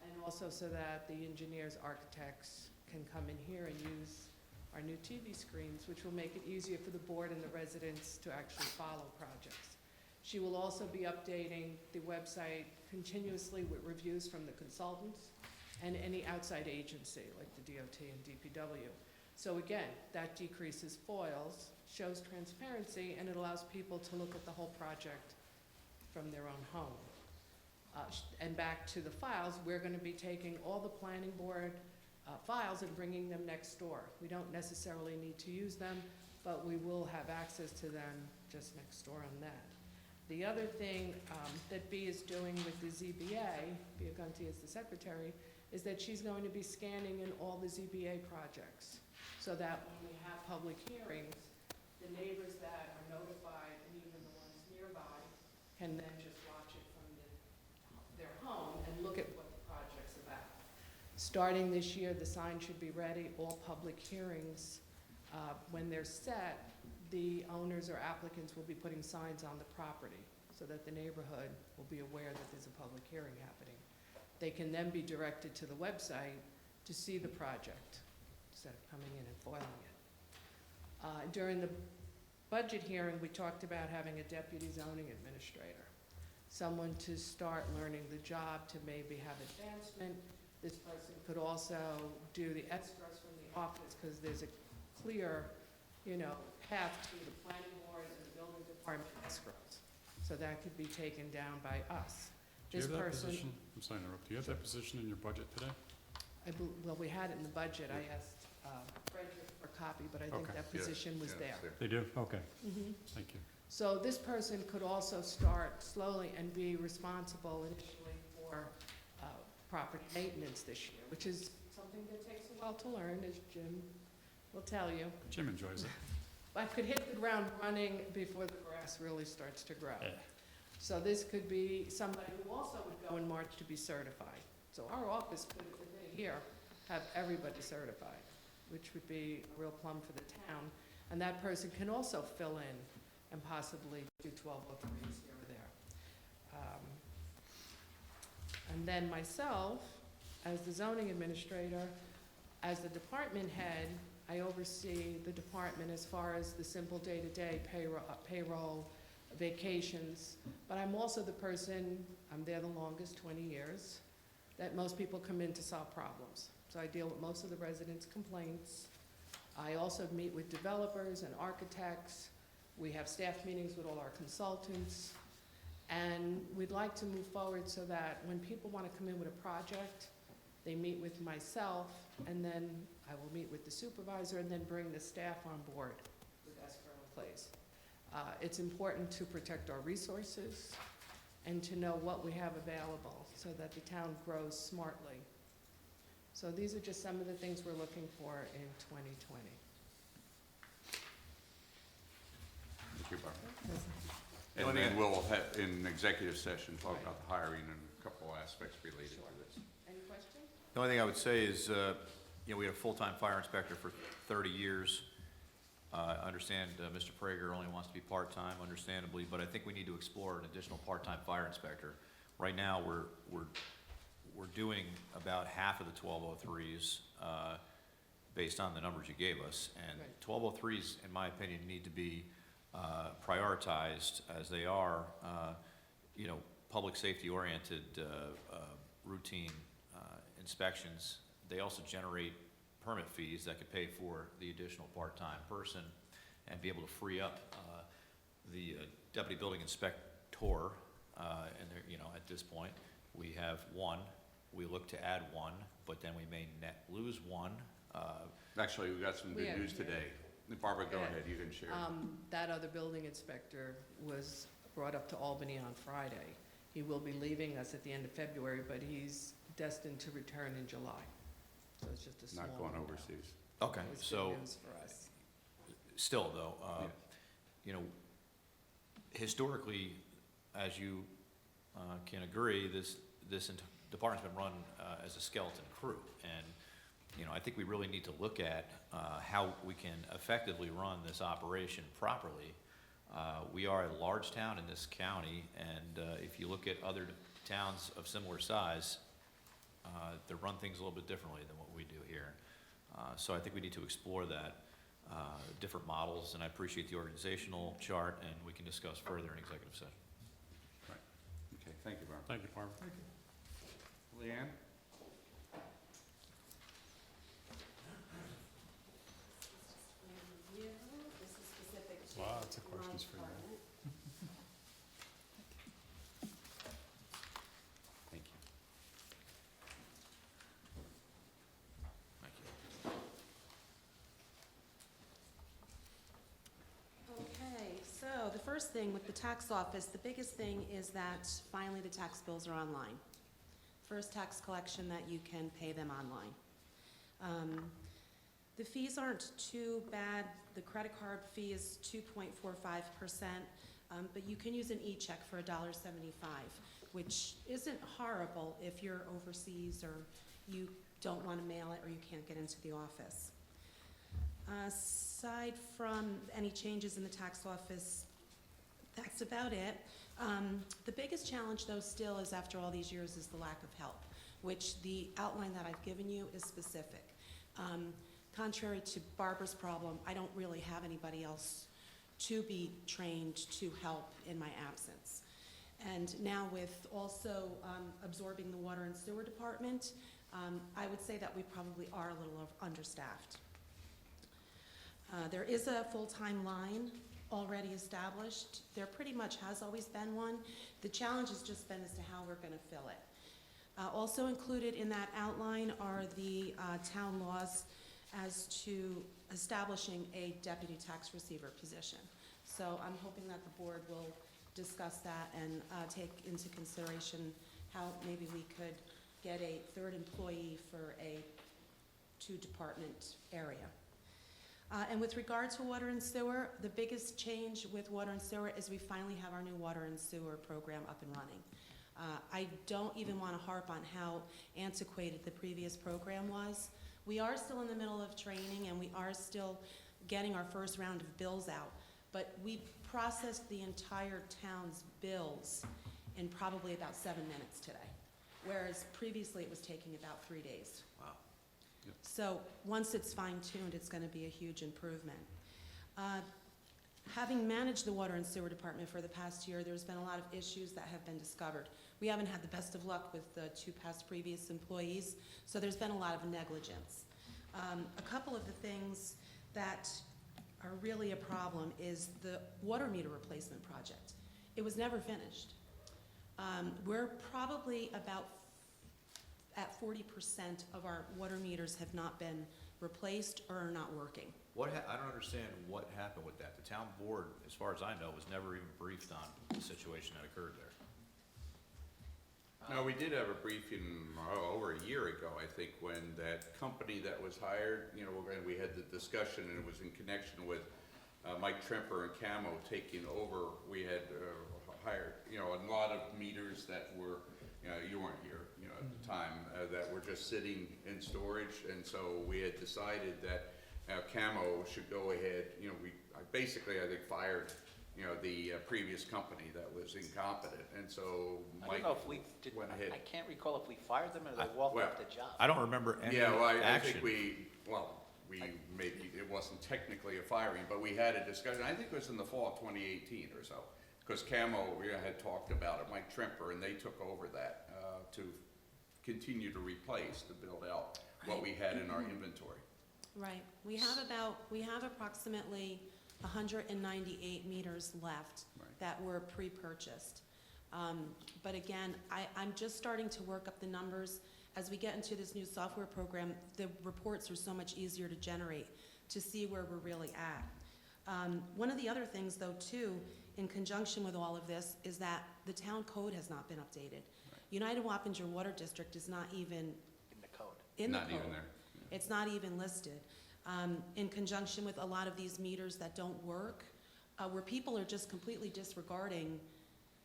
and also so that the engineers, architects can come in here and use our new TV screens, which will make it easier for the board and the residents to actually follow projects. She will also be updating the website continuously with reviews from the consultants and any outside agency, like the DOT and DPW. So again, that decreases foils, shows transparency, and it allows people to look at the whole project from their own home. And back to the files, we're gonna be taking all the planning board files and bringing them next door. We don't necessarily need to use them, but we will have access to them just next door on that. The other thing that Bea is doing with the ZBA, Biagunti is the secretary, is that she's going to be scanning in all the ZBA projects, so that when we have public hearings, the neighbors that are notified, and even the ones nearby, can then just watch it from their home and look at what the project's about. Starting this year, the sign should be ready. All public hearings, when they're set, the owners or applicants will be putting signs on the property so that the neighborhood will be aware that there's a public hearing happening. They can then be directed to the website to see the project instead of coming in and foiling it. During the budget hearing, we talked about having a deputy zoning administrator, someone to start learning the job, to maybe have advancement. This person could also do the escrows from the office, because there's a clear, path to the planning board and the building department escrows. So that could be taken down by us. Do you This have that person, position? I'm sorry to interrupt. Do you have that position in your budget today? well, we had it in the budget. I asked Frederick for a copy, but I think Okay. that position was there. They do? Okay, Mhm. thank you. So this person could also start slowly and be responsible initially for property maintenance this year, which is something that takes a while to learn, as Jim will tell you. Jim enjoys it. I could hit the ground running before the grass really starts to grow. Yeah. So this could be somebody who also would go in March to be certified. So our office could, within a year, have everybody certified, which would be a real plum for the town. And that person can also fill in and possibly do 1203s here or there. And then myself, as the zoning administrator, as the department head, I oversee the department as far as the simple day-to-day payroll, vacations. But I'm also the person, I'm there the longest, 20 years, that most people come in to solve problems. So I deal with most of the residents' complaints. I also meet with developers and architects We have staff meetings with all our consultants, and we'd like to move forward so that when people want to come in with a project, they meet with myself, and then I will meet with the supervisor, and then bring the staff on board with escrow in place. It's important to protect our resources and to know what we have available so that the town grows smartly. So these are just some of the things we're looking for in 2020. Thank you, Barbara. And then we'll have, in executive session, talk about the hiring and a couple aspects related to this. Any questions? The only thing I would say is, we had a full-time fire inspector for 30 years. I understand Mr. Prager only wants to be part-time, understandably, but I think we need to explore an additional part-time fire inspector. Right now, we're doing about half of the 1203s based on the numbers you gave us. And Right. 1203s, in my opinion, need to be prioritized as they are, public safety-oriented routine inspections. They also generate permit fees that could pay for the additional part-time person and be able to free up the deputy building inspector. And there, at this point, we have one. We look to add one, but then we may net lose one. Actually, we got some We good have- news today. Barbara, go Yeah. ahead, you can share. That other building inspector was brought up to Albany on Friday. He will be leaving us at the end of February, but he's destined to return in July. So it's just a small. Not going window. overseas. Okay, It was good so news for us. still though, historically, as you can agree, this department's been run as a skeleton crew. And, I think we really need to look at how we can effectively run this operation properly. We are a large town in this county, and if you look at other towns of similar size, they run things a little bit differently than what we do here. So I think we need to explore that, different models, and I appreciate the organizational chart, and we can discuss further in executive session. Okay, thank you, Barbara. Thank you, Barbara. Leanne? Lots of questions for you. Thank you. Thank you. Okay, so the first thing with the tax office, the biggest thing is that finally the tax bills are online. First tax collection that you can pay them online. The fees aren't too bad. The credit card fee is 2.45%, but you can use an e-check for $1.75, which isn't horrible if you're overseas or you don't want to mail it or you can't get into the office. Aside from any changes in the tax office, that's about it. The biggest challenge, though, still is after all these years is the lack of help, which the outline that I've given you is specific. Contrary to Barbara's problem, I don't really have anybody else to be trained to help in my absence. And now with also absorbing the water and sewer department, I would say that we probably are a little understaffed. There is a full-time line already established. There pretty much has always been one. The challenge has just been as to how we're going to fill it. Also included in that outline are the town laws as to establishing a deputy tax receiver position. So I'm hoping that the board will discuss that and take into consideration how maybe we could get a third employee for a two-department area. And with regard to water and sewer, the biggest change with water and sewer is we finally have our new water and sewer program up and running. I don't even want to harp on how antiquated the previous program was. We are still in the middle of training and we are still getting our first round of bills out, but we processed the entire town's bills in probably about 7 minutes today, whereas previously it was taking about 3 days. Wow. So once it's fine-tuned, it's going to be a huge improvement. Having managed the water and sewer department for the past year, there's been a lot of issues that have been discovered. We haven't had the best of luck with the two past previous employees, so there's been a lot of negligence. A couple of the things that are really a problem is the water meter replacement project. It was never finished. We're probably about at 40% of our water meters have not been replaced or are not working. I don't understand what happened with that. The town board, as far as I know, was never even briefed on the situation that occurred there. No, we did have a briefing over a year ago, I think, when that company that was hired, you know, and we had the discussion, and it was in connection with Mike Tremper and Camo taking over. We had hired, you know, a lot of meters that were, you know, you weren't here, you know, at the time, that were just sitting in storage, and so we had decided that Camo should go ahead, you know, I think, fired, you know, the previous company that was incompetent, and so I Mike don't know if we did, went ahead. I can't recall if we fired them or they walked off the job. I don't remember any Yeah, well, I action. think maybe, it wasn't technically a firing, but we had a discussion, I think it was in the fall of 2018 or so, because Camo, we had talked about it, Mike Tremper, and they took over that to continue to replace, to build out what we had in our inventory. Right. We have approximately 198 meters left Right. that were pre-purchased. But again, I'm just starting to work up the numbers. As we get into this new software program, the reports are so much easier to generate to see where we're really at. One of the other things, though, too, in conjunction with all of this, is that the town code has not been updated. United Wappinger Water District is not even In the code. in the Not code. even there. It's not even listed. In conjunction with a lot of these meters that don't work, where people are just completely disregarding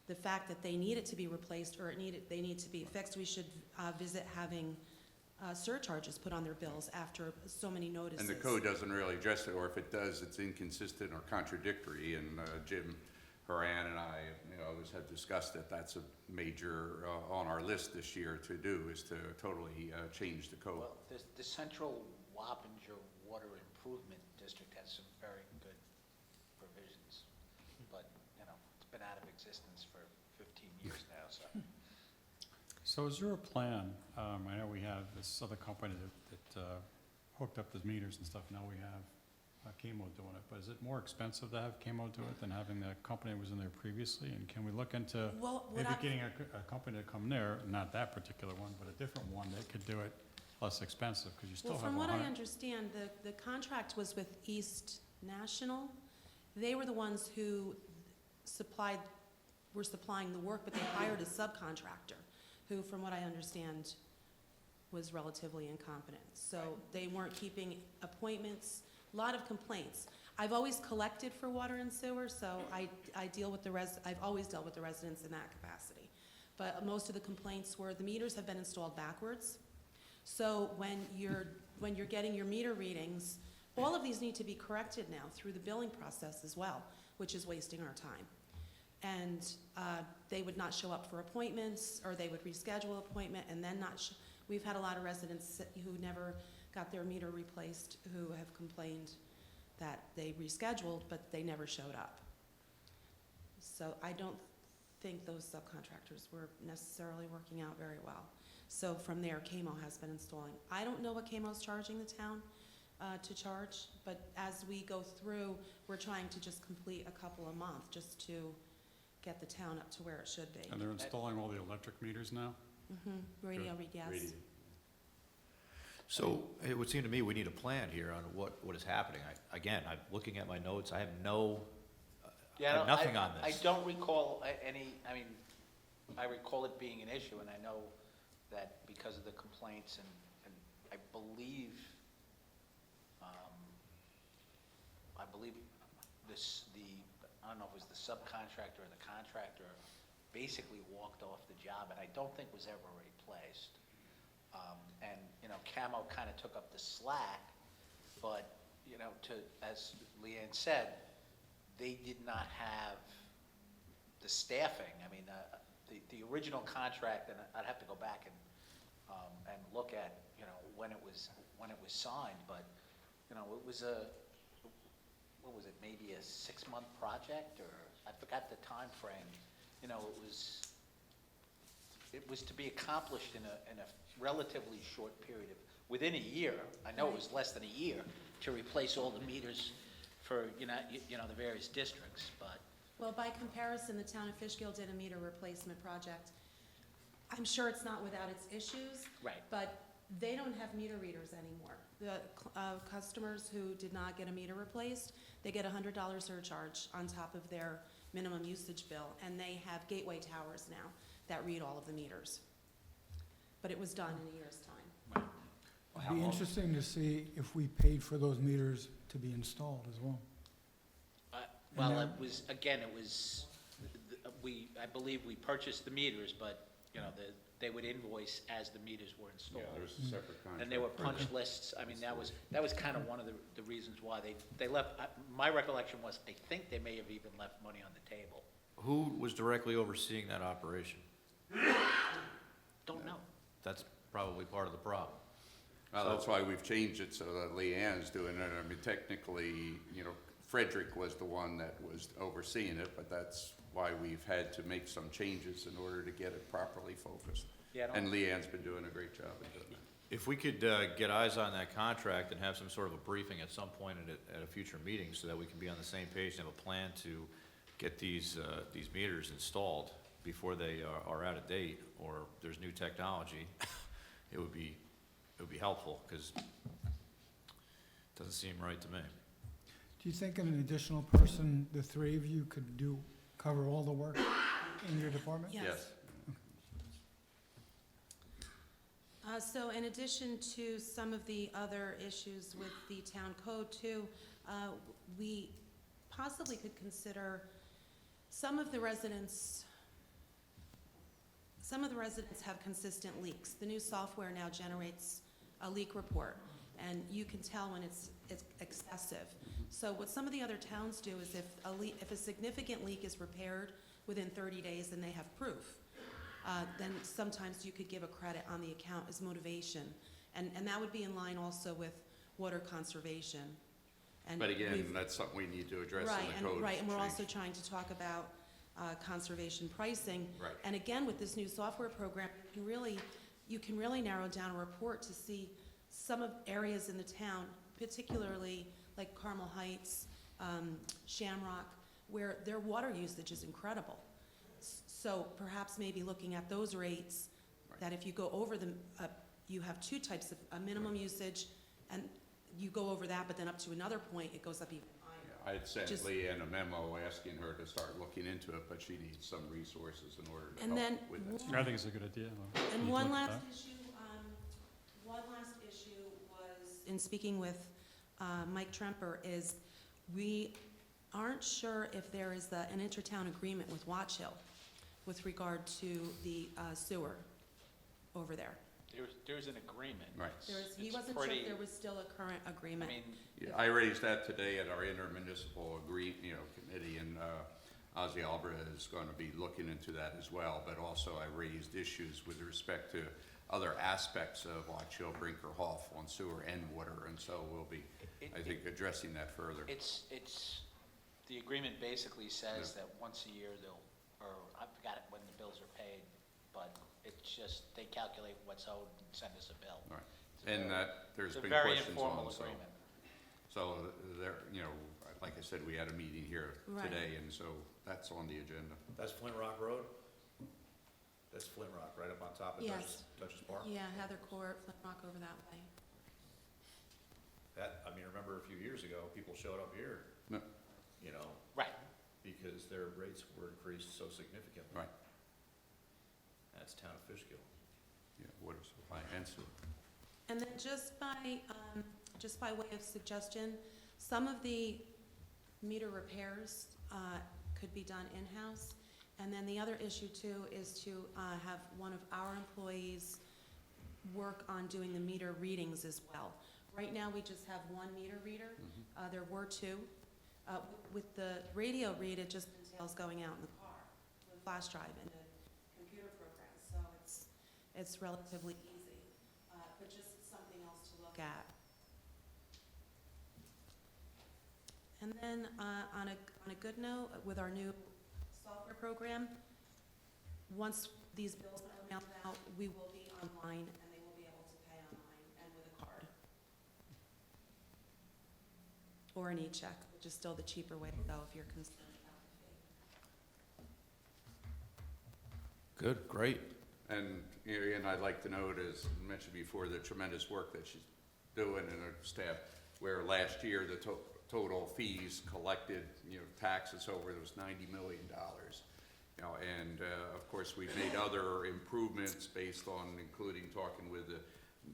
the fact that they need it to be replaced or they need to be fixed, we should visit having surcharges put on their bills after so many notices. And the code doesn't really address it, or if it does, it's inconsistent or contradictory, and Jim Horan and I, you know, have discussed it. That's a major, on our list this year to do, is to totally change the code. Well, the Central Wappinger Water Improvement District has some very good provisions, but, you know, it's been out of existence for 15 years now, so. So is there a plan, I know we have this other company that hooked up the meters and stuff, now we have Chemo doing it, but is it more expensive to have Chemo do it than having the company that was in there previously? And can we look into Well, what maybe I've- getting a company to come there, not that particular one, but a different one that could do it less expensive, because you still Well, have from what I 100. understand, the contract was with East National. They were the ones who were supplying the work, but they hired a subcontractor, who, from what I understand, was relatively incompetent. So they weren't keeping appointments, a lot of complaints. I've always collected for water and sewer, so I deal with I've always dealt with the residents in that capacity. But most of the complaints were the meters have been installed backwards. So when you're getting your meter readings, all of these need to be corrected now through the billing process as well, which is wasting our time. And they would not show up for appointments, or they would reschedule appointment and then not. We've had a lot of residents who never got their meter replaced who have complained that they rescheduled, but they never showed up. So I don't think those subcontractors were necessarily working out very well. So from there, Chemo has been installing. I don't know what Chemo's charging the town to charge, but as we go through, we're trying to just complete a couple a month just to get the town up to where it should be. And they're installing all the electric meters now? Radio read yes. Radio. So it would seem to me we need a plan here on what is happening. Again, I'm looking at my notes, I have I have nothing on this. I don't recall I recall it being an issue, and I know that because of the complaints, and I believe I don't know if it was the subcontractor or the contractor basically walked off the job, and I don't think was ever replaced. And, you know, Camo kind of took up the slack, but, you know, as Leanne said, they did not have the staffing. I mean, the original contract, and I'd have to go back and look at, you know, when it was signed, but, you know, it was what was it, maybe a 6-month project, or I forgot the time frame. You know, it was to be accomplished in a relatively short period within a year. I know it was less than a year to replace all the meters for, the various districts, but, Well, by comparison, the town of Fishkill did a meter replacement project. I'm sure it's not without its issues, right. but they don't have meter readers anymore. The customers who did not get a meter replaced, they get a $100 surcharge on top of their minimum usage bill, and they have gateway towers now that read all of the meters. But it was done in a year's time. It'd be interesting to see if we paid for those meters to be installed as well. Well, Yeah. I believe we purchased the meters, but, they would invoice as the meters were installed. there's a separate contract. And there were punch lists, I mean, that was kind of one of the reasons why they left, my recollection was, I think they may have even left money on the table. Who was directly overseeing that operation? Don't know. That's probably part of the problem. Well, that's why we've changed it so that Leanne's doing it. I mean, technically, Frederick was the one that was overseeing it, but that's why we've had to make some changes in order to get it properly focused. Yeah, I don't- And Leanne's been doing a great job of doing it. If we could get eyes on that contract and have some sort of a briefing at some point at a future meeting so that we can be on the same page and have a plan to get these meters installed before they are out of date or there's new technology, it would be helpful, because it doesn't seem right to me. Do you think an additional person, the three of you, could cover all the work in your department? Yes. So in addition to some of the other issues with the town code too, we possibly could consider some of the residents have consistent leaks. The new software now generates a leak report, and you can tell when it's excessive. So what some of the other towns do is if a significant leak is repaired within 30 days and they have proof, then sometimes you could give a credit on the account as motivation. And that would be in line also with water conservation. And But again, we've- that's something we need to address Right, in the code. and we're change. also trying to talk about conservation pricing. Right. And again, with this new software program, you can really narrow down a report to see some of areas in the town, particularly like Carmel Heights, Shamrock, where their water usage is incredible. So perhaps maybe looking at those rates, that if you go over them, you have two types of, a minimum usage, and you go over that, but then up to another point, it goes up even higher. I'd sent Just- Leanne a memo asking her to start looking into it, but she needs some resources in order to And then help with that. I think it's a good idea, though. And Need to one look at last that. issue, was, in speaking with Mike Tremper, is we aren't sure if there is an intertown agreement with Watch Hill with regard to the sewer over there. There's an agreement. Right. He It's wasn't sure if pretty- there was still a current I agreement. mean, Yeah, I raised that today at our intermunicipal committee, and Ozzy Albrecht is going to be looking into that as well, but also I raised issues with respect to other aspects of Watch Hill, Brinker, Hoff on sewer and water, and so we'll be, I think, addressing that further. the agreement basically says Yeah. that once a year I forgot it when the bills are paid, but it's just, they calculate what's owed and send us a bill. Right. And that, there's It's a been very questions informal on, so. agreement. So there, like I said, we had a meeting here Right. today, and so that's on the agenda. That's Flint Rock Road? That's Flint Rock, right up on top of Yes. Dutchess Park? Yeah, Heather Court, Flint Rock over that way. Remember a few years ago, people showed up here, No. Right. because their rates were increased so significantly. Right. That's town of Fishkill. Yeah, water supply and sewer. And then just by way of suggestion, some of the meter repairs could be done in-house. And then the other issue too is to have one of our employees work on doing the meter readings as well. Right now, we just have one meter reader. There were two. With the radio read, it just entails going out in the car with a flash drive and a computer program. So it's relatively easy, but just something else to look at. And then on a good note, with our new software program, once these bills are mailed out, we will be online and they will be able to pay online and with a card. or an e-check, which is still the cheaper way to go if you're concerned about the fee. Good, great. And, you know, and I'd like to note, as mentioned before, the tremendous work that she's doing and her staff, where last year the total fees collected, you know, taxes over, there was $90 million. You know, and, of course, we've made other improvements based on, including talking with the,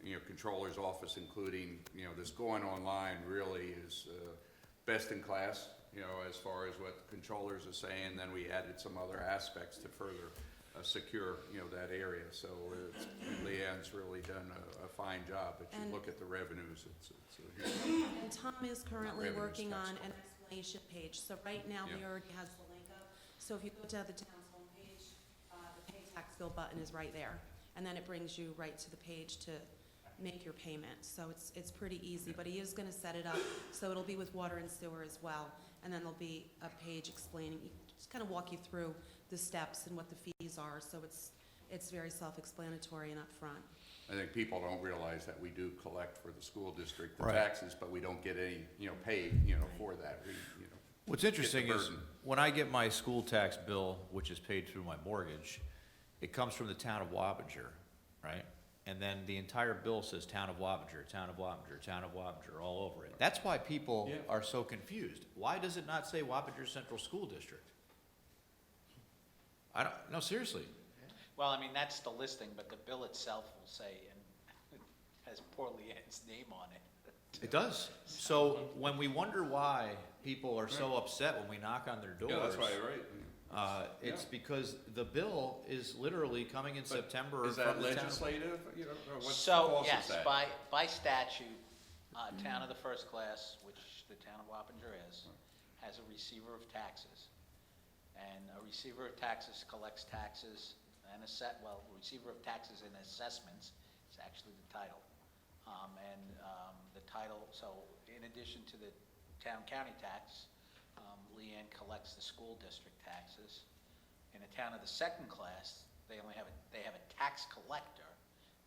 you know, controller's office, including, you know, this going online really is best in class, you know, as far as what the controllers are saying. Then we added some other aspects to further secure, you know, that area. So Leanne's really done a fine job. If you And- look at the revenues, it's a huge. And Tom is currently revenues, working tax on an explanation page. So right now, he Yeah. already has the link up. So if you go to the town's homepage, the pay tax bill button is right there. And then it brings you right to the page to make your payment. So it's pretty easy, but he is gonna set it up, so it'll be with water and sewer as well. And then there'll be a page explaining, just kind of walk you through the steps and what the fees are. So it's very self-explanatory and upfront. I think people don't realize that we do collect for the school district the Right. taxes, but we don't get any, you know, paid, you know, for that. We, you know, What's interesting is, burden. when I get my school tax bill, which is paid through my mortgage, it comes from the town of Wappinger, right? And then the entire bill says town of Wappinger, town of Wappinger, town of Wappinger, all over it. That's why people Yeah. are so confused. Why does it not say Wappinger Central School District? I don't, no, seriously. Well, I mean, that's the listing, but the bill itself will say, and it has poor Leanne's name on it. It does. So when we wonder why people are so upset when we knock on their doors. Yeah, that's right, right. It's Yeah. because the bill is literally coming in But September Is from that the town. legislative, you know, or what So, causes yes, that? by statute, town of the first class, which the town of Wappinger is, has a receiver of taxes. And a receiver of taxes collects taxes and receiver of taxes and assessments is actually the title. The title, so in addition to the town-county tax, Leanne collects the school district taxes. In a town of the second class, they have a tax collector,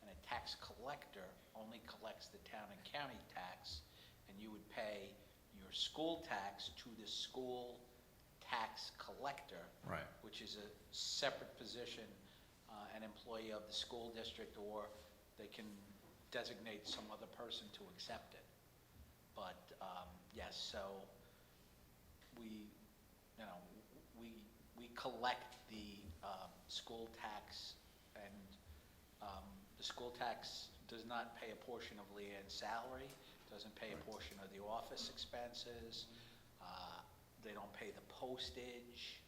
and a tax collector only collects the town and county tax, and you would pay your school tax to the school tax collector, Right. which is a separate position, an employee of the school district, or they can designate some other person to accept it. But, yes, so we collect the school tax, and the school tax does not pay a portion of Leanne's salary, doesn't pay a portion of the office expenses, they don't pay the postage.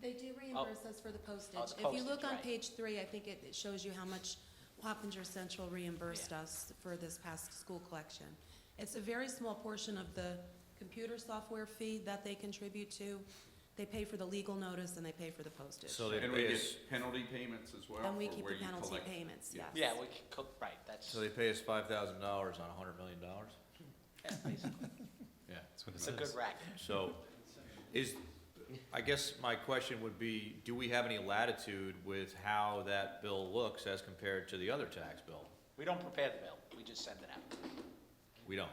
They do reimburse us for the postage. the If you look postage, on right. page 3, I think it shows you how much Wappinger Central reimbursed us for this past school collection. It's a very small portion of the computer software fee that they contribute to. They pay for the legal notice and they pay for the postage. So they And we pay get us, penalty payments as well? And we for keep where the you penalty collect? payments, yes. Yeah, right, that's, so they pay us $5,000 on $100 million? yeah, basically, Yeah. That's what it it's a says. good racket. So I guess my question would be, do we have any latitude with how that bill looks as compared to the other tax bill? We don't prepare the bill, we just send it out. We don't.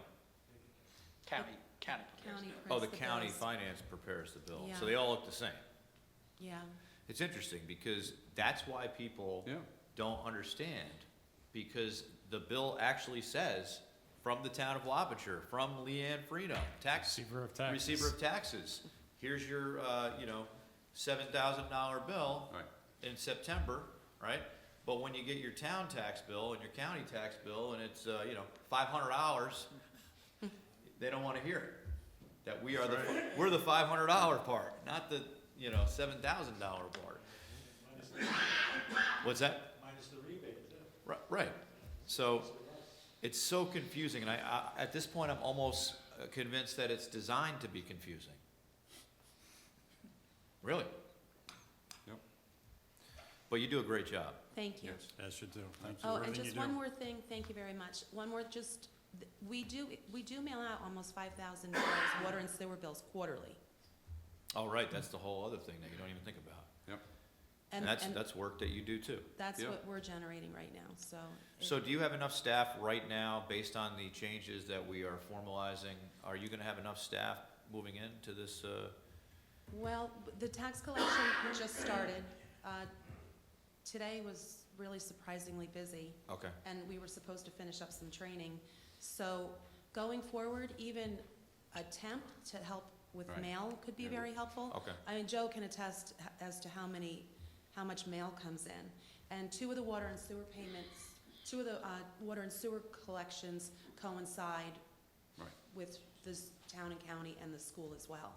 County prepares County it. Oh, the prints county bills. finance prepares the bill, so Yeah. they all look the same. Yeah. It's interesting, because that's why people Yeah. don't understand, because the bill actually says, from the town of Wappinger, from Leanne Freno, Receiver of taxes. receiver of taxes. Here's your, $7,000 bill Right. in September, right? But when you get your town tax bill and your county tax bill, and it's, $500, they don't wanna hear it. That we are we're the $500 part, not the, $7,000 part. What's that? Minus the rebate, too. Right. So it's so confusing, and I at this point, I'm almost convinced that it's designed to be confusing. Really. Yep. But you do a great job. Thank you. Yes. As you do. Thank you. Oh, and Everything you just do. one more thing, thank you very much. One more, we do mail out almost 5,000 bills, water and sewer bills quarterly. Oh, right, that's the whole other thing that you don't even think about. Yep. And that's work that you do too. That's Yeah. what we're generating right now, so. So do you have enough staff right now, based on the changes that we are formalizing? Are you gonna have enough staff moving into this, Well, the tax collection just started. Today was really surprisingly busy, okay, and we were supposed to finish up some training. So going forward, even a temp to help with Right. mail could be Yeah. very helpful. okay. I mean, Joe can attest as to how much mail comes in. And two of the water and sewer payments, two of the water and sewer collections coincide Right. with this town and county and the school as well.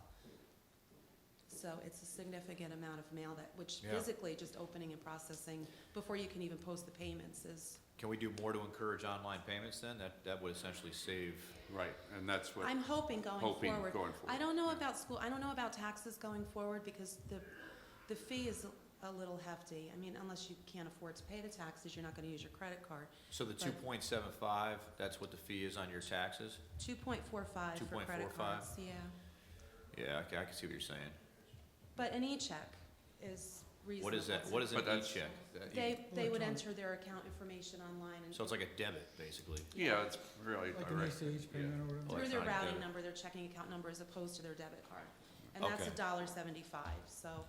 So it's a significant amount of mail which Yeah. physically just opening and processing before you can even post the payments is. Can we do more to encourage online payments then? That would essentially save, Right, and that's what, I'm hoping going hoping forward. going forward. I don't know about school, I don't know about taxes going forward because the fee is a little hefty. I mean, unless you can't afford to pay the taxes, you're not gonna use your credit card. so the 2.75, that's what the fee is on your taxes? 2.45 for credit 2.45? cards, yeah. Yeah, okay, I can see what you're saying. But an e-check is reasonable. What is that, what is an But that's- e-check? They would Electronic. enter their account information online and So it's like a debit, basically? Yeah, it's really Like an direct. ACH payment or whatever? through their electronic routing debit. number, their checking account number, as opposed to their debit card. And that's Okay. $1.75, so,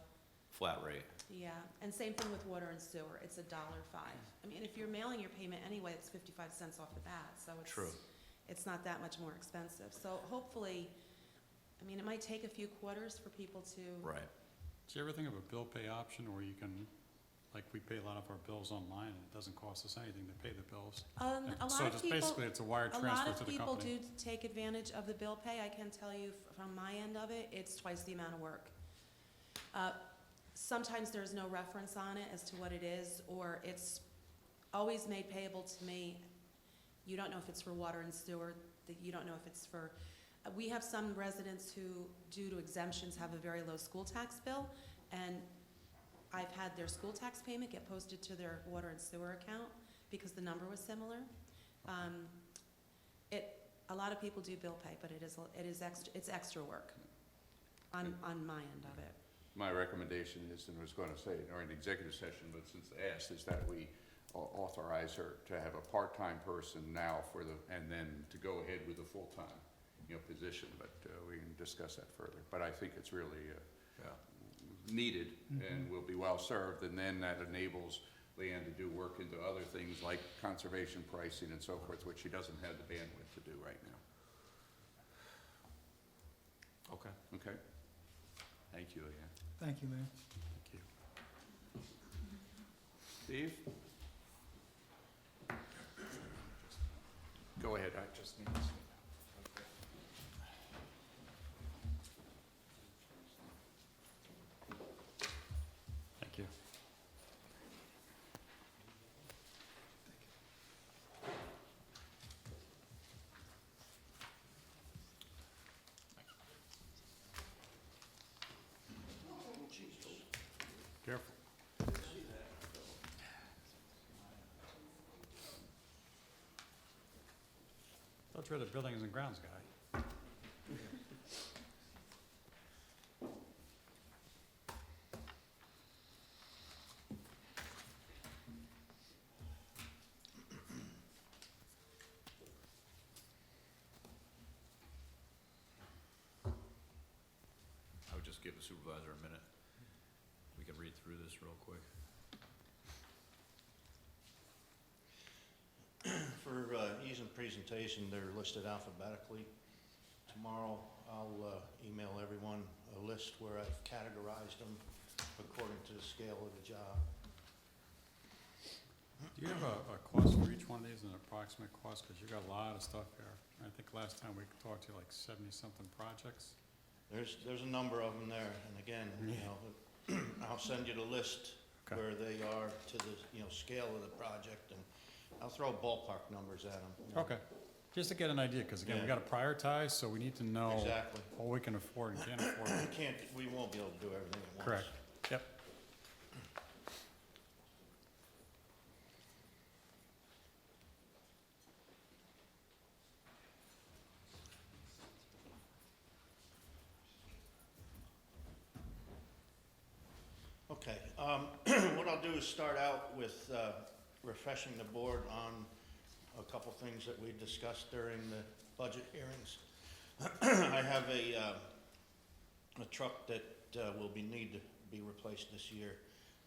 Flat rate. yeah. And same thing with water and sewer, it's $1.05. I mean, if you're mailing your payment anyway, it's 55 cents off the bat, so True. it's not that much more expensive. So hopefully, I mean, it might take a few quarters for people to. Right. Do you ever think of a bill pay option where you can, like, we pay a lot of our bills online and it doesn't cost us anything to pay the bills? A lot So of just people. basically, it's a wire A lot transfer of to the people company. do take advantage of the bill pay. I can tell you from my end of it, it's twice the amount of work. Sometimes there's no reference on it as to what it is, or it's always made payable to me. You don't know if it's for water and sewer, you don't know if it's for, we have some residents who, due to exemptions, have a very low school tax bill, and I've had their school tax payment get posted to their water and sewer account because the number was similar. A lot of people do bill pay, but it's extra work on my end of it. My recommendation is, and I was going to say during the executive session, but since asked, is that we authorize her to have a part-time person now and then to go ahead with a full-time, position, but we can discuss that further. But I think it's really needed and will be well-served, and then that enables Leanne to do work into other things like conservation pricing and so forth, which she doesn't have the bandwidth to do right now. Okay. Okay? Thank you, Leanne. Thank you, Mayor. Thank you. Steve? Go ahead, I just need to. Thank you. Careful. Thought you were the buildings and grounds guy. I would just give the supervisor a minute. We can read through this real quick. For ease of presentation, they're listed alphabetically. Tomorrow, I'll email everyone a list where I've categorized them according to the scale of the job. Do you have a cost for each one of these, an approximate cost? Because you've got a lot of stuff here. I think last time we talked to you like 70-something projects. There's a number of them there, and again, I'll send you the list Okay. where they are to the, scale of the project, and I'll throw ballpark numbers at them. Okay, just to get an idea, because again, we Yeah. got to prioritize, so we need to know Exactly. what we can afford and can't afford. We won't be able to do everything at once. Correct. Yep. Okay, want to do is start out with refreshing the board on a couple things that we discussed during the budget hearings. I have a truck that will need to be replaced this year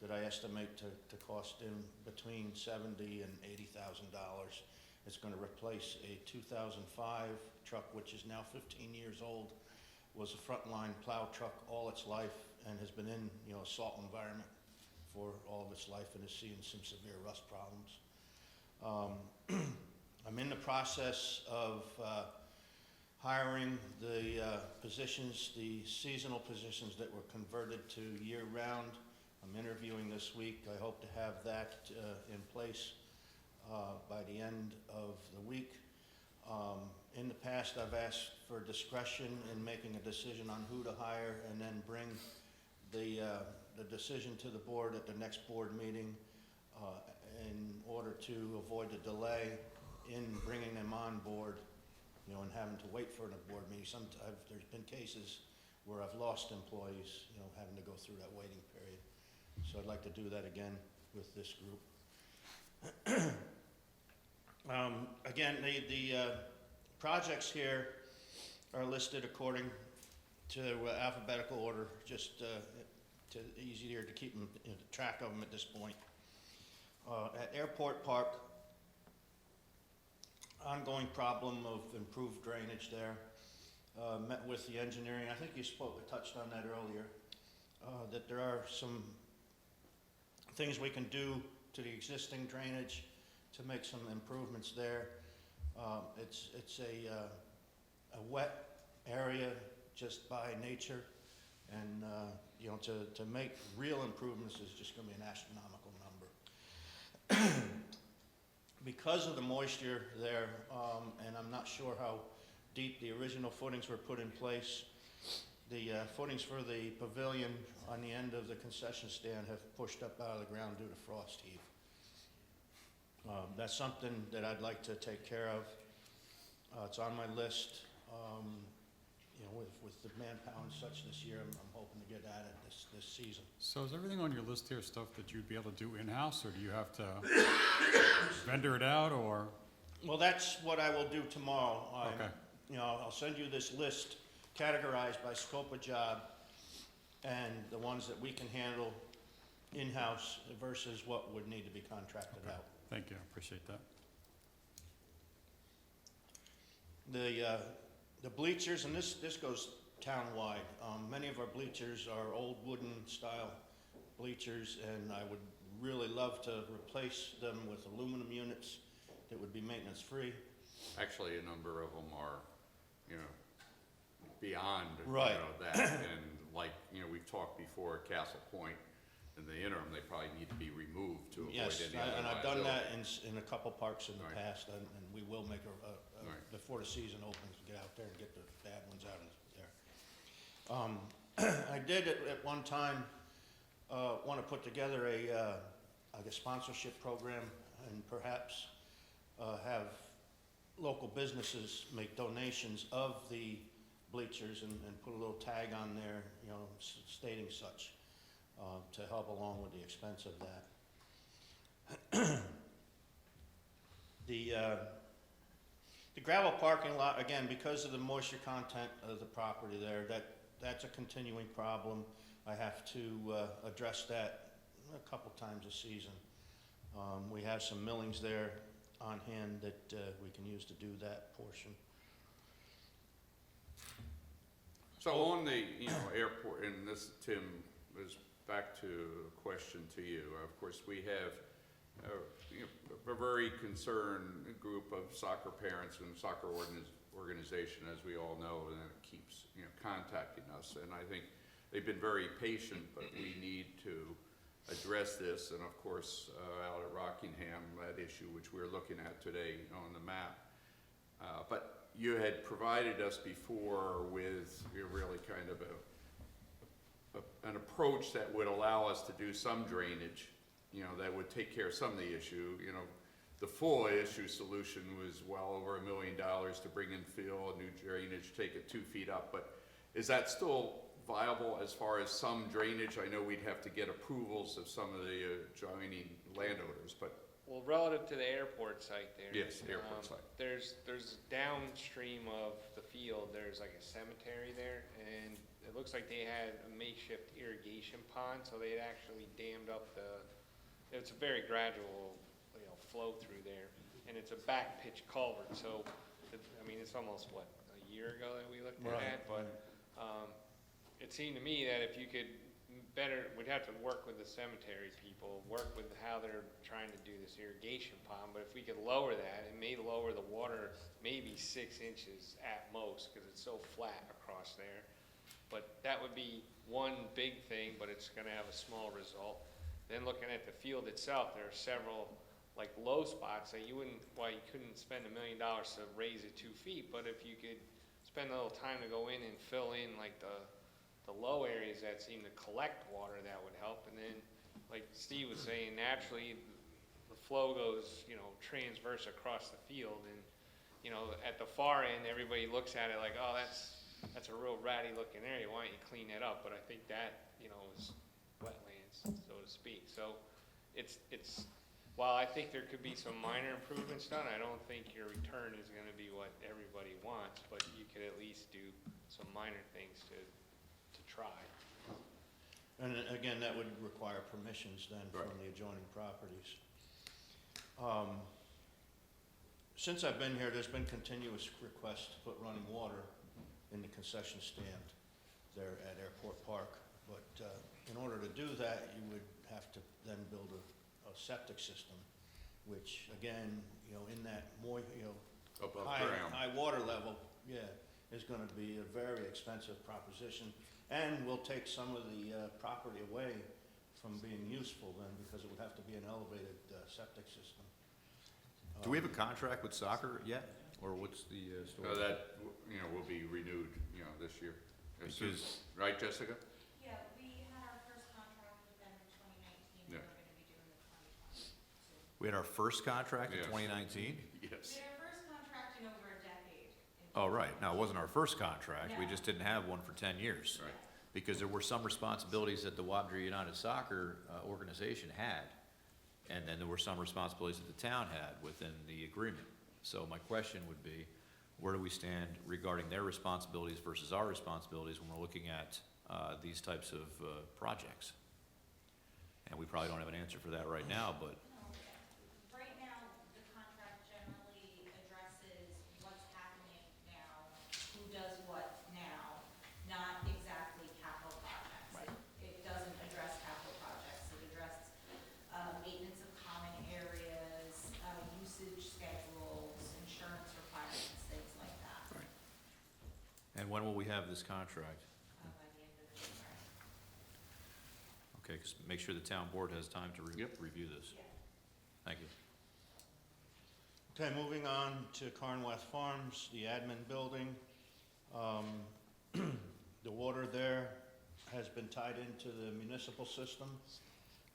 that I estimate to cost in between $70,000 and $80,000. It's going to replace a 2005 truck, which is now 15 years old, was a frontline plow truck all its life and has been in, a salt environment for all of its life and is seeing some severe rust problems. I'm in the process of hiring the positions, the seasonal positions that were converted to year-round. I'm interviewing this week. I hope to have that in place by the end of the week. In the past, I've asked for discretion in making a decision on who to hire and then bring the decision to the board at the next board meeting in order to avoid a delay in bringing them on board, and having to wait for the board meeting. Sometimes there's been cases where I've lost employees, having to go through that waiting period. So I'd like to do that again with this group. Again, the projects here are listed according to alphabetical order, just easier to keep track of them at this point. At Airport Park, ongoing problem of improved drainage there. Met with the engineering. I think you touched on that earlier, that there are some things we can do to the existing drainage to make some improvements there. It's a wet area just by nature, and to make real improvements is just going to be an astronomical number. Because of the moisture there, and I'm not sure how deep the original footings were put in place, the footings for the pavilion on the end of the concession stand have pushed up out of the ground due to frost heave. That's something that I'd like to take care of. It's on my list. With the manpower and such this year, I'm hoping to get at it this season. So is everything on your list here stuff that you'd be able to do in-house, or do you have to vendor it out, or? Well, that's what I will do tomorrow. Okay. I'll send you this list categorized by scope of job and the ones that we can handle in-house versus what would need to be contracted Okay. out. Thank you, I appreciate that. The bleachers, and this goes town-wide. Many of our bleachers are old wooden style bleachers, and I would really love to replace them with aluminum units that would be maintenance-free. Actually, a number of them are, beyond, Right. That. And like, we've talked before at Castle Point, in the interim, they probably need to be removed to avoid Yes, any other and I've done liability. that in a couple parks in the Right. past, and we will make Right. before the season opens, get out there and get the bad ones out of there. I did at one time want to put together a sponsorship program and perhaps have local businesses make donations of the bleachers and put a little tag on there, stating such, to help along with the expense of that. The gravel parking lot, again, because of the moisture content of the property there, that's a continuing problem. I have to address that a couple times a season. We have some millings there on hand that we can use to do that portion. So on the, airport, and this, Tim, is back to a question to you. Of course, we have a very concerned group of soccer parents and soccer organization, as we all know, and it keeps, contacting us. And I think they've been very patient, but we need to address this. And of course, out at Rockingham, that issue which we're looking at today on the map. But you had provided us before with really kind of an approach that would allow us to do some drainage, that would take care of some of the issue. The full issue solution was well over $1 million to bring in fill, new drainage, take it 2 feet up. But is that still viable as far as some drainage? I know we'd have to get approvals of some of the adjoining landowners, but Well, relative to the airport site there. yes, airport site. There's downstream of the field, there's like a cemetery there, and it looks like they had a makeshift irrigation pond, so they had actually dammed up it's a very gradual, flow through there, and it's a back pitch culvert, so, it's almost, a year ago that we looked at that, but, it seemed to me that if you could we'd have to work with the cemetery people, work with how they're trying to do this irrigation pond, but if we could lower that, it may lower the water maybe 6 inches at most, because it's so flat across there. But that would be one big thing, but it's gonna have a small result. Then looking at the field itself, there are several like low spots that you couldn't spend $1 million to raise it 2 feet, but if you could spend a little time to go in and fill in like the low areas that seem to collect water, that would help. And then, like Steve was saying, naturally, the flow goes, transverse across the field. And, at the far end, everybody looks at it like, oh, that's a real ratty looking area. Why don't you clean that up? But I think that, is wetlands, so to speak. So while I think there could be some minor improvements done, I don't think your return is gonna be what everybody wants, but you could at least do some minor things to try. And again, that would require permissions then from Right. the adjoining properties. Since I've been here, there's been continuous requests to put running water in the concession stand there at Airport Park. But in order to do that, you would have to then build a septic system, which again, in that Above high ground. water level, is gonna be a very expensive proposition. And will take some of the property away from being useful then, because it would have to be an elevated septic system. Do we have a contract with soccer yet, or what's the story? That, will be renewed, this year. As soon- Because- Right, Jessica? Yeah, we had our first contract with them in 2019, Yeah. we're gonna be doing the 2020. We had our first contract in Yes. 2019? Yes. We had our first contract in over a decade. Oh, right. No, it wasn't our first contract. We No. just didn't have one for 10 years. Right. Because there were some responsibilities that the Wabra United Soccer organization had, and then there were some responsibilities that the town had within the agreement. So my question would be, where do we stand regarding their responsibilities versus our responsibilities when we're looking at these types of projects? And we probably don't have an answer for that right now, but Right now, the contract generally addresses what's happening now, who does what now, not exactly capital projects. It doesn't address capital projects, it addresses maintenance of common areas, usage schedules, insurance requirements, things like that, and when will we have this contract? by the end of the year. Okay, 'cause make sure the town board has time to Yep. review this. Yeah. Thank you. Okay, moving on to Carnwath Farms, the admin building. The water there has been tied into the municipal system.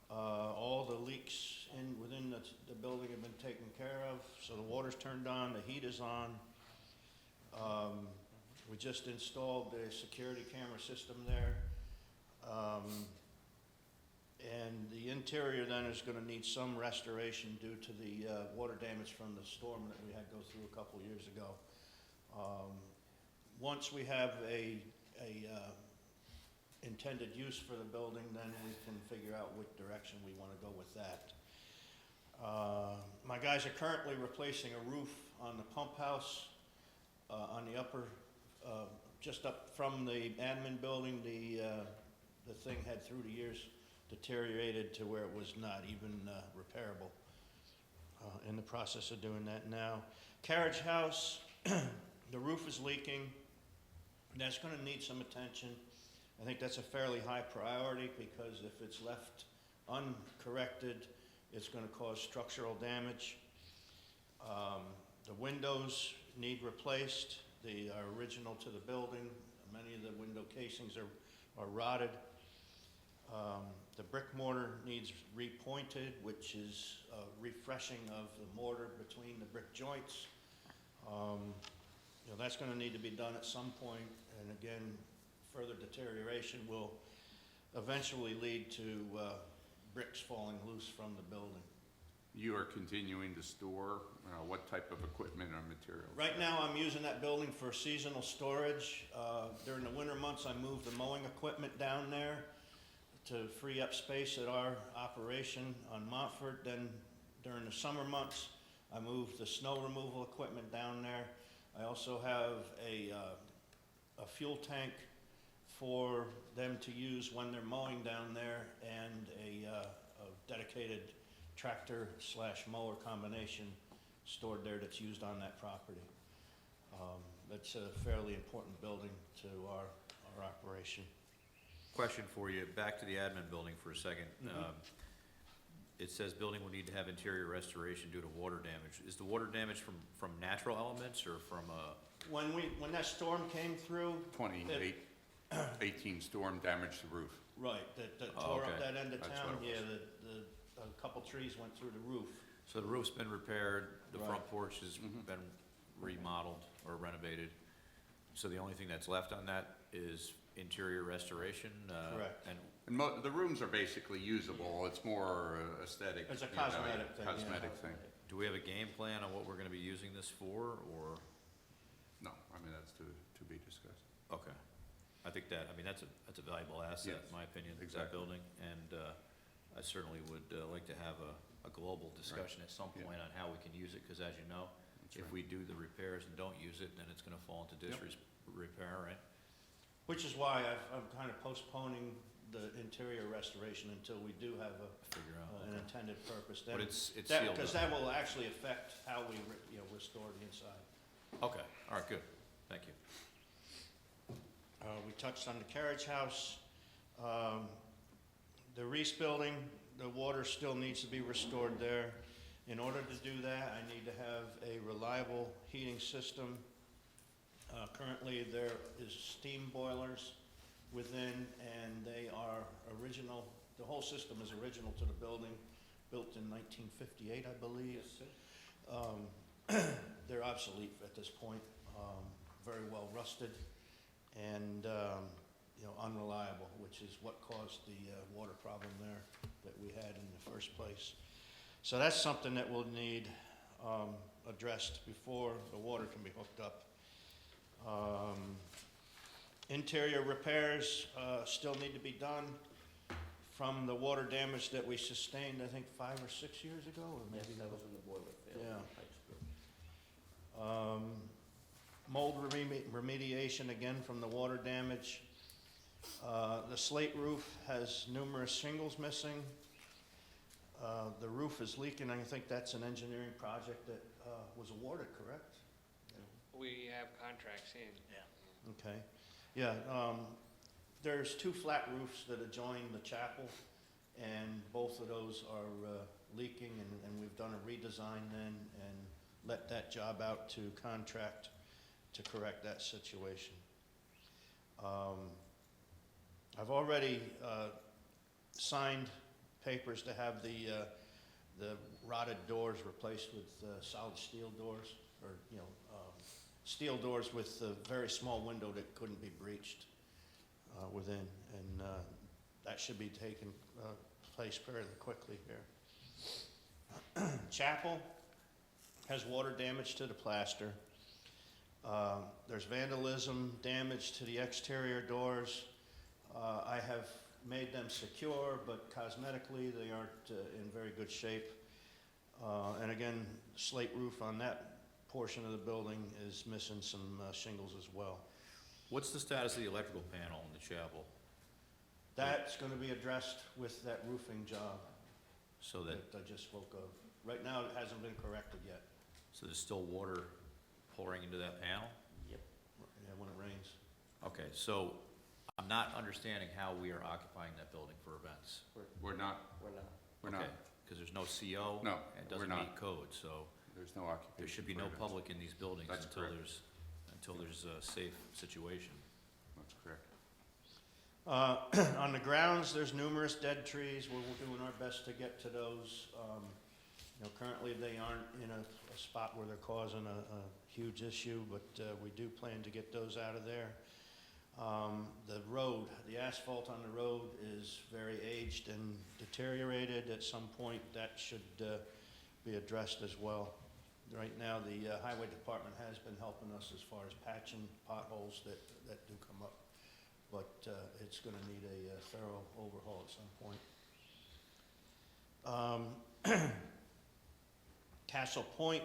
All the leaks within the building have been taken care of, so the water's turned on, the heat is on. We just installed a security camera system there. And the interior then is gonna need some restoration due to the water damage from the storm that we had go through a couple years ago. Once we have a intended use for the building, then we can figure out what direction we wanna go with that. My guys are currently replacing a roof on the pump house, on the upper, just up from the admin building. The thing had through the years deteriorated to where it was not even repairable. In the process of doing that now. Carriage house, the roof is leaking. That's gonna need some attention. I think that's a fairly high priority, because if it's left uncorrected, it's gonna cause structural damage. The windows need replaced. They are original to the building. Many of the window casings are rotted. The brick mortar needs repointed, which is a refreshing of the mortar between the brick joints. That's gonna need to be done at some point, and again, further deterioration will eventually lead to bricks falling loose from the building. You are continuing to store what type of equipment or materials? Right now, I'm using that building for seasonal storage. During the winter months, I move the mowing equipment down there to free up space at our operation on Montfort. Then during the summer months, I move the snow removal equipment down there. I also have a fuel tank for them to use when they're mowing down there, and a dedicated tractor/mower combination stored there that's used on that property. That's a fairly important building to our operation. Question for you, back to the admin building for a second. It says building will need to have interior restoration due to water damage. Is the water damage from natural elements or from When that storm came through, 18 storm damaged the roof. right, that Oh, tore okay. up that end of That's town, what it yeah, a couple trees went through the roof. So the roof's been repaired, the front Right. porch has been remodeled or renovated. So the only thing that's left on that is interior restoration? Correct. And And the rooms are basically usable, it's more aesthetic. It's a you know, cosmetic thing, yeah. Cosmetic thing. do we have a game plan on what we're gonna be using this for, or? No, I mean, that's to be discussed. Okay. I think that's a valuable asset, Yes, in my opinion, that exactly. building. And I certainly would like to have a global discussion at some Yeah. point on how we can use it, because as you know, That's if right. we do the repairs and don't use it, then it's gonna fall into disrepair, right? Which is why I'm kind of postponing the interior restoration until we do have Figure out. an okay. intended purpose. But it's sealed Because up. that will actually affect how we, restore the inside. Okay, all right, good. Thank you. We touched on the carriage house. The Reese building, the water still needs to be restored there. In order to do that, I need to have a reliable heating system. Currently, there is steam boilers within, and they are original. The whole system is original to the building, built in 1958, I believe. They're obsolete at this point, very well rusted, and unreliable, which is what caused the water problem there that we had in the first place. So that's something that will need addressed before the water can be hooked up. Interior repairs still need to be done from the water damage that we sustained, I think, 5 or 6 years ago, or maybe. that was when the boiler failed. Yeah. Mold remediation, again, from the water damage. The slate roof has numerous shingles missing. The roof is leaking. I think that's an engineering project that was awarded, correct? We have contracts in. Okay. Yeah, there's 2 flat roofs that adjoin the chapel, and both of those are leaking, and we've done a redesign then and let that job out to contract to correct that situation. I've already signed papers to have the rotted doors replaced with solid steel doors, or steel doors with a very small window that couldn't be breached within, and that should be taking place fairly quickly here. Chapel has water damage to the plaster. There's vandalism, damage to the exterior doors. I have made them secure, but cosmetically they aren't in very good shape. And again, slate roof on that portion of the building is missing some shingles as well. What's the status of the electrical panel in the chapel? That's going to be addressed with that roofing job So that, that I just spoke of. Right now, it hasn't been corrected yet. so there's still water pouring into that panel? Yeah, when it rains. Okay, so I'm not understanding how we are occupying that building for events. We're not, we're not, Because there's no CO? No, and It we're doesn't not. meet code, so there's no occupation. there should be for no events. public in these buildings That's until correct. there's a safe situation. That's correct. On the grounds, there's numerous dead trees. We're doing our best to get to those. Currently, they aren't in a spot where they're causing a huge issue, but we do plan to get those out of there. The road, the asphalt on the road is very aged and deteriorated. At some point, that should be addressed as well. Right now, the highway department has been helping us as far as patching potholes that do come up, but it's going to need a thorough overhaul at some point. Castle Point,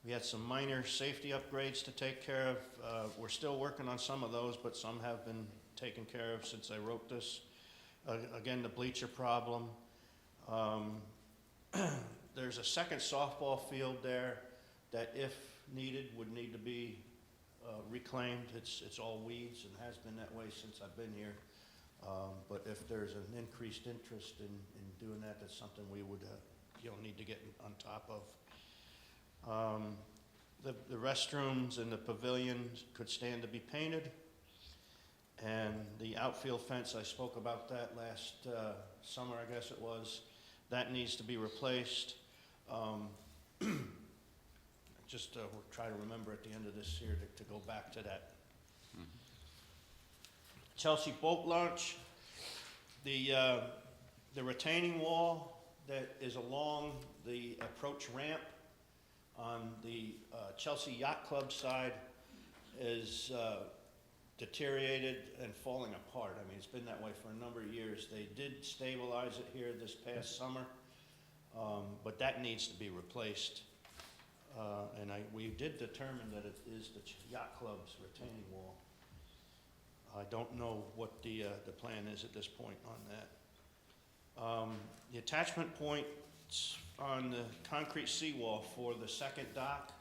we had some minor safety upgrades to take care of. We're still working on some of those, but some have been taken care of since I wrote this. Again, the bleacher problem. There's a second softball field there that, if needed, would need to be reclaimed. It's all weeds and has been that way since I've been here. But if there's an increased interest in doing that, that's something we would need to get on top of. The restrooms and the pavilions could stand to be painted. And the outfield fence, I spoke about that last summer, I guess it was. That needs to be replaced. Just we'll try to remember at the end of this year to go back to that. Chelsea Boat Launch, the retaining wall that is along the approach ramp on the Chelsea Yacht Club side is deteriorated and falling apart. I mean, it's been that way for a number of years. They did stabilize it here this past summer, but that needs to be replaced. And we did determine that it is the Yacht Club's retaining wall. I don't know what the plan is at this point on that. The attachment points on the concrete seawall for the second dock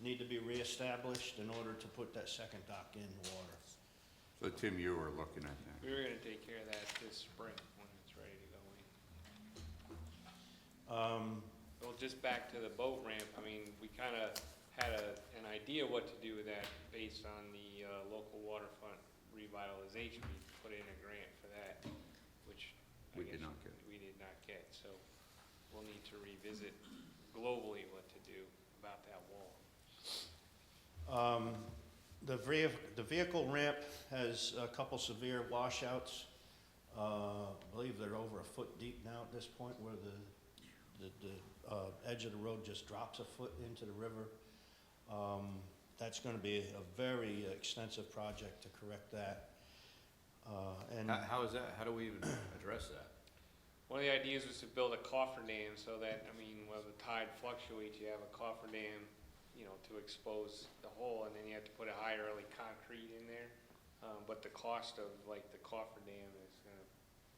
need to be reestablished in order to put that second dock in the water. So Tim, you were looking at that. We were gonna take care of that this spring when it's ready to go in. Well, just back to the boat ramp, I mean, we kinda had an idea what to do with that based on the local waterfront revitalization. We put in a grant for that, which We did not get. we did not get, so we'll need to revisit globally what to do about that wall. The vehicle ramp has a couple severe washouts. I believe they're over a foot deep now at this point, where the edge of the road just drops a foot into the river. That's going to be a very extensive project to correct that. And How is that? How do we even address that? One of the ideas was to build a coffer dam so that, I mean, when the tide fluctuates, you have a coffer dam, you know, to expose the hole, and then you have to put a high early concrete in there. But the cost of like the coffer dam is gonna,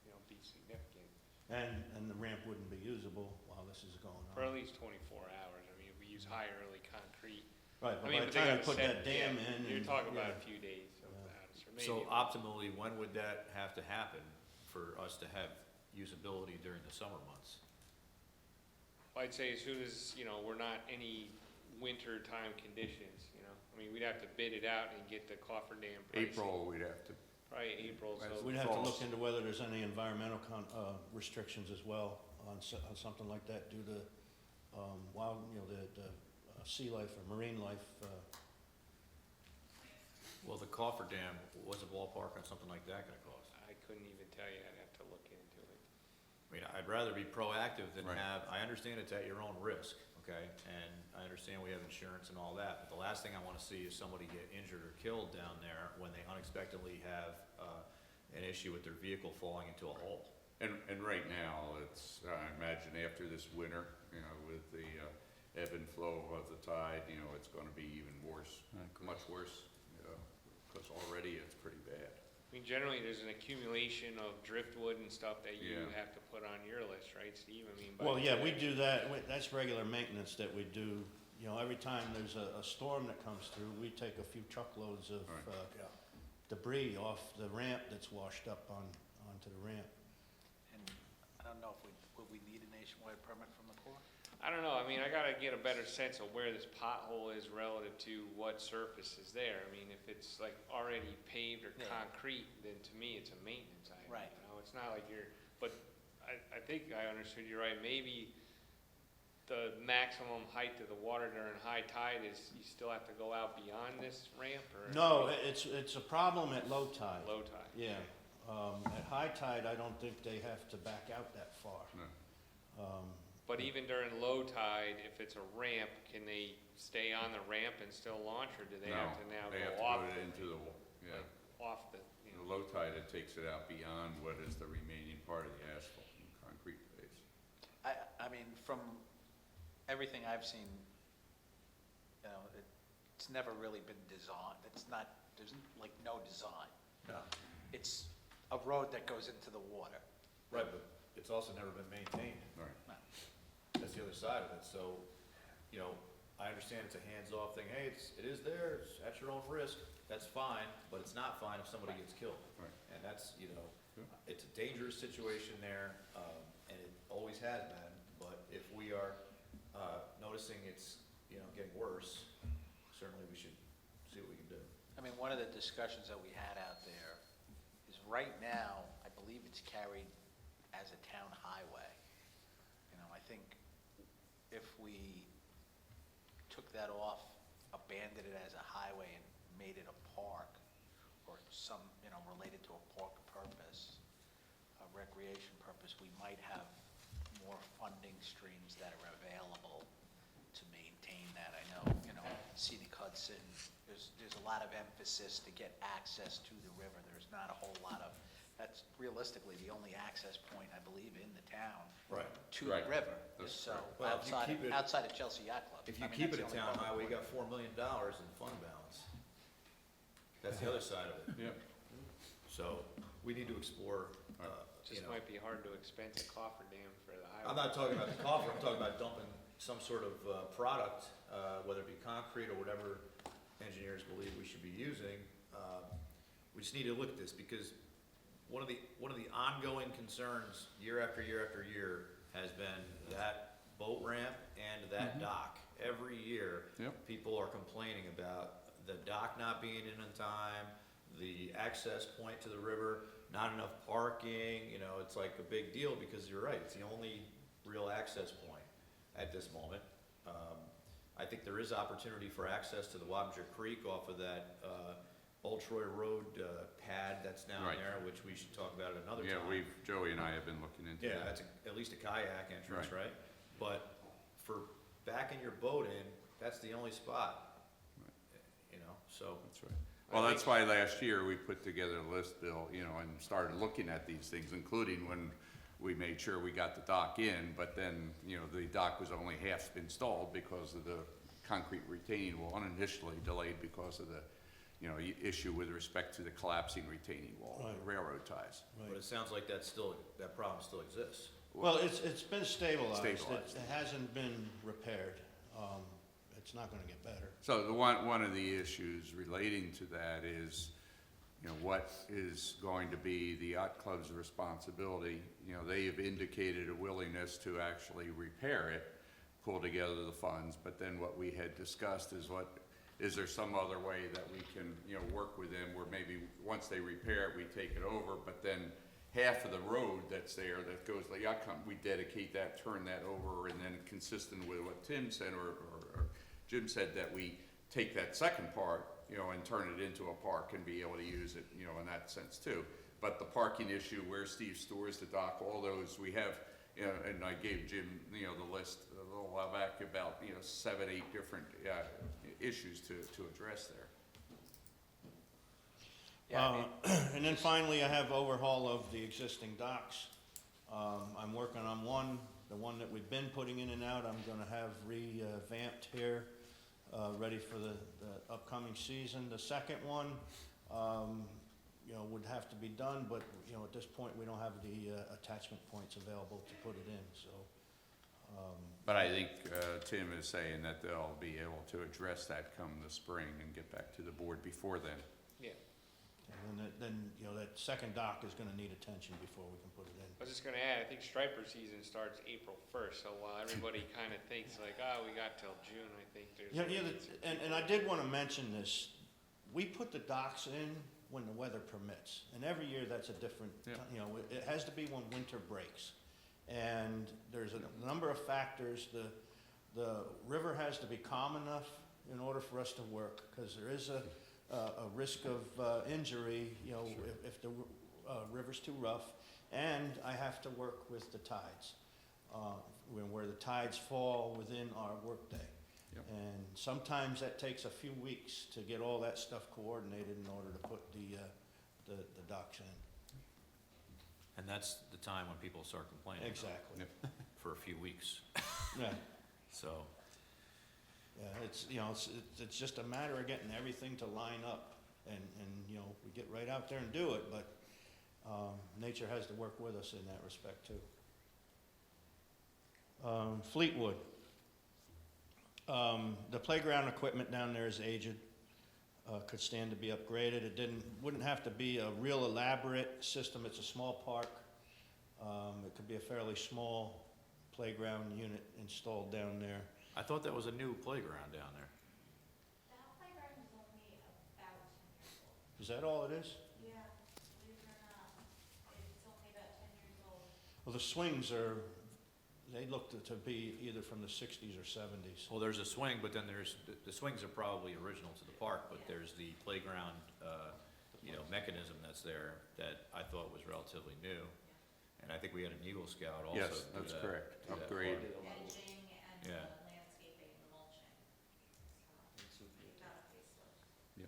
you know, be significant and the ramp wouldn't be usable while this is going for at on. least 24 hours. I mean, if we use high early concrete. Right, but I mean, by the they time you gotta put set- that dam yeah, in. You're and- talking about yeah. a few days of Yeah. that, or maybe. So optimally, when would that have to happen for us to have usability during the summer months? I'd say as soon as, you know, we're not any winter time conditions, you know. I mean, we'd have to bid it out and get the coffer dam pricing. April, we'd have to. Probably April, so. We'd have to False. look into whether there's any environmental restrictions as well on something like that due to wild, you know, the sea life or marine life. Well, the coffer dam, what's a ballpark on something like that gonna cost? I couldn't even tell you, I'd have to look into it. I mean, I'd rather be proactive than Right. I understand it's at your own risk, okay? And I understand we have insurance and all that, but the last thing I wanna see is somebody get injured or killed down there when they unexpectedly have, an issue with their vehicle falling into a hole. And right now, it's, I imagine after this winter, you know, with the ebb and flow of the tide, you know, it's gonna be even worse, much worse, you know, because already it's pretty bad. I mean, generally, there's an accumulation of driftwood and stuff that you Yeah. have to put on your list, right, Steve? I mean, Well, yeah, we do that. That's regular maintenance that we do. You know, every time there's a storm that comes through, we take a few truckloads of Right. debris off the ramp that's washed up onto the ramp. And I don't know if would we need a nationwide permit from the Corps? I don't know, I mean, I gotta get a better sense of where this pothole is relative to what surface is there. I mean, if it's like already paved or Yeah. concrete, then to me, it's a maintenance item. Right. You know, it's not like you're, but I think I understood you right, maybe the maximum height of the water during high tide is, you still have to go out beyond this ramp, or? No, it's a problem at low tide. Low tide? Yeah. At high tide, I don't think they have to back out that far. No. But even during low tide, if it's a ramp, can they stay on the ramp and still launch, or do they No, have to now they have go to off? go into the, yeah. Off the, you The know, low tide, it takes it out beyond what is the remaining part of the asphalt and concrete base. I mean, from everything I've seen, you know, it's never really been designed. It's not, there's like no design. No. It's a road that goes into the water. Right, but it's also never been maintained. Right. That's the other side of it. So, you know, I understand it's a hands-off thing. Hey, it is there, it's at your own risk. That's fine, but it's not fine if somebody gets killed. Right. And that's, you know, Yeah. it's a dangerous situation there, and it always has been. But if we are noticing it's, you know, getting worse, certainly we should see what we can do. I mean, one of the discussions that we had out there is right now, I believe it's carried as a town highway. You know, I think if we took that off, abandoned it as a highway and made it a park, or some, you know, related to a park purpose, a recreation purpose, we might have more funding streams that are available to maintain that. I know, you know, Scenic Hudson, there's a lot of emphasis to get access to the river. There's not a whole lot of, that's realistically the only access point, I believe, in the town Right. to the Right. river. That's So correct. Well, if you keep it- outside of Chelsea Yacht Club. If I you mean, keep that's it a the only town public highway, you way. got $4 million in fund balance. That's the other side of it. Yeah. So we need to explore, you just know. might be hard to expense a cofferdam for the highway. I'm not talking about the coffer, I'm talking about dumping some sort of product, whether it be concrete or whatever engineers believe we should be using. We just need to look at this, because one of the ongoing concerns year after year after year has been that boat ramp and that dock. Every year, Yep. people are complaining about the dock not being in time, the access point to the river, not enough parking, you know, it's like a big deal, because you're right, it's the only real access point at this moment. I think there is opportunity for access to the Wappinger Creek off of that, Old Troy Road, pad that's down Right. there, which we should talk about at another Yeah, time. Joey and I have been looking into Yeah, that. that's at least a kayak entrance, Right. right? But for backing your boat in, that's the only spot. You know, so. That's right. Well, that's why last year we put together a list, Bill, you know, and started looking at these things, including when we made sure we got the dock in, but then, you know, the dock was only half installed because of the concrete retaining wall, uninitially delayed because of the, you know, issue with respect to the collapsing retaining wall, the Right. railroad ties. But it sounds like that problem still exists. Well, it's been stabilized. Stabilized. It hasn't been repaired. It's not gonna get better. So one of the issues relating to that is, you know, what is going to be the yacht club's responsibility? You know, they have indicated a willingness to actually repair it, pull together the funds, but then what we had discussed is there some other way that we can, you know, work with them where maybe once they repair it, we take it over, but then half of the road that's there that goes to the yacht club, we dedicate that, turn that over, and then consistent with what Tim said or Jim said, that we take that second part, you know, and turn it into a park and be able to use it, you know, in that sense too. But the parking issue, where Steve stores the dock, all those, we have, you know, and I gave Jim, you know, the list a little while back about, you know, 7, 8 different issues to address there. Yeah, I mean, And then finally, I have overhaul of the existing docks. I'm working on one, the one that we've been putting in and out, I'm gonna have revamped here, ready for the upcoming season. The second one, you know, would have to be done, but, you know, at this point, we don't have the attachment points available to put it in, so. But I think Tim is saying that they'll be able to address that come the spring and get back to the board before then. Yeah, And then, you know, that second dock is gonna need attention before we can put it in. I was just gonna add, I think striper season starts April 1st, so while everybody kinda thinks like, oh, we got till June, I think there's. And I did want to mention this, we put the docks in when the weather permits, and every year that's a different, Yeah. you know, it has to be when winter breaks. And there's a number of factors, the river has to be calm enough in order for us to work, because there is a risk of injury, you know, if the river's too rough. And I have to work with the tides, where the tides fall within our workday. Yep. And sometimes that takes a few weeks to get all that stuff coordinated in order to put the docks in. And that's the time when people start complaining. Exactly. Yep. For a few weeks, Yeah, so. yeah, it's, you know, it's just a matter of getting everything to line up, and, you know, we get right out there and do it, but, nature has to work with us in that respect too. Fleetwood. The playground equipment down there is aged, could stand to be upgraded. It wouldn't have to be a real elaborate system. It's a small park. It could be a fairly small playground unit installed down there. I thought that was a new playground down there. That playground is only about 10 years old. Is that all it is? Yeah, believe it or not, it's only about 10 years old. Well, the swings they look to be either from the 60s or 70s. Well, there's a swing, but then there's, the swings are probably original to the park, but there's the playground, you know, mechanism that's there that I thought was relatively new. And I think we had an Eagle Scout also. Yes, do that's that- correct. do that Upgrade. part. Edging and the Yeah. landscaping, the mulching. So, we've got a facelift.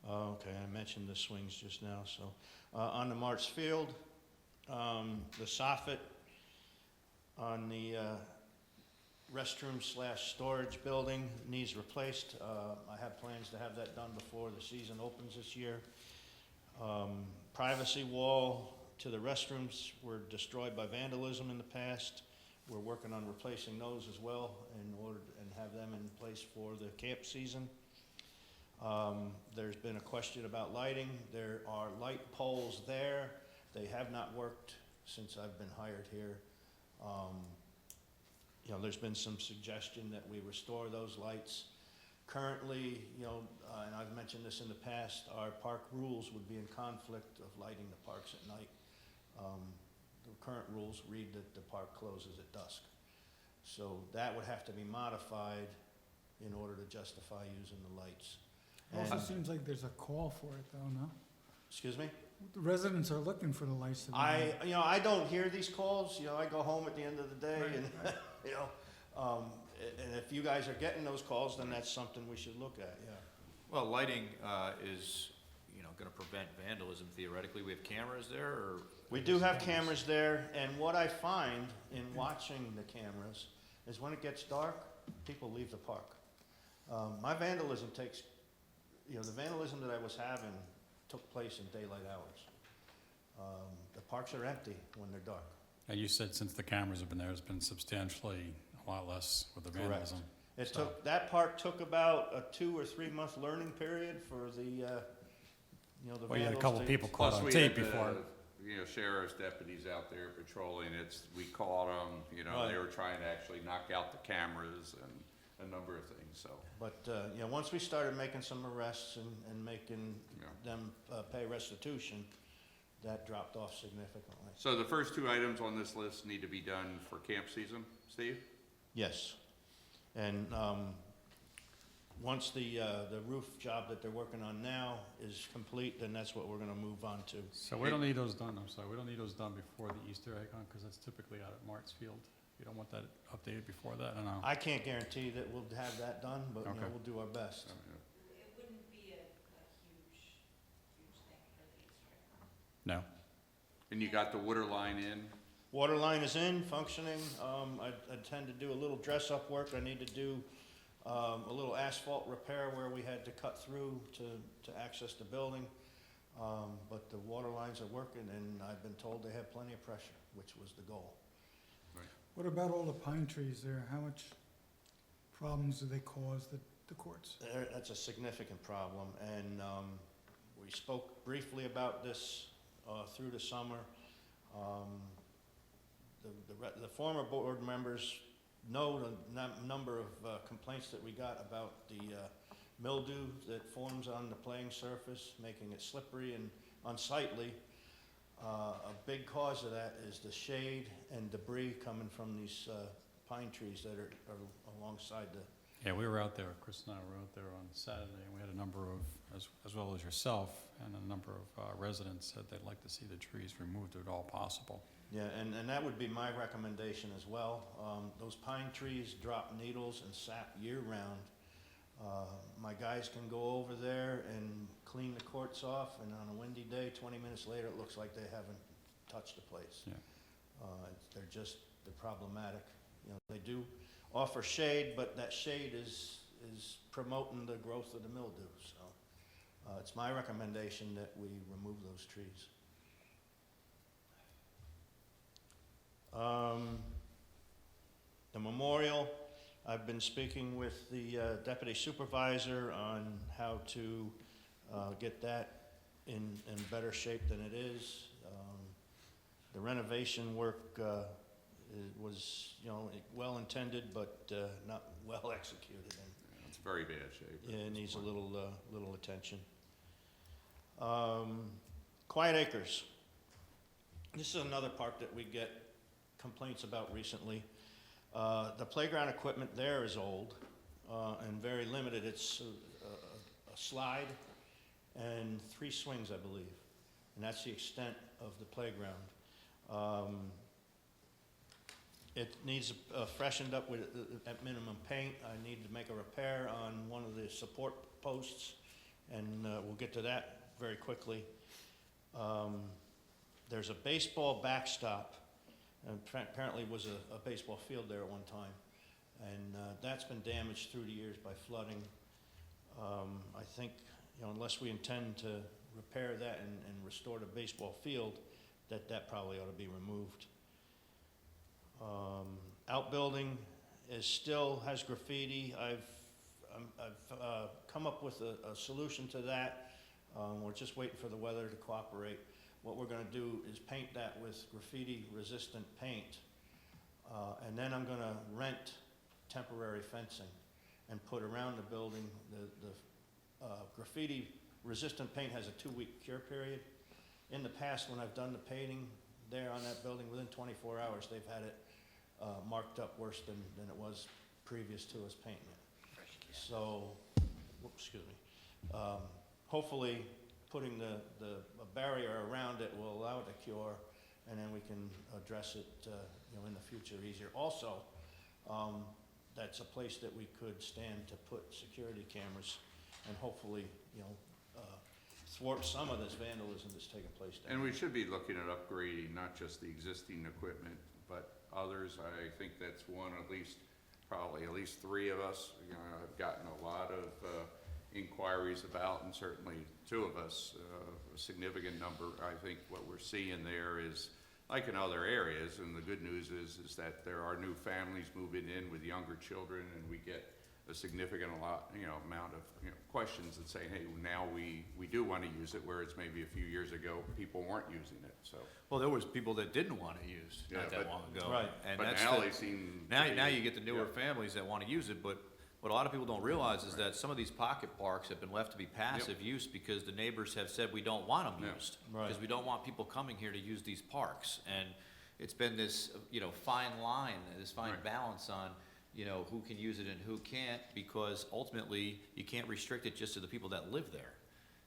Okay, I mentioned the swings just now, so. On the March Field, the soffit on the restroom/storage building needs replaced. I have plans to have that done before the season opens this year. Privacy wall to the restrooms were destroyed by vandalism in the past. We're working on replacing those as well in order, and have them in place for the camp season. There's been a question about lighting. There are light poles there. They have not worked since I've been hired here. You know, there's been some suggestion that we restore those lights. Currently, you know, and I've mentioned this in the past, our park rules would be in conflict of lighting the parks at night. The current rules read that the park closes at dusk. So that would have to be modified in order to justify using the lights. It also And- seems like there's a call for it though, no? Excuse me? The residents are looking for the lights to be on. You know, I don't hear these calls, you know, I go home at the end of the day Right, and, you know, and if you guys are getting those calls, then that's something we should look at, yeah. Well, lighting is, you know, gonna prevent vandalism theoretically. We have cameras there, or? We do have cameras there, and what I find in watching the cameras is when it gets dark, people leave the park. My vandalism takes, you know, the vandalism that I was having took place in daylight hours. The parks are empty when they're dark. And you said since the cameras have been there, it's been substantially a lot less with the Correct. vandalism. It So- took, that park took about a 2 or 3 month learning period for the, you know, the vandals. Well, you had a couple to- people caught Plus, on we tape had before. you know, sheriff's deputies out there patrolling. We caught them, you know, they Right. were trying to actually knock out the cameras and a number of things, so. But, you know, once we started making some arrests and making Yeah. them pay restitution, that dropped off significantly. So the first two items on this list need to be done for camp season, Steve? Yes. And once the roof job that they're working on now is complete, then that's what we're gonna move on to. So we don't need those done, I'm sorry, we don't need those done before the Easter egg hunt, because that's typically out at Mart's Field. You don't want that updated before that, I don't know. I can't guarantee that we'll have that done, but, you know, Okay. we'll do our best. It wouldn't be a huge thing for the Easter egg hunt. No? And you got the water line in? Water line is in, functioning. I tend to do a little dress-up work. I need to do a little asphalt repair where we had to cut through to access the building. But the water lines are working, and I've been told they have plenty of pressure, which was the goal. What about all the pine trees there? How much problems do they cause the courts? That's a significant problem, and we spoke briefly about this through the summer. The former board members know the number of complaints that we got about the mildew that forms on the playing surface, making it slippery and unsightly. A big cause of that is the shade and debris coming from these pine trees that are alongside the, Yeah, we were out there, Chris and I were out there on Saturday, and we had a number of, as well as yourself, and a number of residents said they'd like to see the trees removed if at all possible. yeah, and that would be my recommendation as well. Those pine trees drop needles and sap year-round. My guys can go over there and clean the courts off, and on a windy day, 20 minutes later, it looks like they haven't touched the place. Yeah. They're problematic. You know, they do offer shade, but that shade is promoting the growth of the mildew, so it's my recommendation that we remove those trees. The memorial, I've been speaking with the deputy supervisor on how to get that in better shape than it is. The renovation work it was, you know, well intended, but not well executed. And It's very bad shape. yeah, it needs a little attention. Quiet Acres. This is another park that we get complaints about recently. The playground equipment there is old and very limited. It's a slide and 3 swings, I believe, and that's the extent of the playground. It needs freshened up with, at minimum, paint. I need to make a repair on one of the support posts, and we'll get to that very quickly. There's a baseball backstop, and apparently was a baseball field there at one time, and that's been damaged through the years by flooding. I think, you know, unless we intend to repair that and restore the baseball field, that probably ought to be removed. Outbuilding still has graffiti. I've come up with a solution to that. We're just waiting for the weather to cooperate. What we're going to do is paint that with graffiti-resistant paint, and then I'm going to rent temporary fencing and put around the building. The graffiti-resistant paint has a 2-week cure period. In the past, when I've done the painting there on that building, within 24 hours, they've had it marked up worse than it was previous to us painting it. So, excuse me. Hopefully, putting a barrier around it will allow it to cure, and then we can address it, you know, in the future easier. Also, that's a place that we could stand to put security cameras, and hopefully, you know, thwart some of this vandalism that's taking place down And there. we should be looking at upgrading not just the existing equipment, but others. I think that's one, probably at least 3 of us, you know, have gotten a lot of inquiries about, and certainly 2 of us, a significant number. I think what we're seeing there is, like in other areas, and the good news is that there are new families moving in with younger children, and we get a significant amount of questions that say, hey, now we do want to use it, whereas maybe a few years ago people weren't using it. So Well, there was people that didn't want to use not that long ago. Right. And but that's now the- they seem Now you get the newer Yeah. families that want to use it, but what a lot of people don't realize is that some of these pocket parks have been left to be passive use because the neighbors have said we don't want them Yeah. used. Right. Because we don't want people coming here to use these parks. And it's been this, fine line, this fine Right. balance on, who can use it and who can't, because ultimately you can't restrict it just to the people that live there.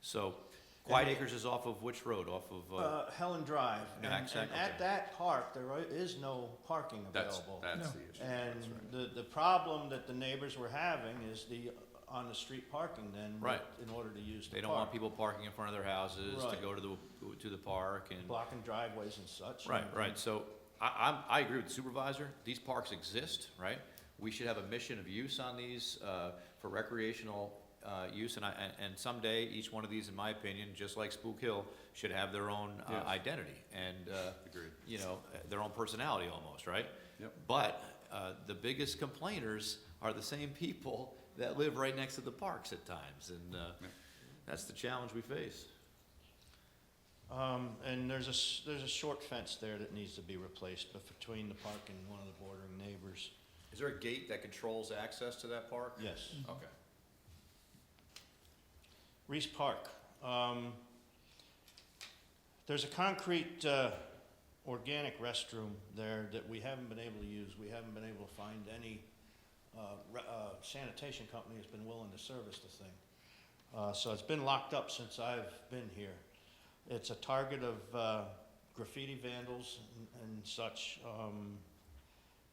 So Quiet Acres is off of which road? Off of, Helen Drive. Yeah, And exactly, at okay. that park, there is no parking that's available. the issue. And That's right. the problem that the neighbors were having is the on-the-street parking then. Right. In order to use the they park. don't want people parking in front of their houses to Right. go to the park and. Blocking driveways and such. Right. So I agree with the supervisor. These parks exist, right? We should have a mission of use on these for recreational use, and someday each one of these, in my opinion, just like Spook Hill, should have their own Yes. identity and Agreed. their own personality almost, right? Yep. But the biggest complainers are the same people that live right next to the parks at times, and that's the challenge we face. And there's a short fence there that needs to be replaced, but between the park and one of the bordering neighbors. Is there a gate that controls access to that park? Yes. Okay. Reese Park. There's a concrete organic restroom there that we haven't been able to use. We haven't been able to find any sanitation company that's been willing to service the thing. So it's been locked up since I've been here. It's a target of graffiti vandals and such.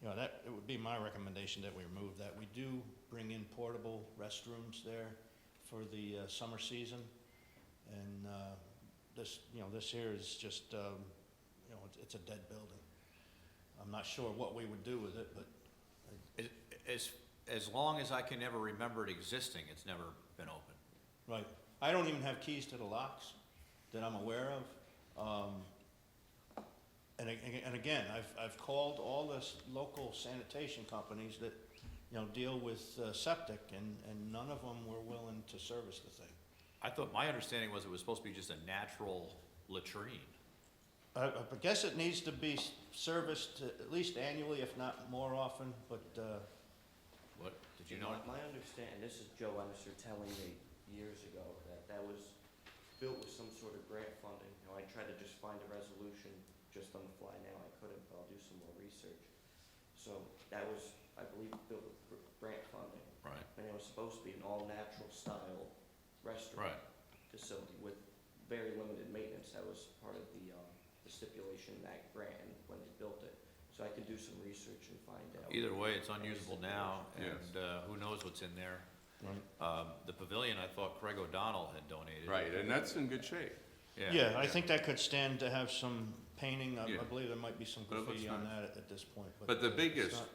You know, that, it would be my recommendation that we remove that. We do bring in portable restrooms there for the summer season. And this, you know, this here is just, you know, it's a dead building. I'm not sure what we would do with it, but As long as I can ever remember it existing, it's never been open. right. I don't even have keys to the locks that I'm aware of. And again, I've called all the local sanitation companies that, you know, deal with septic, and none of them were willing to service the thing. I thought, my understanding was it was supposed to be just a natural latrine. I guess it needs to be serviced at least annually, if not more often, but, What, did you know? My understanding, this is Joe Emerson telling me years ago that was built with some sort of grant funding. You know, I tried to just find a resolution just on the fly now. I couldn't, but I'll do some more research. So that was, I believe, built with grant funding. Right. And it was supposed to be an all-natural style restaurant Right. facility with very limited maintenance. That was part of the stipulation in that grant when they built it. So I can do some research and find out. Either way, it's unusable now, Yes. and who knows what's in there. right. The pavilion, I thought Craig O'Donnell had donated. Right, and that's in good shape. Yeah, I think that could stand to have some painting. I Yeah. believe there might be some But it looks graffiti on nice. that at this point. But the it's biggest not-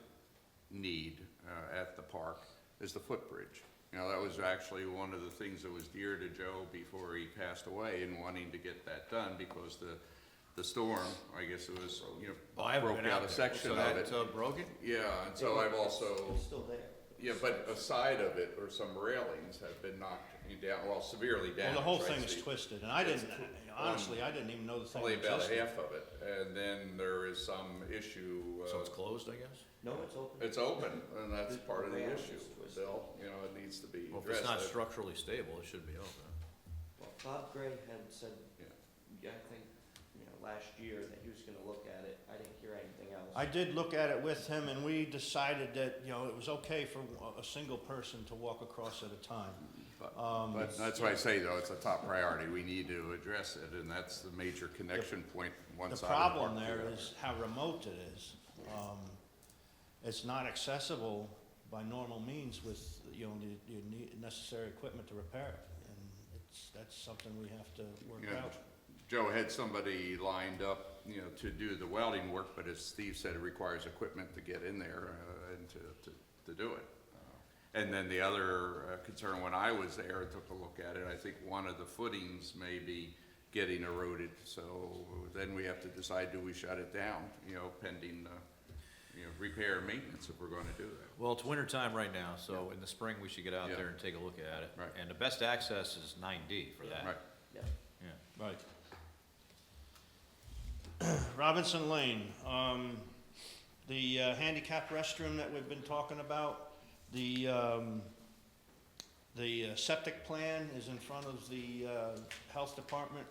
need at the park is the footbridge. You know, that was actually one of the things that was dear to Joe before he passed away, and wanting to get that done because the storm, I guess it was, you Oh, know, I haven't broke been out out a there. section So of that, it. broke it? Yeah, and so I've also, It's still there. yeah, but a side of it, or some railings have been knocked down, well, severely Well, damaged. the whole I thing is see. twisted, and I It's didn't, honestly, I didn't even know the thing Only about existed. half of it, and then there is some issue. So it's closed, I guess? No, it's open. It's open, and that's The part of the rail is issue. twisted. Bill, you know, it needs to be Well, if addressed. it's not structurally stable, it should be open. Well, Bob Gray had said, Yeah. I think, you know, last year that he was gonna look at it. I didn't hear anything else. I did look at it with him, and we decided that, you know, it was okay for a single person to walk across at a time. But that's why I say, though, it's a top priority. We need to address it, and that's the major connection point, one The side of the park. problem to there the other. is how remote it is. It's not accessible by normal means with, you know, the necessary equipment to repair it. And that's something we have to work You know, out. Joe had somebody lined up, you know, to do the welding work, but as Steve said, it requires equipment to get in there and to do it. And then the other concern, when I was there and took a look at it, I think one of the footings may be getting eroded. So then we have to decide, do we shut it down, you know, pending, you know, repair and maintenance if we're gonna do that. Well, it's winter time right now, so in the spring, we should get out Yeah. there and take a look at it. Right. And the best access is 9D for that. Right. Yeah. Yeah. Right. Robinson Lane, the handicap restroom that we've been talking about, the septic plan is in front of the health department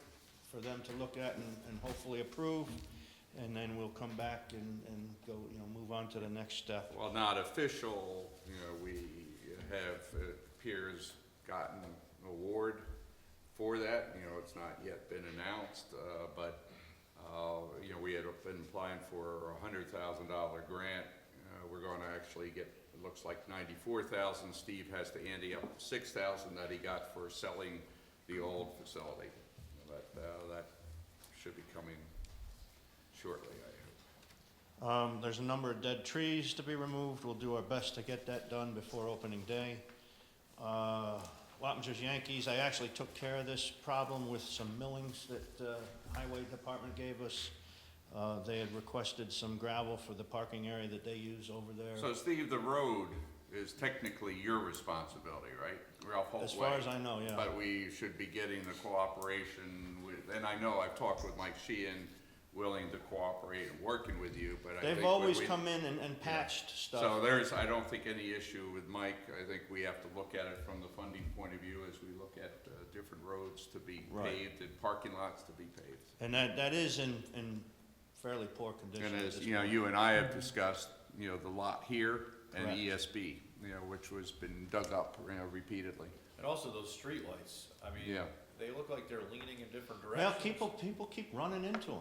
for them to look at and hopefully approve, and then we'll come back and go, you know, move on to the next step. Well, not official, you know, we have, it appears, gotten an award for that. You know, it's not yet been announced, but, you know, we had been applying for a $100,000 grant. We're gonna actually get, it looks like 94,000. Steve has to ante up 6,000 that he got for selling the old facility. That should be coming shortly, I hope. There's a number of dead trees to be removed. We'll do our best to get that done before opening day. Wappingers Yankees, I actually took care of this problem with some millings that Highway Department gave us. They had requested some gravel for the parking area that they use over there. So Steve, the road is technically your responsibility, right? Ralph Holt As far Way. as I know, yeah. But we should be getting the cooperation with, and I know I've talked with Mike Sheehan, willing to cooperate and working with you, but I think. They've when always we- come in and patched stuff. So there's, I don't think any issue with Mike. I think we have to look at it from the funding point of view as we look at different roads to be Right. paved and parking lots to be paved. And that is in fairly poor condition. And at as, this you know, point. you and I have discussed, you know, the lot here and Correct. ESB, you know, which was been dug up, you know, repeatedly. And also those streetlights, I mean, Yeah. they look like they're leaning in different Well, directions. people keep running into them.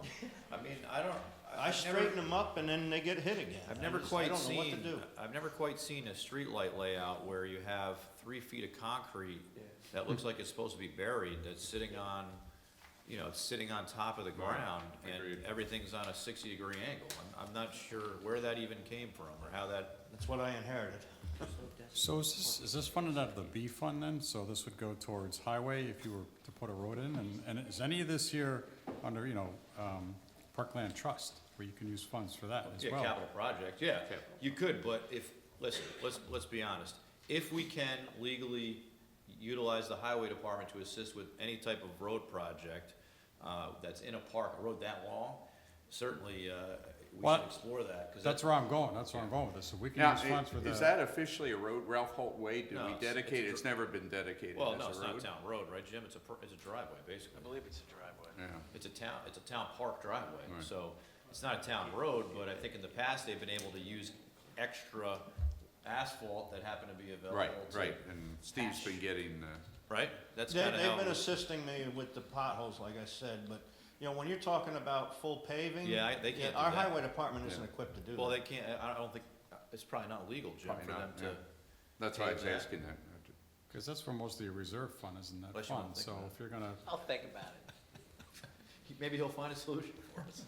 I mean, I don't. I straighten them up and then they get hit again. I've never I quite don't know what to seen, do. I've never quite seen a streetlight layout where you have 3 feet of concrete that looks like it's supposed to be buried, that's sitting on, you know, it's sitting on top of the ground, and Agreed. everything's on a 60-degree angle. I'm not sure where that even came from, or how that, That's what I inherited. So is this funded out of the B fund then? So this would go towards highway if you were to put a road in? And is any of this here under, you know, Parkland Trust, where you can use funds for that as yeah, well? capital project, yeah. You could, but if, listen, let's be honest. If we can legally utilize the highway department to assist with any type of road project, that's in a park, a road that long, certainly, we Well, should explore that, 'cause That's where I'm going, that's where I'm going with this. So we can Now, use funds for is that. that officially a road, Ralph Holt Way? Do No, we it's dedicate it? a It's never been dedicated as a Well, road? no, it's not a town road, right, Jim? It's a driveway, basically. I believe it's a driveway. Yeah. It's a town park driveway, Right. so it's not a town road, but I think in the past, they've been able to use extra asphalt that happened to be available. Right, to- right, and Steve's been getting, Right? That's They, kinda they've how. been assisting me with the potholes, like I said, but, you know, when you're talking about full paving. Yeah, they can't do Our that. highway department isn't Yeah. equipped to do that. Well, they can't, I don't think, it's probably not legal, Jim, Probably for them not, to. yeah. that's why I was Pave that. asking that. Because that's for most of your reserve fund, isn't that Unless you wanna fund? think So about it. if you're gonna, I'll think about it. Maybe he'll find a solution for us.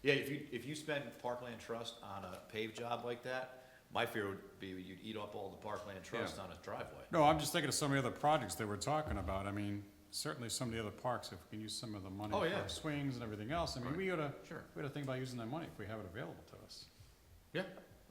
Yeah, if you spend Parkland Trust on a paved job like that, my fear would be you'd eat up all the Parkland Trust on a driveway. no, I'm just thinking of some of the other projects they were talking about. I mean, certainly some of the other parks, if we can use some of the money Oh, yeah. for swings and everything else, I mean, Right. we oughta, Sure. we oughta think about using that money if we have it available to us. Yeah,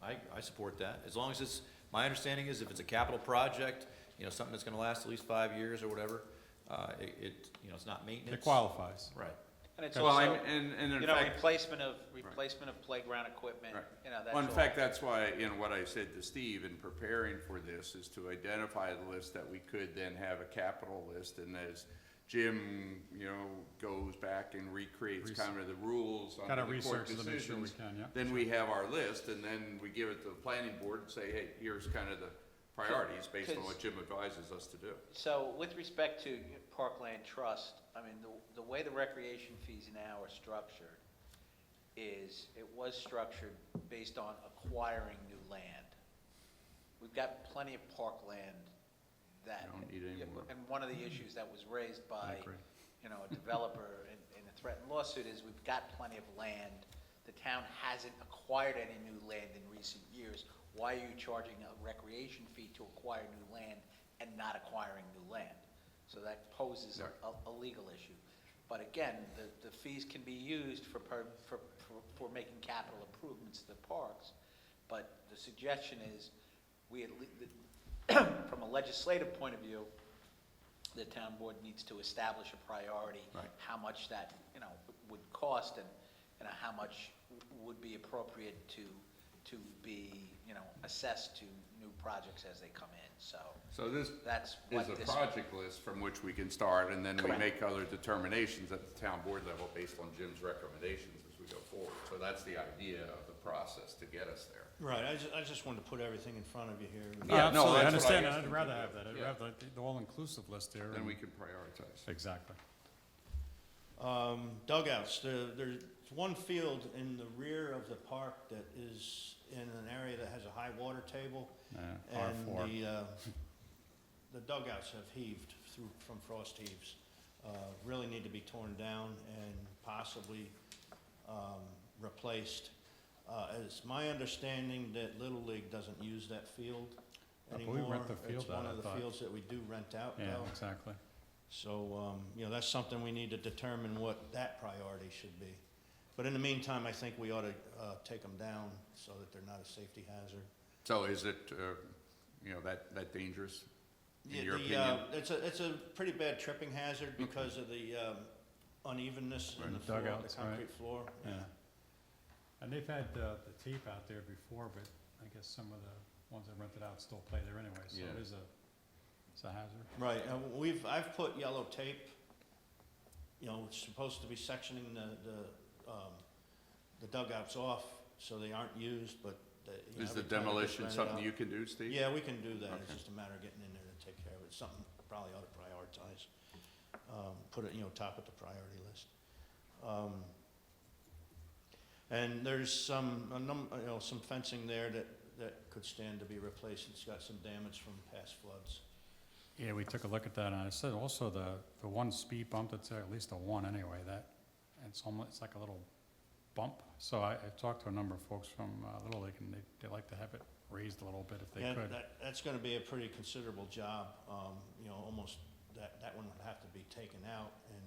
I support that, as long as it's, my understanding is if it's a capital project, you know, something that's gonna last at least 5 years or whatever, you know, it's not maintenance. It qualifies. Right. And it's Well, also, and in you know, fact, replacement of playground equipment, Right. you know, that's all. well, in fact, that's why, you know, what I said to Steve in preparing for this is to identify the list that we could then have a capital list, and as Jim, you know, goes back and recreates kind of the rules Gotta under the court research to make sure we decisions, can, yeah. then we have our list, and then we give it to the planning board and say, hey, here's kind of the priorities based on what Jim advises us to do. So with respect to Parkland Trust, I mean, the way the recreation fees now are structured is, it was structured based on acquiring new land. We've got plenty of parkland that. Don't need any more. And one of the issues that was raised I by, agree. you know, a developer in a threatened lawsuit is we've got plenty of land. The town hasn't acquired any new land in recent years. Why are you charging a recreation fee to acquire new land and not acquiring new land? So that poses a legal issue. But again, the fees can be used for making capital improvements to the parks. But the suggestion is, from a legislative point of view, the town board needs to establish a priority. Right. How much that, you know, would cost, and how much would be appropriate to be, you know, assessed to new projects as they come in, so. So this That's is what a this. project list from which we can start, and then we Correct. make other determinations at the town board level based on Jim's recommendations as we go forward. So that's the idea of the process to get us there. Right, I just wanted to put everything in front of you here. Yeah, no, Absolutely, I that's what I understand, asked I'd him rather to do. have that, I'd Yeah. rather the all-inclusive list here. Then and- we can prioritize. Exactly. Dugouts, there's one field in the rear of the park that is in an area that has a high water table. Yeah, And R4. the dugouts have heaved from frost heaves. Really need to be torn down and possibly replaced. It's my understanding that Little League doesn't use that field I believe we anymore. rent the field It's one out, of I the thought. fields that we do rent out Yeah, now. exactly. So, you know, that's something we need to determine what that priority should be. But in the meantime, I think we ought to take them down so that they're not a safety hazard. So is it, you know, that dangerous, in Yeah, your opinion? It's a pretty bad tripping hazard because of the unevenness in the floor, the Dugouts, right. concrete floor. Yeah. And they've had the tape out there before, but I guess some of the ones that rented out still play there anyway, so Yeah. it's a hazard. Right, I've put yellow tape, you know, it's supposed to be sectioning the dugouts off, so they aren't used, but. Is the every time it gets demolition rented something out- you can do, Steve? Yeah, we can do that. It's Okay. just a matter of getting in there to take care of it. Something probably ought to prioritize. Put it, top of the priority list. And there's some fencing there that could stand to be replaced. It's got some damage from past floods. Yeah, we took a look at that, and I said also the one speed bump that's there, at least a one anyway, that, it's like a little bump. So I talked to a number of folks from Little League, and they like to have it raised a little bit if they Yeah, could. that's gonna be a pretty considerable job. Almost, that one would have to be taken out and,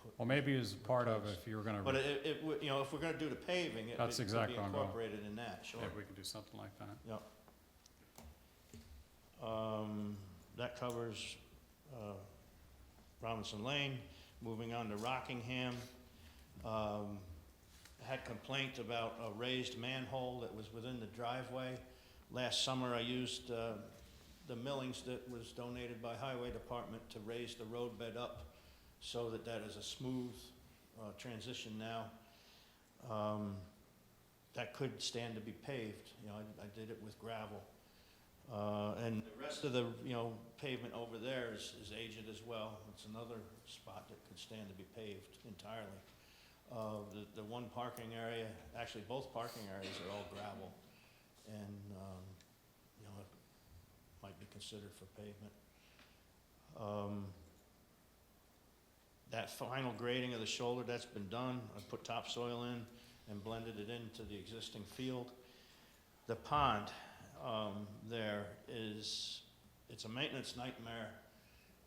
put. Well, maybe as part of, if you were gonna, But if we're gonna do the paving, it That's could exactly be what I'm going. incorporated in that, sure. if we could do something like that. Yep. That covers Robinson Lane. Moving on to Rockingham. Had complaint about a raised manhole that was within the driveway. Last summer, I used the millings that was donated by Highway Department to raise the roadbed up so that is a smooth transition now. That could stand to be paved. I did it with gravel. And the rest of the, pavement over there is aged as well. It's another spot that could stand to be paved entirely. The one parking area, actually both parking areas are all gravel, and, it might be considered for pavement. That final grading of the shoulder, that's been done. I put topsoil in and blended it into the existing field. The pond, it's a maintenance nightmare,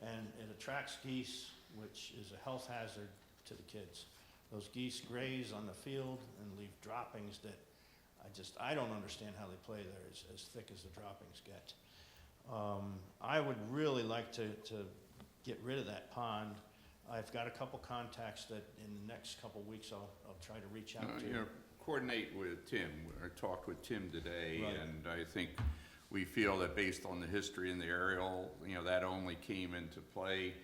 and it attracts geese, which is a health hazard to the kids. Those geese graze on the field and leave droppings that I don't understand how they play there as thick as the droppings get. I would really like to get rid of that pond. I've got a couple contacts that in the next couple weeks I'll try to reach out to. Coordinate with Tim. I talked with Tim today, Right. and I think we feel that based on the history in the aerial, that only came into play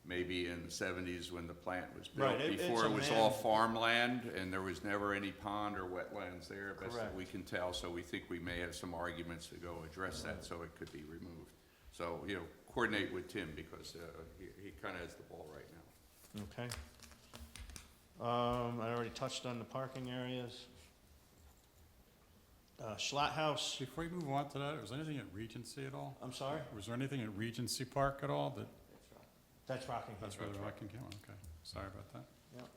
maybe in the 70s when the plant was built. Right, it's Before a it was all farmland, and there was never any pond or wetlands there, best that Correct. we can tell. So we think we may have some arguments to go address that, so it could be removed. So, coordinate with Tim, because he kind of has the ball right now. Okay. I already touched on the parking areas. Schlatt House, Before we move on to that, was there anything at Regency at all? I'm sorry? Was there anything at Regency Park at all that, That's Rockingham. that's where the Rockingham, okay, sorry about that. Yep.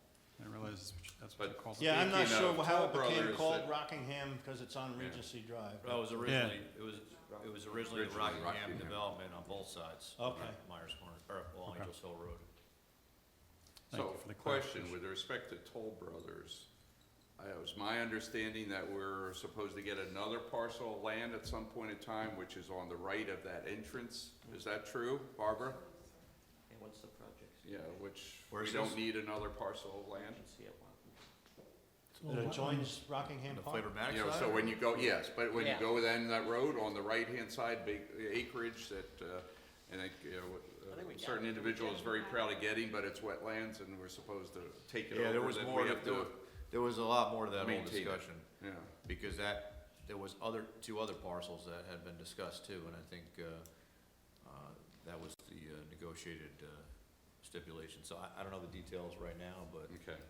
I didn't realize that's what But- you called it. Yeah, I'm not Speaking sure of how it Toll became Brothers, called that- Rockingham, because it's on Yeah. Regency Drive. Well, it was originally, it was originally the Originally Rockingham Rockingham. development on both sides. Okay. Myers Corner, or along Okay. Angels Hill Road. Thank So, you for the question, clarification. with respect to Toll Brothers, it was my understanding that we're supposed to get another parcel of land at some point in time, which is on the right of that entrance. Is that true, Barbara? And what's the project? Yeah, which, we Where's don't this? need another parcel of land? It adjoins Rockingham The Park. Flavormatic You know, side? so when you go, yes, but when you Yeah. go then that road on the right-hand side, big acreage that, I think, certain individuals very proud of getting, but it's wetlands and we're supposed to take it over. Yeah, there was then more, we have to there was a lot more to that whole maintain it. discussion, Yeah, because there was two other parcels that had been discussed too, and I think, that was the negotiated, stipulation. So I don't know the details right now, okay.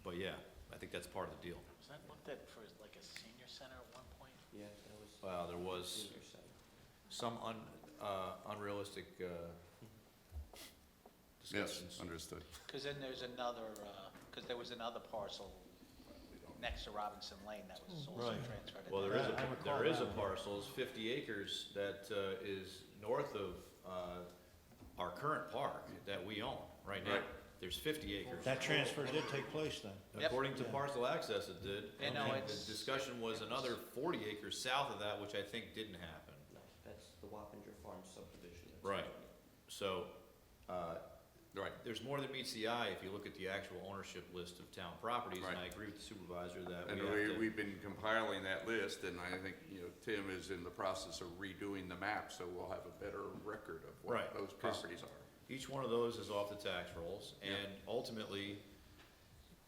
but yeah, I think that's part of the deal. Was that looked at for like a senior center at one point? Yeah, that was. Well, there was some unrealistic, Yes, discussions. understood. Because then there's another, because there was another parcel next to Robinson Lane that was also Right. transferred. Well, I recall there is a that. parcel, it's 50 acres, that is north of our current park that we own right now. Right. There's 50 acres. That transfer did take place then. Yep. According to Yeah. parcel access, it did. Yeah, no, And the it's- discussion was another 40 acres south of that, which I think didn't happen. No, that's the Wappinger Farm subdivision. That's Right. what So, Right. there's more than meets the eye if you look at the actual ownership list of town properties, and Right. I agree with the supervisor that And we have to. we've been compiling that list, and I think, Tim is in the process of redoing the map, so we'll have a better record of what Right. those properties are. Each one of those is off the tax rolls, and ultimately,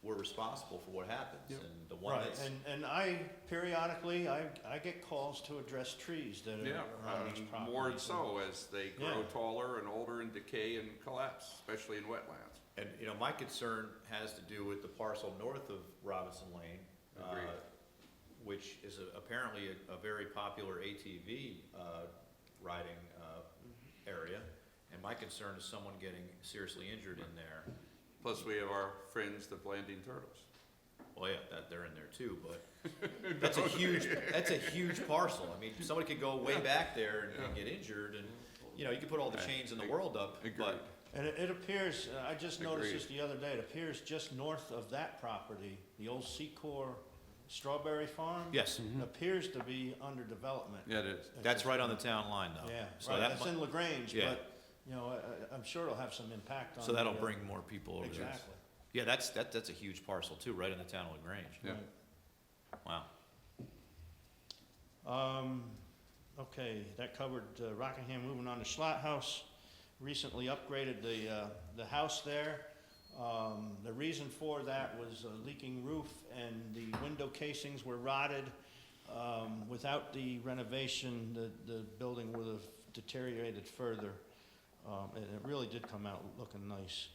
we're responsible for what happens. Yep. And the one Right, that's, and I periodically, I get calls to address trees that Yeah, are on these properties. more so as they grow Yeah. taller and older and decay and collapse, especially in wetlands. and, you know, my concern has to do with the parcel north of Robinson Lane, Agreed. which is apparently a very popular ATV riding area. And my concern is someone getting seriously injured in there. Plus, we have our friends, the Blanding Turtles. Well, yeah, that, they're in there too, but that's a huge parcel. I mean, somebody could go way back there and get injured, and, you know, you could put all the chains in the world up, Agreed. but, And it appears, I just noticed Agreed. this the other day, it appears just north of that property, the old Secor Strawberry Farm. yes, Appears to be under development. Yeah, it is. that's right on the town line though. Yeah, So right, that that's mu- in LaGrange, Yeah. but, you know, I'm sure it'll have some impact on. So that'll the, bring more people over there. Exactly. Yeah, that's a huge parcel too, right in the town of LaGrange. Yeah. Right. Wow. Okay, that covered Rockingham. Moving on to Schlott House. Recently upgraded the house there. The reason for that was a leaking roof and the window casings were rotted. Without the renovation, the building would have deteriorated further. And it really did come out looking nice.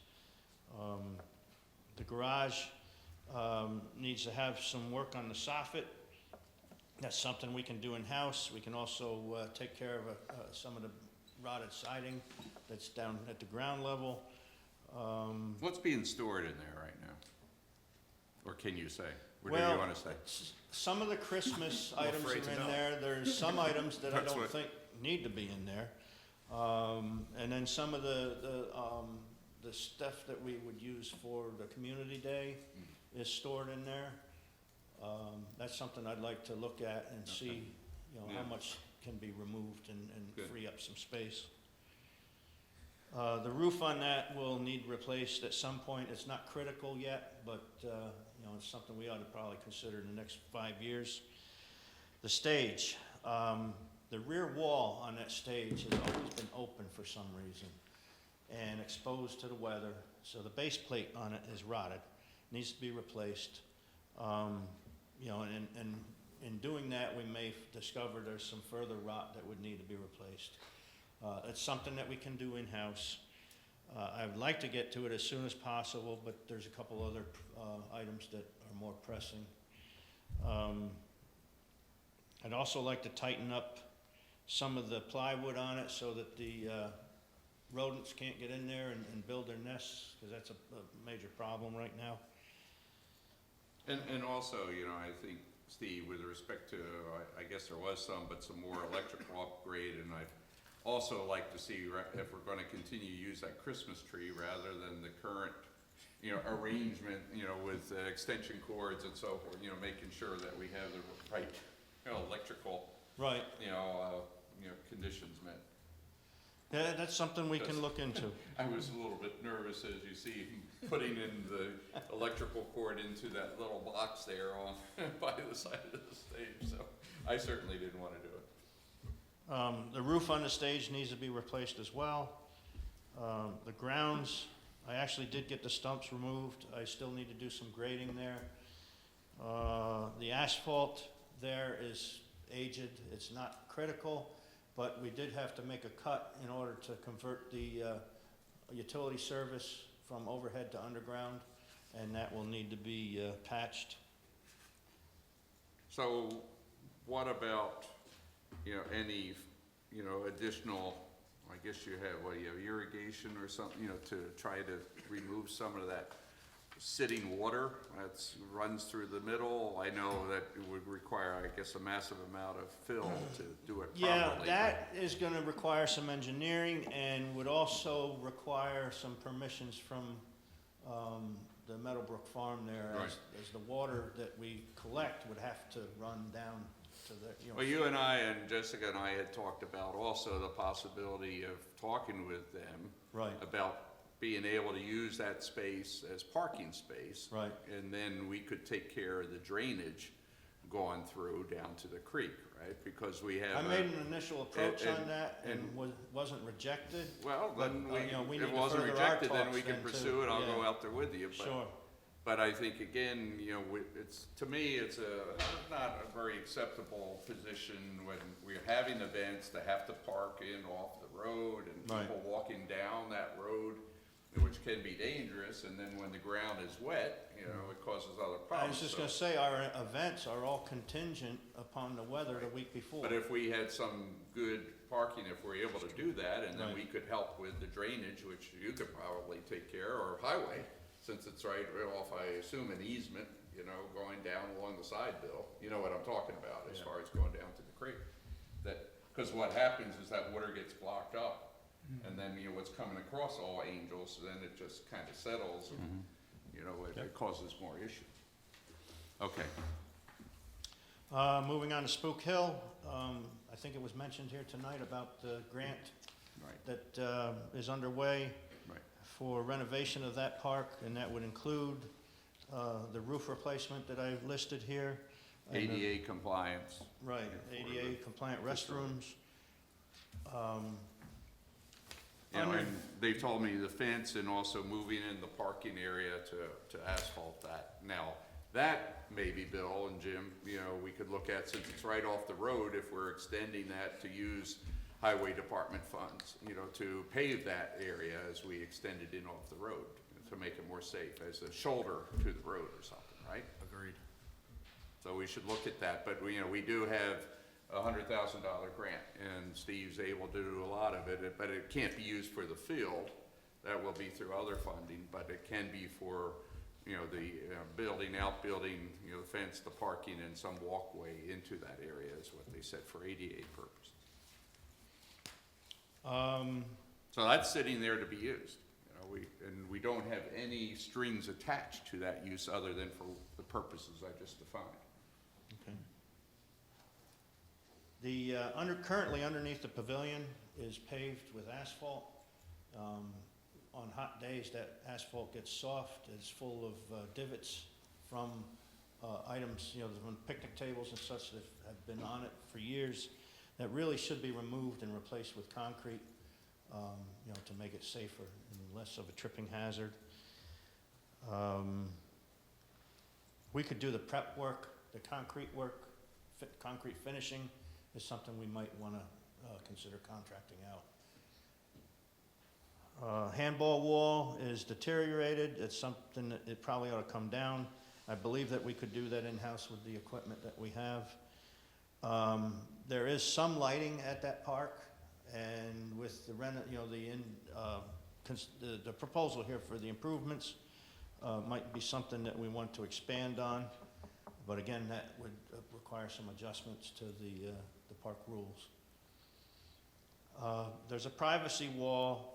The garage needs to have some work on the soffit. That's something we can do in-house. We can also take care of some of the rotted siding that's down at the ground level. What's being stored in there right now? Or can you say? Or do Well, you want to say? Some of the Christmas I'm items afraid to are in know. there. There's some items that I That's don't what- think need to be in there. And then some of the stuff that we would use for the community day is stored in there. That's something I'd like to look at and see, you know, Yeah. how much can be removed and Good. free up some space. The roof on that will need replaced at some point. It's not critical yet, but, you know, it's something we ought to probably consider in the next 5 years. The stage, the rear wall on that stage has always been open for some reason and exposed to the weather, so the base plate on it is rotted, needs to be replaced. You know, and in doing that, we may discover there's some further rot that would need to be replaced. It's something that we can do in-house. I would like to get to it as soon as possible, but there's a couple other items that are more pressing. I'd also like to tighten up some of the plywood on it so that the rodents can't get in there and build their nests, because that's a major problem right now. And also, you know, I think, Steve, with respect to, I guess there was some, but some more electrical upgrade, and I'd also like to see if we're gonna continue to use that Christmas tree rather than the current, you know, arrangement, you know, with extension cords and so forth, you know, making sure that we have the right, you know, electrical, Right. you know, conditions met. Yeah, that's something we can look into. I was a little bit nervous, as you see, putting in the electrical cord into that little box there on, by the side of the stage, so I certainly didn't want to do it. The roof on the stage needs to be replaced as well. The grounds, I actually did get the stumps removed. I still need to do some grading there. The asphalt there is aged. It's not critical, but we did have to make a cut in order to convert the utility service from overhead to underground, and that will need to be patched. So what about, you know, any, you know, additional, I guess you have, what, you have irrigation or something, you know, to try to remove some of that sitting water that's runs through the middle? I know that it would require, I guess, a massive amount of fill to do it properly. Yeah, that is gonna require some engineering and would also require some permissions from the Meadowbrook Farm there, Right. as the water that we collect would have to run down to the, you know. Well, you and I and Jessica and I had talked about also the possibility of talking with them Right, about being able to use that space as parking space. right. And then we could take care of the drainage going through down to the creek, right? Because we have. I made an initial approach and- on that and and- wasn't rejected. Well, then but, you know, we if need it to wasn't further our rejected, then we talks can then, pursue too. it. I'll go Yeah. out there with you. But Sure. But I think, again, you know, it's, to me, it's not a very acceptable position when we're having events to have to park in off the road and Right. people walking down that road, which can be dangerous, and then when the ground is wet, you know, it causes other I problems. was just So- gonna say, our events are all contingent upon the weather the week before. But if we had some good parking, if we're able to do that, and then Right. we could help with the drainage, which you could probably take care, or highway, since it's right off, I assume, an easement, you know, going down along the side, Bill. You know what I'm talking about, as Yeah. far as going down to the creek. That, because what happens is that water gets blocked up, and then, you know, what's coming across All Angels, then it just kind of settles, and, you know, it causes more issue. Okay. Moving on to Spook Hill, I think it was mentioned here tonight about the grant Right. that is underway Right. for renovation of that park, and that would include the roof replacement that I've listed here. and the- ADA compliance. Right, ADA compliant restrooms. You know, Under- and they told me the fence and also moving in the parking area to asphalt that. Now, that maybe, Bill and Jim, you know, we could look at, since it's right off the road, if we're extending that to use highway department funds, you know, to pave that area as we extend it in off the road, to make it more safe, as a shoulder to the road or something, right? Agreed. So we should look at that, but we, you know, we do have a $100,000 grant, and Steve's able to do a lot of it, but it can't be used for the field. That will be through other funding, but it can be for, you know, the building, outbuilding, you know, the fence, the parking, and some walkway into that area is what they said for ADA purposes. So that's sitting there to be used. You know, and we don't have any strings attached to that use other than for the purposes I just defined. Okay. The, currently underneath the pavilion is paved with asphalt. On hot days, that asphalt gets soft, it's full of divots from items, you know, from picnic tables and such that have been on it for years, that really should be removed and replaced with concrete, you know, to make it safer and less of a tripping hazard. We could do the prep work, the concrete work, concrete finishing is something we might want to consider contracting out. Handball wall is deteriorated. It's something that it probably ought to come down. I believe that we could do that in-house with the equipment that we have. There is some lighting at that park, and with the the proposal here for the improvements might be something that we want to expand on. But again, that would require some adjustments to the park rules. There's a privacy wall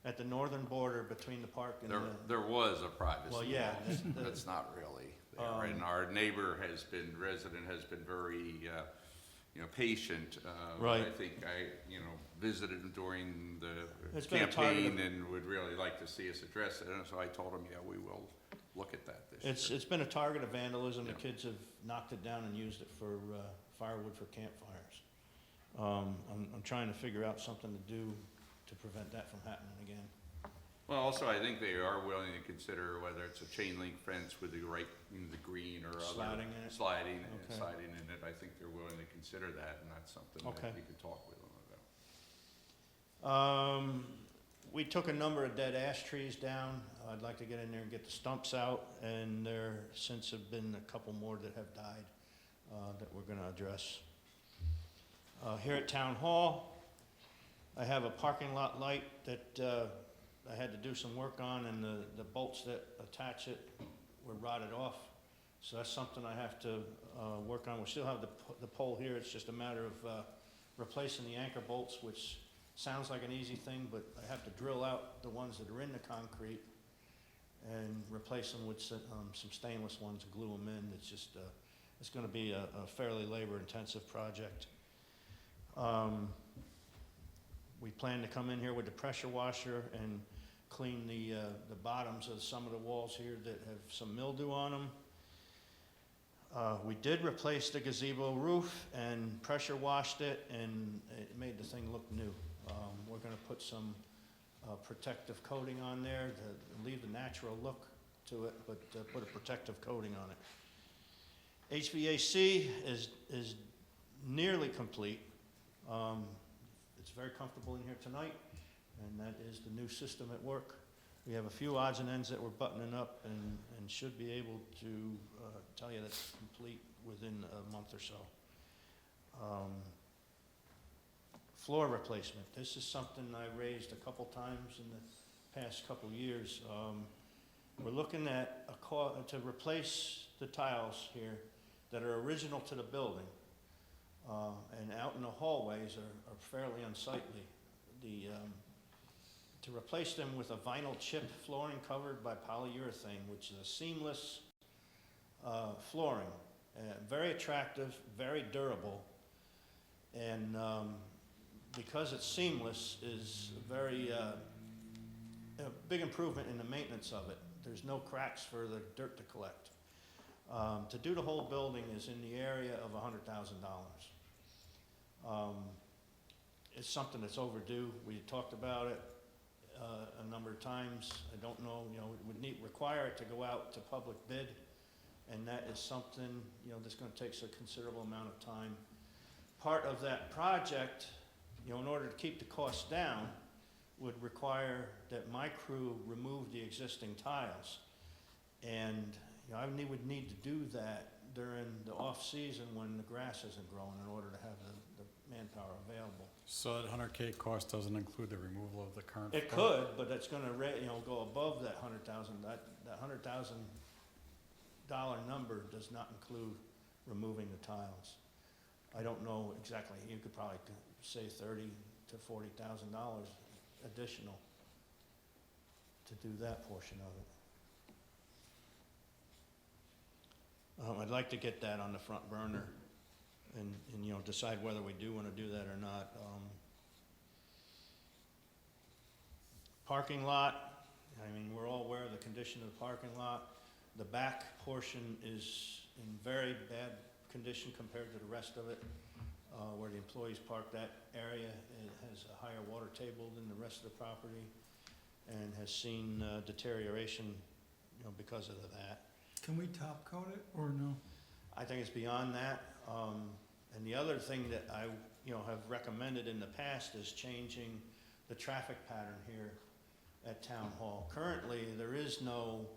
at the northern border between the park and There was a privacy Well, yeah, wall. That's not really there. And our neighbor resident has been very, you know, patient. Right. I think you know, visited him during the It's been a target campaign of- and would really like to see us address it. And so I told him, yeah, we will look at that this year. It's been a target of vandalism. Yeah. The kids have knocked it down and used it for firewood for campfires. I'm trying to figure out something to do to prevent that from happening again. Well, also, I think they are willing to consider whether it's a chain link fence with the right, you know, the green or other. Sliding in it? Sliding Okay. sliding in it. I think they're willing to consider that, and that's something Okay. that you could talk with them about. We took a number of dead ash trees down. I'd like to get in there and get the stumps out, and there since have been a couple more that have died that we're going to address. Here at Town Hall, I have a parking lot light that I had to do some work on, and the bolts that attach it were rotted off. So that's something I have to work on. We still have the pole here. It's just a matter of replacing the anchor bolts, which sounds like an easy thing, but I have to drill out the ones that are in the concrete and replace them with some stainless ones, glue them in. It's just, it's gonna be a fairly labor-intensive project. We plan to come in here with the pressure washer and clean the bottoms of some of the walls here that have some mildew on them. We did replace the gazebo roof and pressure washed it, and it made the thing look new. We're gonna put some protective coating on there to leave the natural look to it, but put a protective coating on it. HVAC is nearly complete. It's very comfortable in here tonight, and that is the new system at work. We have a few odds and ends that we're buttoning up and should be able to tell you that's complete within a month or so. Floor replacement. This is something I raised a couple times in the past couple years. We're looking at to replace the tiles here that are original to the building, and out in the hallways are fairly unsightly. To replace them with a vinyl chip flooring covered by polyurethane, which is a seamless flooring, very attractive, very durable, and because it's seamless is very a big improvement in the maintenance of it. There's no cracks for the dirt to collect. To do the whole building is in the area of $100,000. It's something that's overdue. We talked about it a number of times. I don't know, it would require it to go out to public bid, and that is something, that's going to take a considerable amount of time. Part of that project, in order to keep the costs down, would require that my crew remove the existing tiles. And I would need to do that during the off-season when the grass isn't growing in order to have the manpower available. So that 100K cost doesn't include the removal of the current? It could, but that's gonna go above that 100,000. That $100,000 number does not include removing the tiles. I don't know exactly. You could probably say $30,000 to $40,000 additional to do that portion of it. I'd like to get that on the front burner and decide whether we do want to do that or not. Parking lot, we're all aware of the condition of the parking lot. The back portion is in very bad condition compared to the rest of it. Where the employees park, that area, it has a higher water table than the rest of the property and has seen deterioration, because of that. Can we top coat it or no? I think it's beyond that. And the other thing that I, have recommended in the past is changing the traffic pattern here at Town Hall. Currently, there is no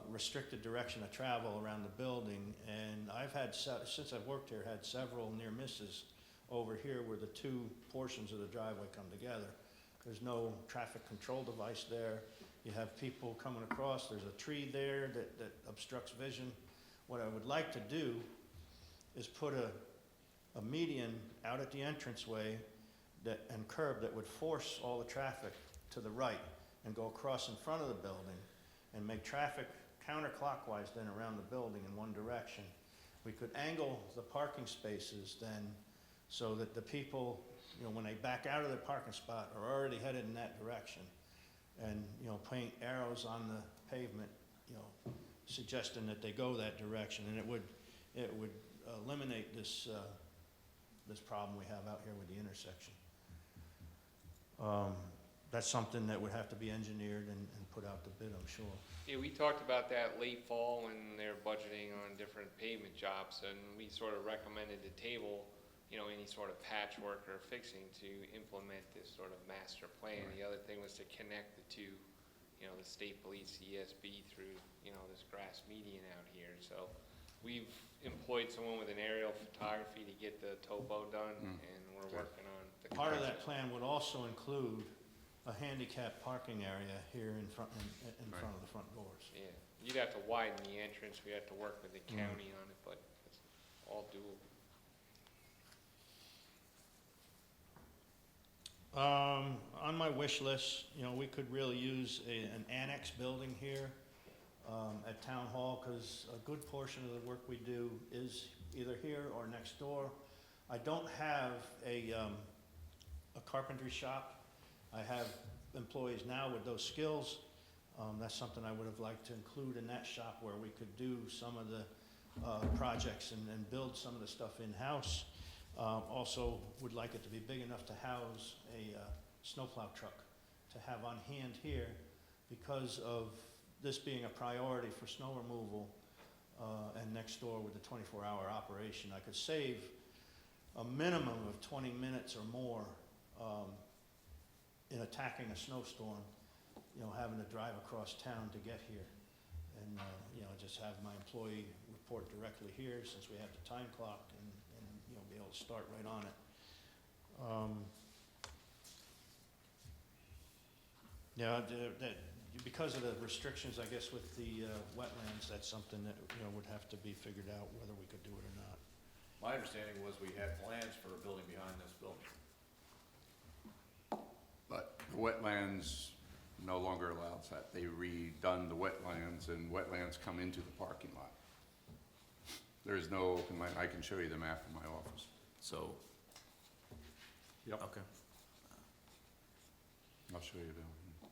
restricted direction of travel around the building, and I've had, since I've worked here, had several near misses over here where the two portions of the driveway come together. There's no traffic control device there. You have people coming across. There's a tree there that obstructs vision. What I would like to do is put a median out at the entranceway and curb that would force all the traffic to the right and go across in front of the building and make traffic counterclockwise then around the building in one direction. We could angle the parking spaces then so that the people, when they back out of their parking spot, are already headed in that direction. And, paint arrows on the pavement, suggesting that they go that direction. And it would eliminate this problem we have out here with the intersection. That's something that would have to be engineered and put out to bid, I'm sure. Yeah, we talked about that late fall when they're budgeting on different pavement jobs, and we sort of recommended to table, any sort of patchwork or fixing to implement this sort of master plan. Right. The other thing was to connect the two, the state police, the ESB through, this grass median out here. So we've employed someone with an aerial photography to get the topo done, and we're working on the Part of that plan would also include a handicap parking area here in front of the front doors. Yeah, you'd have to widen the entrance. We have to work with the county on it, but it's all doable. On my wish list, we could really use an annex building here at Town Hall, because a good portion of the work we do is either here or next door. I don't have a carpentry shop. I have employees now with those skills. That's something I would have liked to include in that shop, where we could do some of the projects and build some of the stuff in-house. Also would like it to be big enough to house a snowplow truck to have on hand here, because of this being a priority for snow removal, and next door with the 24-hour operation, I could save a minimum of 20 minutes or more in attacking a snowstorm, having to drive across town to get here. And, just have my employee report directly here since we have the time clock and be able to start right on it. Because of the restrictions, I guess, with the wetlands, that's something that, would have to be figured out whether we could do it or not. My understanding was we had plans for a building behind this building. But the wetlands no longer allows that. They redone the wetlands, and wetlands come into the parking lot. There's no open land. I can show you the map in my office. So, Yep. okay. I'll show you the. I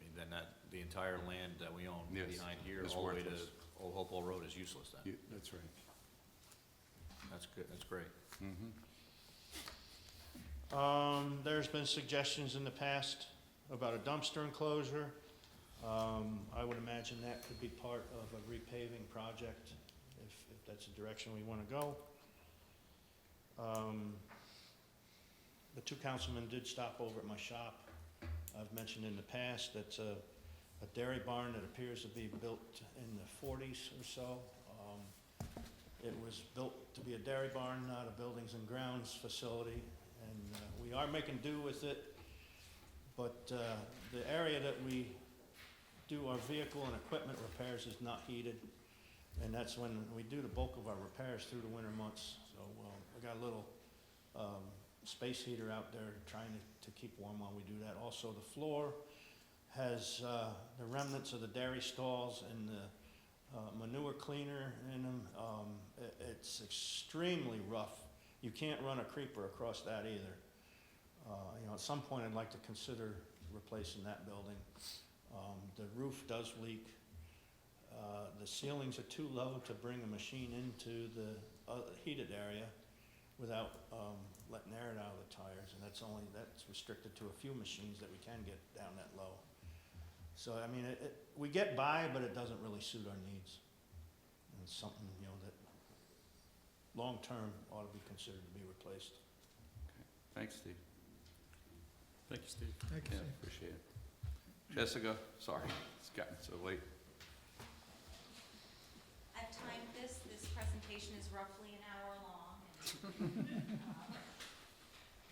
mean, then the entire land that we own Yes, behind here, it's all the way to worthless. Old Hopewell Road is useless then. That's right. That's good, that's great. There's been suggestions in the past about a dumpster enclosure. I would imagine that could be part of a repaving project if that's the direction we want to go. The two councilmen did stop over at my shop. I've mentioned in the past that's a dairy barn that appears to be built in the 40s or so. It was built to be a dairy barn, not a buildings and grounds facility, and we are making do with it. But the area that we do our vehicle and equipment repairs is not heated, and that's when we do the bulk of our repairs through the winter months. So we got a little space heater out there trying to keep warm while we do that. Also, the floor has the remnants of the dairy stalls and the manure cleaner in them. It's extremely rough. You can't run a creeper across that either. At some point I'd like to consider replacing that building. The roof does leak. The ceilings are too low to bring a machine into the heated area without letting air out of the tires, and that's restricted to a few machines that we can get down that low. So, I mean, we get by, but it doesn't really suit our needs. And it's something, that long-term ought to be considered to be replaced. Thanks, Steve. Thank you, Steve. Thank you, Yeah, Steve. appreciate it. Jessica, sorry, it's gotten so late. I've timed this. This presentation is roughly an hour long. And,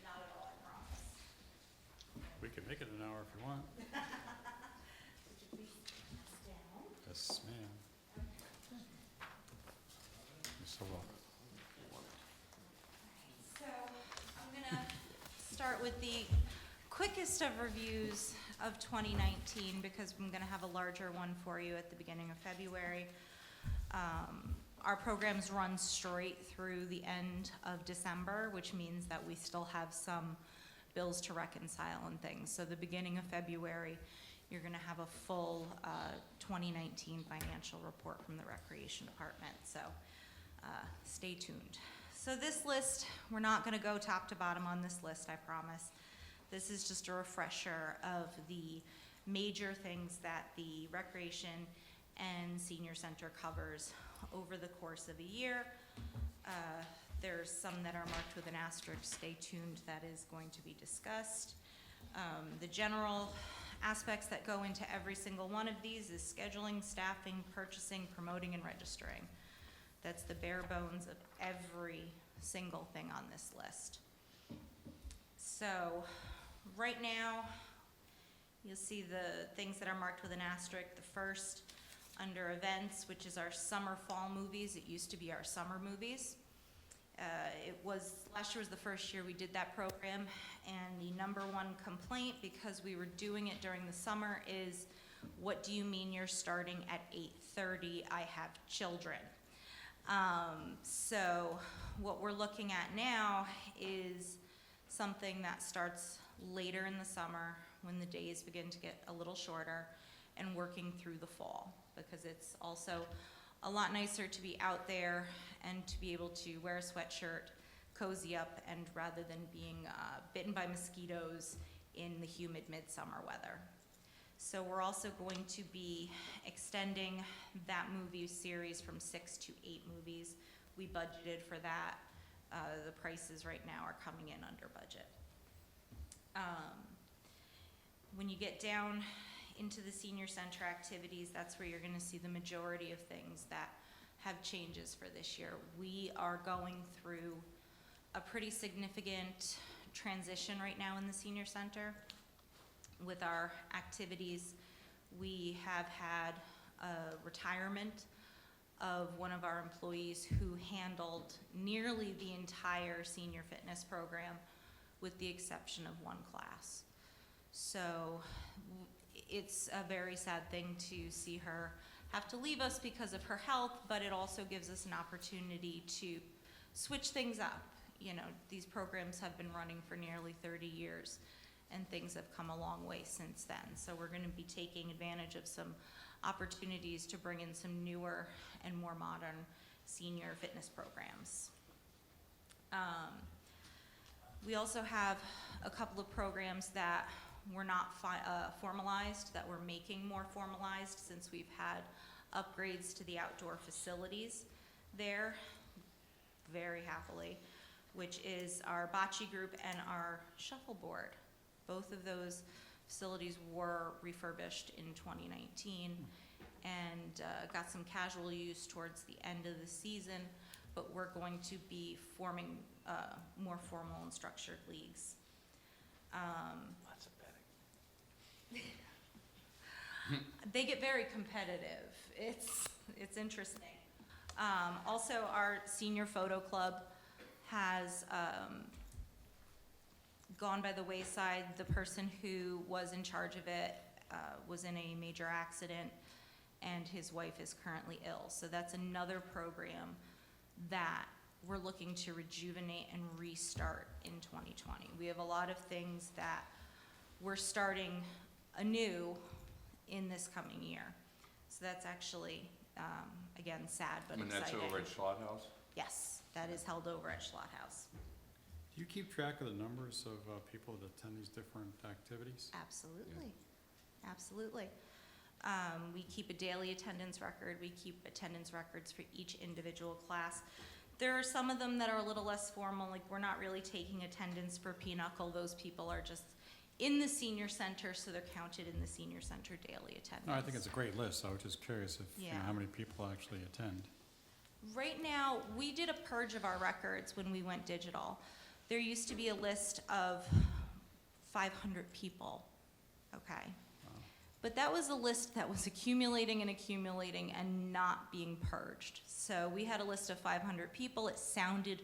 not at all, I promise. We can make it an hour if you want. Would you please pass down? Yes, ma'am. You're so welcome. So I'm gonna start with the quickest of reviews of 2019 because I'm gonna have a larger one for you at the beginning of February. Our programs run straight through the end of December, which means that we still have some bills to reconcile and things. So the beginning of February, you're gonna have a full 2019 financial report from the Recreation Department, so stay tuned. So this list, we're not gonna go top to bottom on this list, I promise. This is just a refresher of the major things that the Recreation and Senior Center covers over the course of a year. There's some that are marked with an asterisk, stay tuned, that is going to be discussed. The general aspects that go into every single one of these is scheduling, staffing, purchasing, promoting, and registering. That's the bare bones of every single thing on this list. So, right now, you'll see the things that are marked with an asterisk. The first, under events, which is our summer fall movies. It used to be our summer movies. Last year was the first year we did that program, and the number one complaint, because we were doing it during the summer, is, what do you mean you're starting at 8:30? I have children. So what we're looking at now is something that starts later in the summer when the days begin to get a little shorter, and working through the fall, because it's also a lot nicer to be out there and to be able to wear a sweatshirt, cozy up, and rather than being bitten by mosquitoes in the humid midsummer weather. So we're also going to be extending that movie series from 6 to 8 movies. We budgeted for that. The prices right now are coming in under budget. When you get down into the senior center activities, that's where you're gonna see the majority of things that have changes for this year. We are going through a pretty significant transition right now in the senior center. With our activities, we have had a retirement of one of our employees who handled nearly the entire senior fitness program with the exception of one class. So it's a very sad thing to see her have to leave us because of her health, but it also gives us an opportunity to switch things up. You know, these programs have been running for nearly 30 years and things have come a long way since then. So we're gonna be taking advantage of some opportunities to bring in some newer and more modern senior fitness programs. We also have a couple of programs that were not formalized, that we're making more formalized since we've had upgrades to the outdoor facilities there, very happily, which is our bocce group and our shuffleboard. Both of those facilities were refurbished in 2019 and got some casual use towards the end of the season, but we're going to be forming more formal and structured leagues. Lots of betting. They get very competitive. It's interesting. Also, our senior photo club has gone by the wayside. The person who was in charge of it was in a major accident, and his wife is currently ill. So that's another program that we're looking to rejuvenate and restart in 2020. We have a lot of things that we're starting anew in this coming year. So that's actually, again, sad but And exciting. that's over at Schlott House? Yes, that is held over at Schlott House. Do you keep track of the numbers of people that attend these different activities? Absolutely, absolutely. We keep a daily attendance record. We keep attendance records for each individual class. There are some of them that are a little less formal, like we're not really taking attendance for Pinochle. Those people are just in the senior center, so they're counted in the senior center daily attendance. No, I think it's a great list. I was just curious if, you know, Yeah. how many people actually attend. Right now, we did a purge of our records when we went digital. There used to be a list of 500 people, okay? But that was a list that was accumulating and not being purged. So we had a list of 500 people. It sounded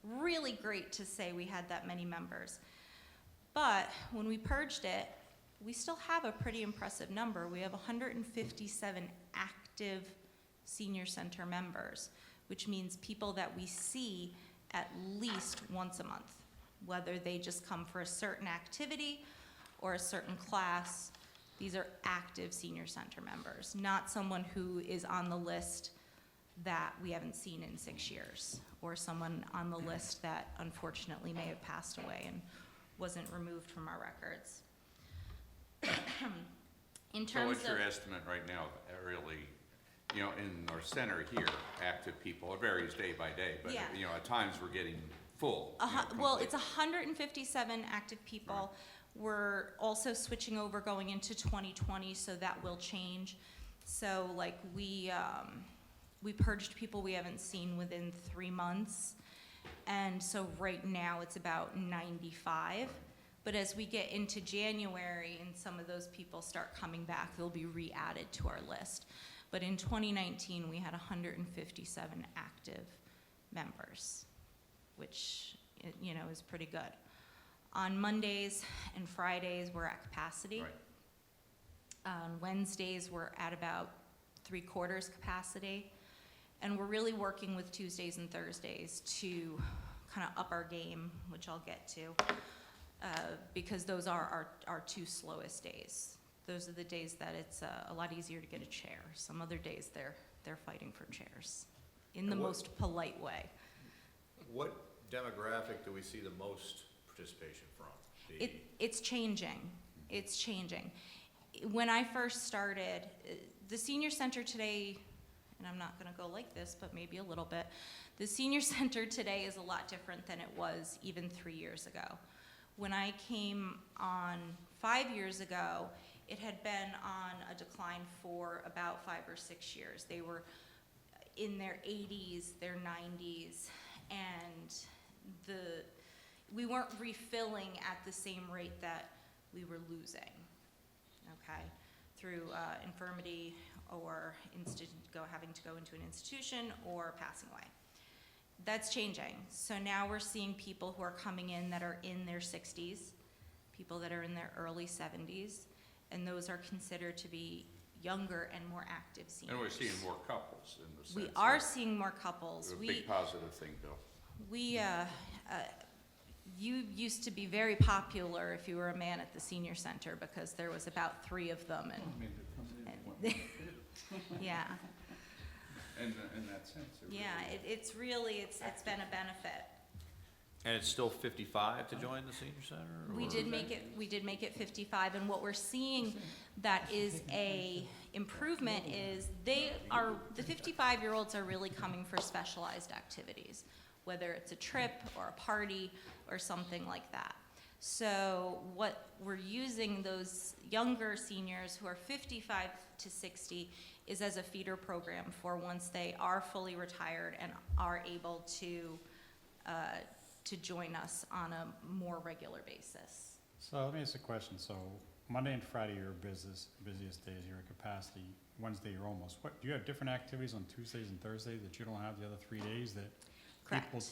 really great to say we had that many members. But when we purged it, we still have a pretty impressive number. We have 157 active senior center members, which means people that we see at least once a month, whether they just come for a certain activity or a certain class. These are active senior center members, not someone who is on the list that we haven't seen in 6 years, or someone on the list that unfortunately may have passed away and wasn't removed from our records. In So terms what's of, your estimate right now, really, you know, in our center here, active people, it varies day by day, but, Yeah. you know, at times we're getting full. you know, well, complete. it's 157 active people. We're also switching over going into 2020, so that will change. So like we purged people we haven't seen within 3 months. And so right now it's about 95. But as we get into January and some of those people start coming back, they'll be re-added to our list. But in 2019, we had 157 active members, which, you know, is pretty good. On Mondays and Fridays, we're at capacity. Right. On Wednesdays, we're at about 3/4 capacity. And we're really working with Tuesdays and Thursdays to kind of up our game, which I'll get to, because those are our 2 slowest days. Those are the days that it's a lot easier to get a chair. Some other days, they're fighting for chairs in the And what- most polite way. What demographic do we see the most participation from? It's changing. It's changing. when I first started, the senior center today, and I'm not gonna go like this, but maybe a little bit, the senior center today is a lot different than it was even 3 years ago. When I came on 5 years ago, it had been on a decline for about 5 or 6 years. They were in their 80s, their 90s, and we weren't refilling at the same rate that we were losing, okay, through infirmity or having to go into an institution or passing away. That's changing. So now we're seeing people who are coming in that are in their 60s, people that are in their early 70s, and those are considered to be younger and more active seniors. And we're seeing more couples in the sense. We are that- seeing more couples. A big positive thing, Bill. You used to be very popular if you were a man at the senior center because there was about 3 of them, and yeah, And in that sense. it yeah. really- It's really it's been a benefit. And it's still 55 to join the senior center? We or- did make it 55, and what we're seeing that is a improvement is the 55-year-olds are really coming for specialized activities, whether it's a trip or a party or something like that. So what we're using those younger seniors who are 55 to 60 is as a feeder program for once they are fully retired and are able to join us on a more regular basis. So let me ask a question. So Monday and Friday are your busiest days, you're at capacity. Wednesday, you're almost. What, do you have different activities on Tuesdays and Thursdays that you don't have the other 3 days that people? Correct.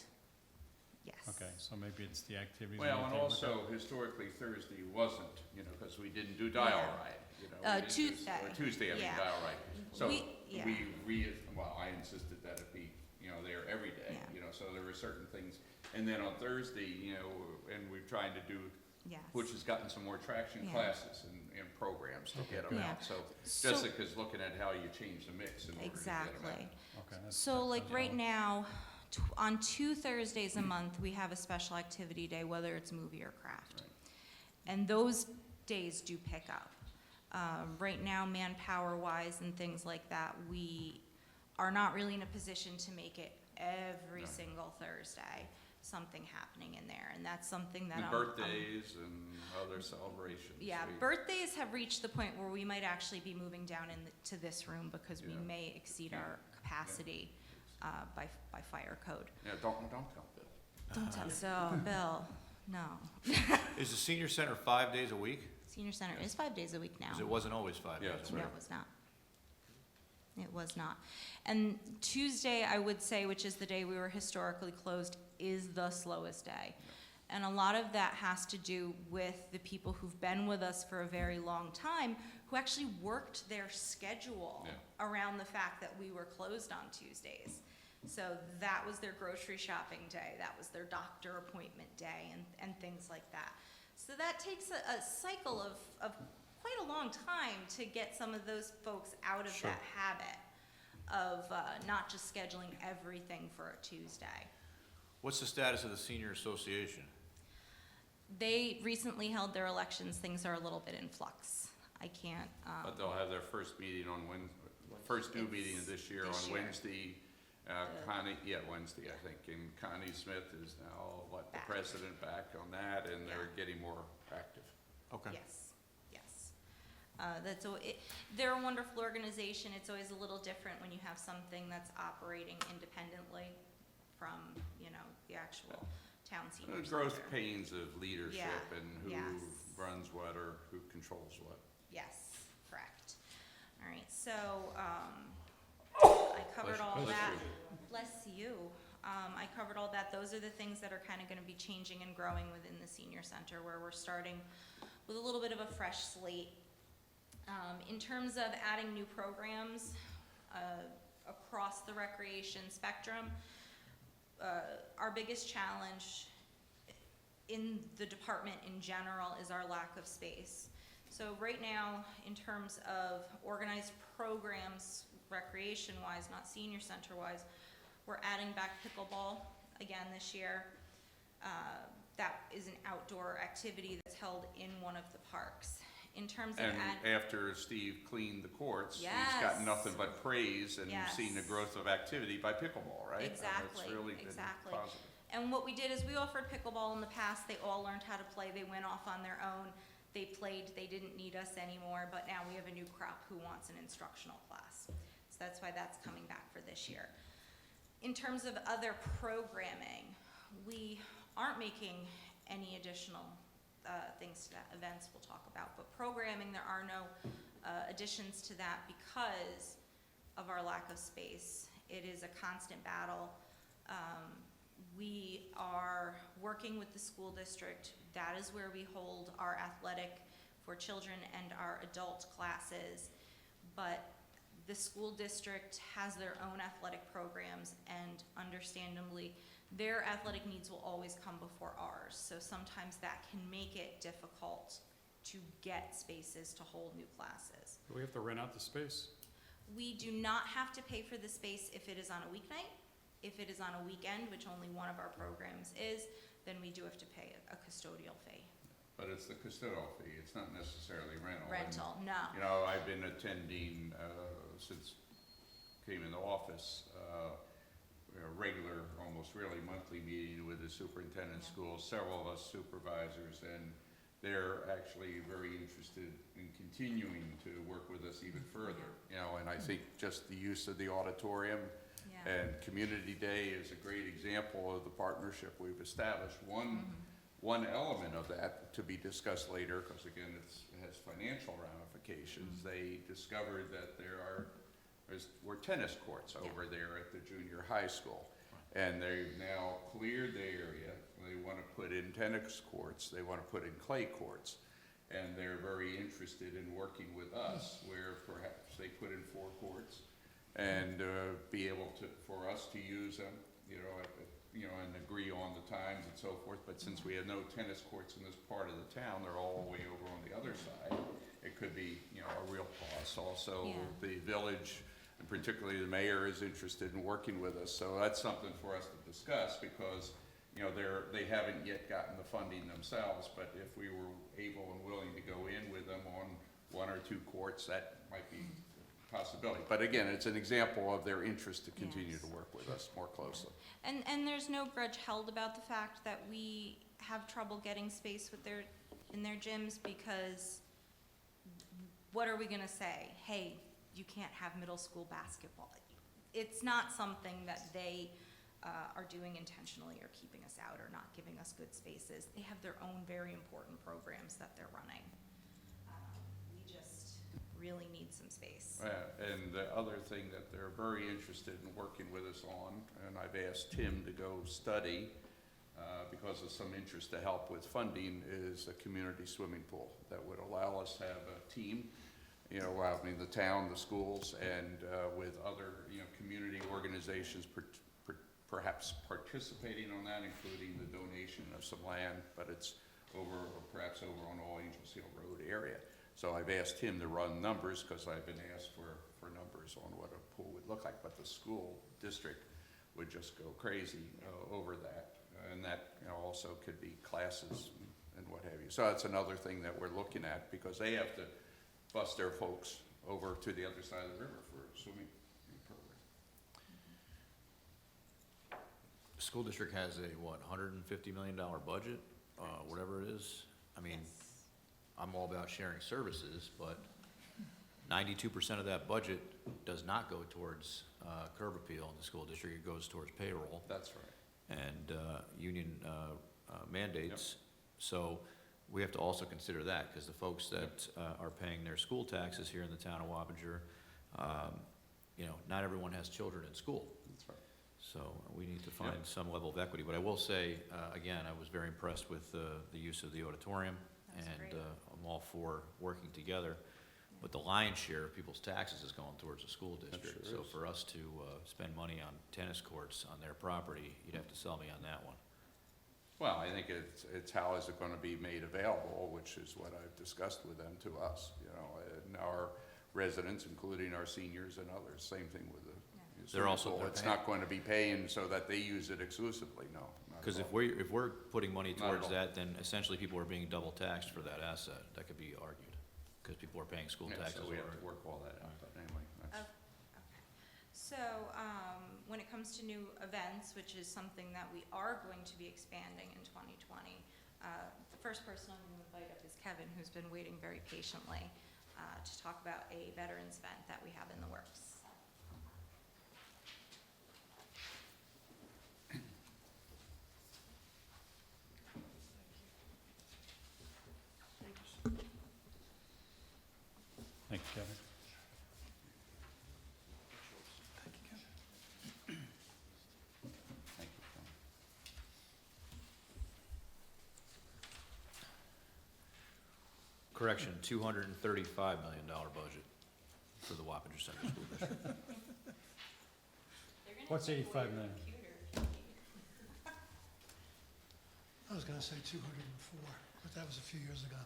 Yes. Okay, so maybe it's the activities. Well, we and take a look at. also historically Thursday wasn't, because we didn't do dial Yeah. ride, we didn't do- Tuesday. or Tuesday, I mean, Yeah. dial ride. So Yeah. I insisted that it be, there every day, Yeah. so there were certain things. And then on Thursday, and we're trying to do, Yes. which has gotten some more traction, Yeah. classes and programs to get them Yeah. out. So So- Jessica's looking at how you change the mix in order to get them out. Exactly. Okay, that's- So that like sounds right valid. now, on 2 Thursdays a month, we have a special activity day, whether it's movie or craft. Right. And those days do pick up. Right now, manpower-wise and things like that, we are not really in a position to make it every No. single Thursday, something happening in there. And that's something that And I'm. birthdays and other celebrations. Yeah, we- birthdays have reached the point where we might actually be moving down to this room because we Yeah. may exceed our capacity by fire code. Yeah, don't tell Bill. Don't tell, so, Bill, no. Is the senior center 5 days a week? Senior center is 5 days a week now. Because it wasn't always 5 Yeah, days that's a No, week. right. it was not. It was not. And Tuesday, I would say, which is the day we were historically closed, is the slowest day. And a lot of that has to do with the people who've been with us for a very long time, who actually worked their schedule Yeah. around the fact that we were closed on Tuesdays. So that was their grocery shopping day, that was their doctor appointment day, and things like that. So that takes a cycle of quite a long time to get some of those folks out of Sure. that habit of not just scheduling everything for a Tuesday. What's the status of the senior association? They recently held their elections, things are a little bit in flux. I can't, But they'll have their first meeting on first new meeting this year this on year. Wednesday. Wednesday, I think. And Connie Smith is now, the Back. president back on that, and they're Yeah. getting more active. Okay. yes, yes. They're a wonderful organization, it's always a little different when you have something that's operating independently from, the actual town senior The growth center. pains of leadership Yeah, and who yes. runs what or who controls what. Yes, correct. All right, so, I covered all Bless that. you. Bless you. I covered all that. Those are the things that are kind of gonna be changing and growing within the senior center, where we're starting with a little bit of a fresh slate. In terms of adding new programs, across the recreation spectrum, our biggest challenge in the department in general is our lack of space. So right now, in terms of organized programs, recreation-wise, not senior center-wise, we're adding back pickleball again this year. That is an outdoor activity that's held in one of the parks. In terms of And after Steve cleaned the courts, he's got Yes. nothing but praise and Yes. seen the growth of activity by pickleball, right? Exactly, It's really been exactly. positive. And what we did is we offered pickleball in the past. They all learned how to play. They went off on their own. They played. They didn't need us anymore. But now we have a new crop who wants an instructional class. So that's why that's coming back for this year. In terms of other programming, we aren't making any additional things to that, events we'll talk about. But programming, there are no additions to that because of our lack of space. It is a constant battle. We are working with the school district. That is where we hold our athletic for children and our adult classes. But the school district has their own athletic programs, and understandably, their athletic needs will always come before ours. So sometimes that can make it difficult to get spaces to hold new classes. Do we have to rent out the space? We do not have to pay for the space if it is on a weeknight. If it is on a weekend, which only one of our programs is, then we do have to pay a custodial fee. But it's the custodial fee, it's not necessarily rental. Rental, no. You know, I've been attending, since came into office, a regular, almost really monthly meeting with the superintendent Yeah. schools, several of us supervisors, and they're actually very interested in continuing to work with us even further. You know, and I think just the use of the auditorium Yeah. and Community Day is a great example of the partnership we've established. One element of that to be discussed later, because again, it has financial ramifications. They discovered that were tennis courts over there at the junior high school. And they've now cleared the area. They want to put in tennis courts. They want to put in clay courts. And they're very interested in working with us, where perhaps they put in 4 courts and be able to, for us to use them, and agree on the times and so forth. But since we have no tennis courts in this part of the town, they're all the way over on the other side. It could be, a real cost. Also, Yeah. the village, and particularly the mayor, is interested in working with us. So that's something for us to discuss because, they haven't yet gotten the funding themselves. But if we were able and willing to go in with them on 1 or 2 courts, that might be a possibility. But again, it's an example of their interest to continue Yes. to work with us more closely. And there's no grudge held about the fact that we have trouble getting space in their gyms, because what are we gonna say? Hey, you can't have middle school basketball. It's not something that they are doing intentionally or keeping us out or not giving us good spaces. They have their own very important programs that they're running. We just really need some space. And the other thing that they're very interested in working with us on, and I've asked Tim to go study, because of some interest to help with funding, is a community swimming pool that would allow us to have a team, the town, the schools, and with other, community organizations perhaps participating on that, including the donation of some land, but it's perhaps over on All Angels Hill Road area. So I've asked him to run numbers, because I've been asked for numbers on what a pool would look like, but the school district would just go crazy over that. And that, also could be classes and what have you. So that's another thing that we're looking at, because they have to bus their folks over to the other side of the river for a swimming program. The school district has a, $150 million budget, whatever it is. I mean, I'm all about sharing services, but 92% of that budget does not go towards curb appeal in the school district. It goes towards payroll That's right. and union mandates. So we have to also consider that, because the folks that are paying their school taxes here in the town of Wappinger, not everyone has children in school. That's right. So we need to find some level of equity. But I will say, again, I was very impressed with the use of the auditorium. That's And great. I'm all for working together. But the lion's share of people's taxes is going towards the school district. sure So is. for us to spend money on tennis courts on their property, you'd have to sell me on that one. Well, I think it's how is it gonna be made available, which is what I've discussed with them to us, and our residents, including our seniors and others, same thing with the They're also- swimming pool. they're It's paying- not going to be paying so that they use it exclusively, no. not at Because all. if we're putting money Not at towards all. that, then essentially people are being double taxed for that asset. That could be argued. because people are paying school Yeah, taxes so we have already. to work all that out, but anyway, that's. Okay. So, when it comes to new events, which is something that we are going to be expanding in 2020, the first person I'm going to invite up is Kevin, who's been waiting very patiently to talk about a veterans event that we have in the works. Thank you, Kevin. Thank you, Phil. Correction, $235 million budget for the Wappinger Central School District. They're gonna What's take away 85 your million? computer if you need. I was gonna say 204, but that was a few years ago.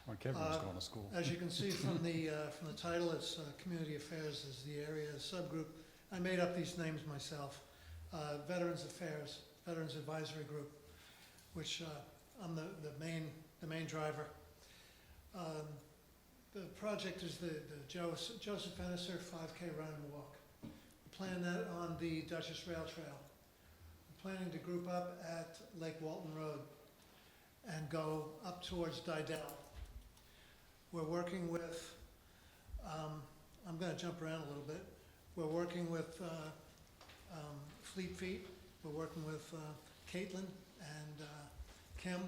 When Kevin was going to school. As you can see from the title, it's Community Affairs is the area subgroup. I made up these names myself. Veterans Affairs, Veterans Advisory Group, which I'm the main driver. The project is the Joseph Ennisser 5K run and walk. We plan that on the Dutchess Rail Trail. We're planning to group up at Lake Walton Road and go up towards Didell. We're working with, I'm going to jump around a little bit. We're working with Fleet Feet. We're working with Caitlin and Kim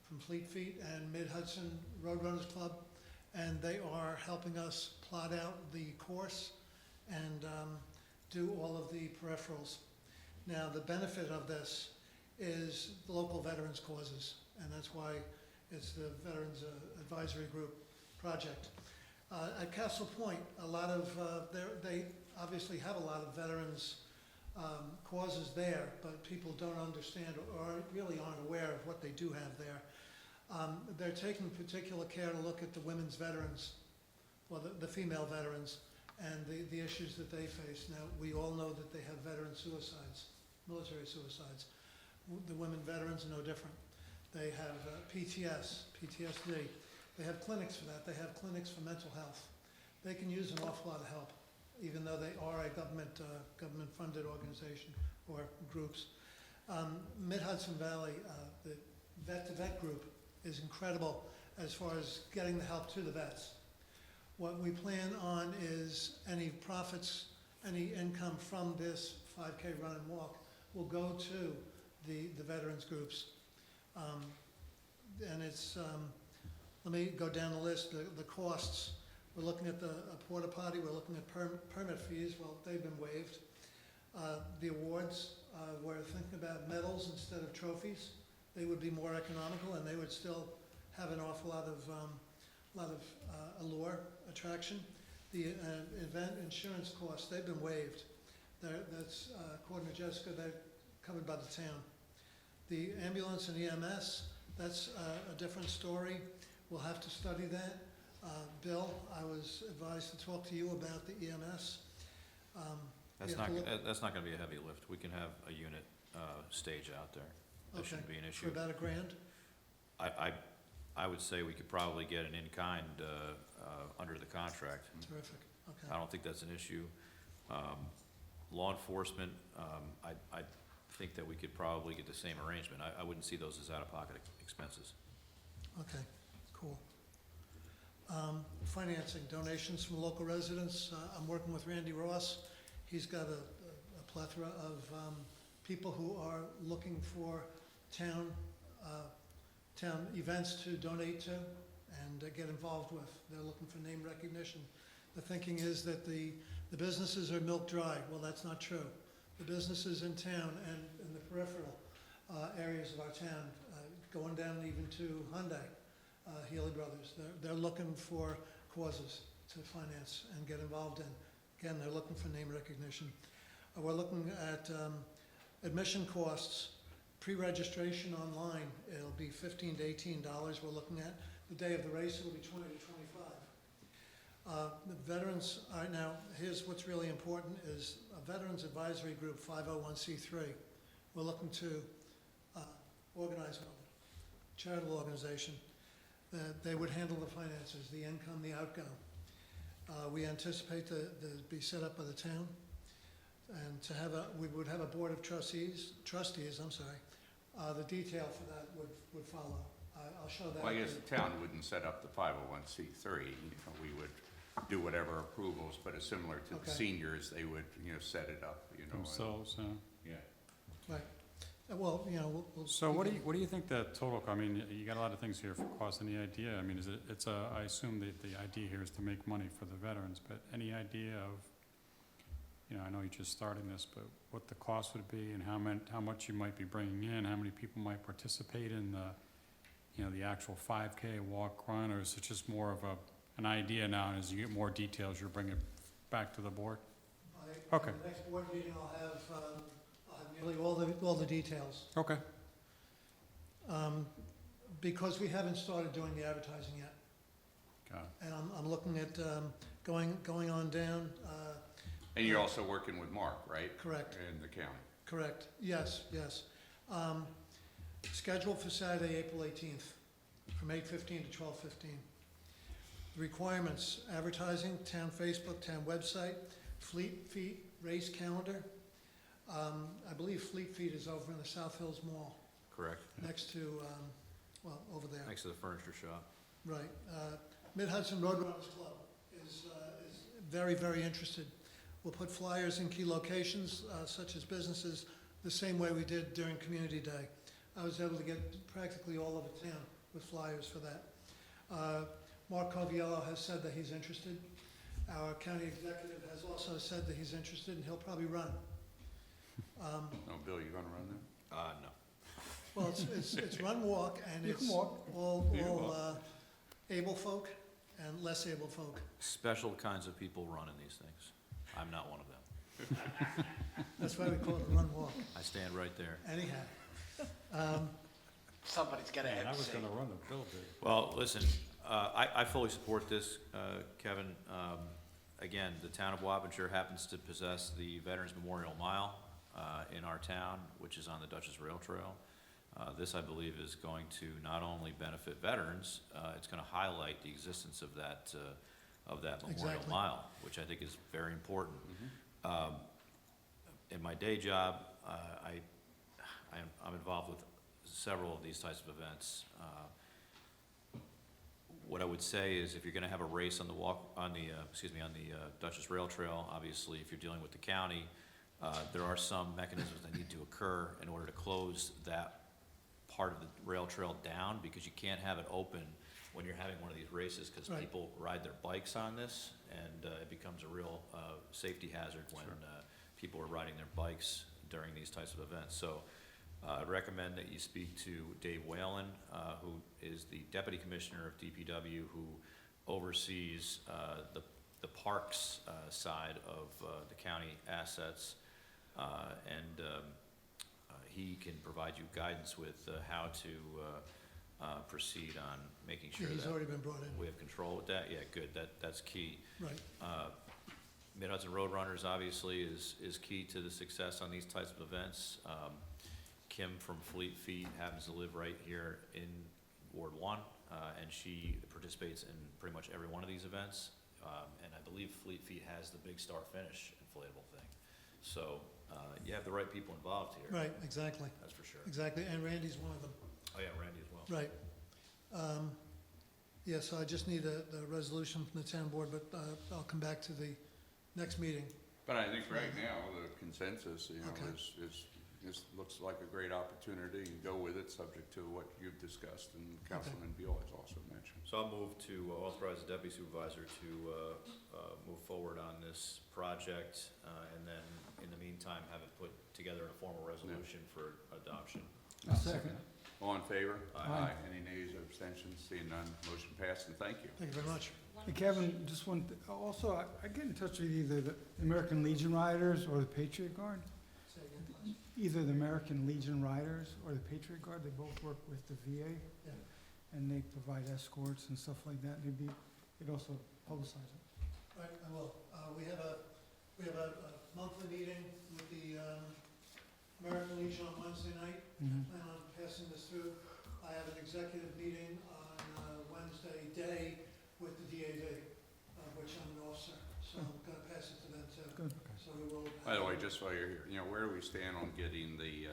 from Fleet Feet and Mid-Hudson Roadrunners Club. And they are helping us plot out the course and do all of the peripherals. Now, the benefit of this is the local veterans causes, and that's why it's the Veterans Advisory Group project. At Castle Point, a lot of, they obviously have a lot of veterans causes there, but people don't understand or really aren't aware of what they do have there. They're taking particular care to look at the women's veterans, well, the female veterans, and the issues that they face. Now, we all know that they have veteran suicides, military suicides. The women veterans are no different. They have PTSD. They have clinics for that. They have clinics for mental health. They can use an awful lot of help, even though they are a government-funded organization or groups. Mid-Hudson Valley, the Vet-to-Vet group is incredible as far as getting the help to the vets. What we plan on is any profits, any income from this 5K run and walk will go to the veterans groups. And it's, let me go down the list, the costs. We're looking at a porta potty, we're looking at permit fees, well, they've been waived. The awards, we're thinking about medals instead of trophies. They would be more economical and they would still have an awful lot of allure, attraction. The event insurance costs, they've been waived. That's, according to Jessica, they're covered by the town. The ambulance and EMS, that's a different story. We'll have to study that. Bill, I was advised to talk to you about the EMS. That's not gonna be a heavy lift. We can have a unit stage out there. That shouldn't be an issue. For about $1,000? I would say we could probably get an in-kind under the contract. Terrific, okay. I don't think that's an issue. Law enforcement, I think that we could probably get the same arrangement. I wouldn't see those as out-of-pocket expenses. Okay, cool. Financing, donations from local residents. I'm working with Randy Ross. He's got a plethora of people who are looking for town events to donate to and get involved with. They're looking for name recognition. The thinking is that the businesses are milk dry. Well, that's not true. The businesses in town and in the peripheral areas of our town, going down even to Hyundai, Healy Brothers, they're looking for causes to finance and get involved in. Again, they're looking for name recognition. We're looking at admission costs, pre-registration online. It'll be $15 to $18 we're looking at. The day of the race, it'll be $20 to $25. The veterans, now, here's what's really important is a Veterans Advisory Group 501c3. We're looking to organize one, charitable organization. that they would handle the finances, the income, the outgo. We anticipate to be set up by the town, and to have we would have a board of trustees, I'm sorry. The detail for that would follow. I'll show that. Well, I guess the town wouldn't set up the 501c3. We would do whatever approvals, but it's similar to the Okay. seniors, they would, set it up, and- Themselves, Yeah. Right. Well, we'll. So what do you think the total, I mean, you got a lot of things here for cost. Any idea? I mean, I assume that the idea here is to make money for the veterans, but any idea of, I know you're just starting this, but what the cost would be and how much you might be bringing in, how many people might participate in the actual 5K walk run, or is it just more of an idea now, and as you get more details, you'll bring it back to the board? Okay. The next board meeting, I'll have nearly all the details. Okay. Because we haven't started doing the advertising yet. Got it. And I'm looking at going on down. And you're also working with Mark, right? Correct. In the county. Correct. Yes. Scheduled for Saturday, April 18th, from 8:15 to 12:15. The requirements: advertising, town Facebook, town website, Fleet Feet race calendar. I believe Fleet Feet is over in the South Hills Mall, Correct. next to, over there. Next to the furniture shop. Right. Mid-Hudson Roadrunners Club is very, very interested. We'll put flyers in key locations, such as businesses, the same way we did during Community Day. I was able to get practically all over town with flyers for that. Mark Coviello has said that he's interested. Our county executive has also said that he's interested, and he'll probably run. Oh, Bill, you gonna run that? No. Well, it's run, walk, and You it's can walk. all You can walk. able folk and less able folk. Special kinds of people run in these things. I'm not one of them. That's why we call it run, walk. I stand right there. Anyhow. Somebody's got to Man, I was say. gonna run the bill big. Well, listen, I fully support this, Kevin. Again, the town of Wappensher happens to possess the Veterans Memorial Mile in our town, which is on the Dutchess Rail Trail. This, I believe, is going to not only benefit veterans, it's going to highlight the existence of that Memorial Exactly. Mile, which I think is very important. In my day job, I'm involved with several of these types of events. What I would say is, if you're going to have a race on the Dutchess Rail Trail, obviously, if you're dealing with the county, there are some mechanisms that need to occur in order to close that part of the rail trail down, because you can't have it open when you're having one of these races, because Right. people ride their bikes on this, and it becomes a real safety hazard when people are riding their bikes during these types of events. So I'd recommend that you speak to Dave Whalen, who is the Deputy Commissioner of DPW, who oversees the parks side of the county assets, and he can provide you guidance with how to proceed on making sure He's that already been brought in. we have control with that. Yeah, good, that's key. Right. Mid-Hudson Roadrunners obviously is key to the success on these types of events. Kim from Fleet Feet happens to live right here in Ward 1, and she participates in pretty much every one of these events. And I believe Fleet Feet has the Big Star Finish inflatable thing. So you have the right people involved here. Right, exactly, That's for sure. exactly, and Randy's one of them. Oh, yeah, Randy as well. Right. Yeah, so I just need the resolution from the town board, but I'll come back to the next meeting. But I think right now, the consensus, Okay. is looks like a great opportunity, and go with it, subject to what you've discussed, and Councilman Beal has also mentioned. So I'll move to authorize the deputy supervisor to move forward on this project, and then in the meantime, have it put together in a formal resolution for adoption. Second. All in favor? Aye. Any nays or abstentions? Seeing none, motion passed, and thank you. Thank you very much. Hey, Kevin, just one, also, I get in touch with either the American Legion Riders or the Patriot Guard. Say again, please. Either the American Legion Riders or the Patriot Guard, they both work with the VA. Yeah. And they provide escorts and stuff like that. They'd also publicize it. Right, I will. We have a monthly meeting with the American Legion on Wednesday night. Mhm. Plan on passing this through. I have an executive meeting on Wednesday day with the DAV, which I'm an officer, so I'm gonna pass it to them too. Good. So we will. By the way, just while you're here, where do we stand on getting the,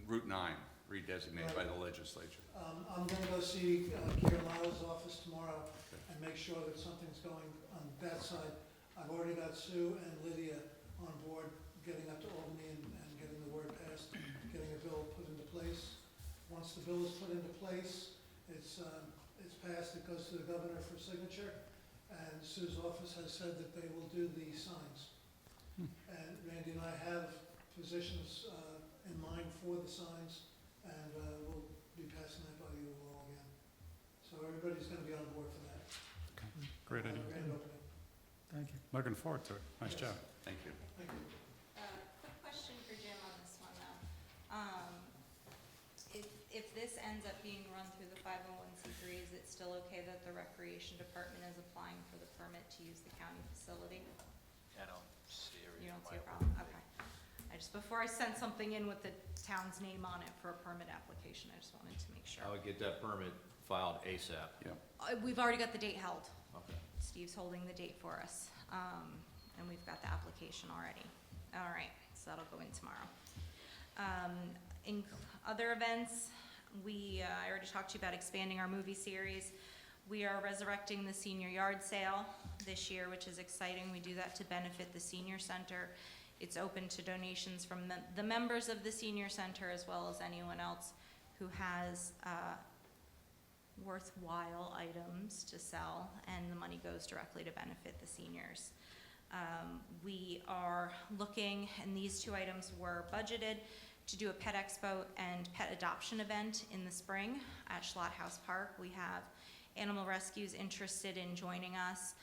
Route 9 redesignated by the legislature? I'm gonna go see Kieran Lyle's office tomorrow and make sure that something's going on that side. I've already got Sue and Lydia on board, getting up to Albany and getting the word passed, getting a bill put into place. Once the bill is put into place, it's passed, it goes to the governor for signature, and Sue's office has said that they will do the signs. And Randy and I have positions in mind for the signs, and we'll be passing that by you all again. So everybody's gonna be on board for that. Great idea. Grand opening. Thank you. Looking forward to it. Nice Yes. job. Thank you. Thank you. Quick question for Jim on this one, though. If this ends up being run through the 501c3, is it still okay that the Recreation Department is applying for the permit to use the county facility? I don't see a You reason don't why see a it problem? wouldn't be. Okay. Before I sent something in with the town's name on it for a permit application, I just wanted to make sure. I would get that permit filed ASAP. We've already got the date held. Okay. Steve's holding the date for us, and we've got the application already. All right, so that'll go in tomorrow. In other events, I already talked to you about expanding our movie series. We are resurrecting the senior yard sale this year, which is exciting. We do that to benefit the senior center. It's open to donations from the members of the senior center as well as anyone else who has worthwhile items to sell, and the money goes directly to benefit the seniors. We are looking, and these two items were budgeted, to do a pet expo and pet adoption event in the spring at Schlott House Park. We have animal rescues interested in joining us.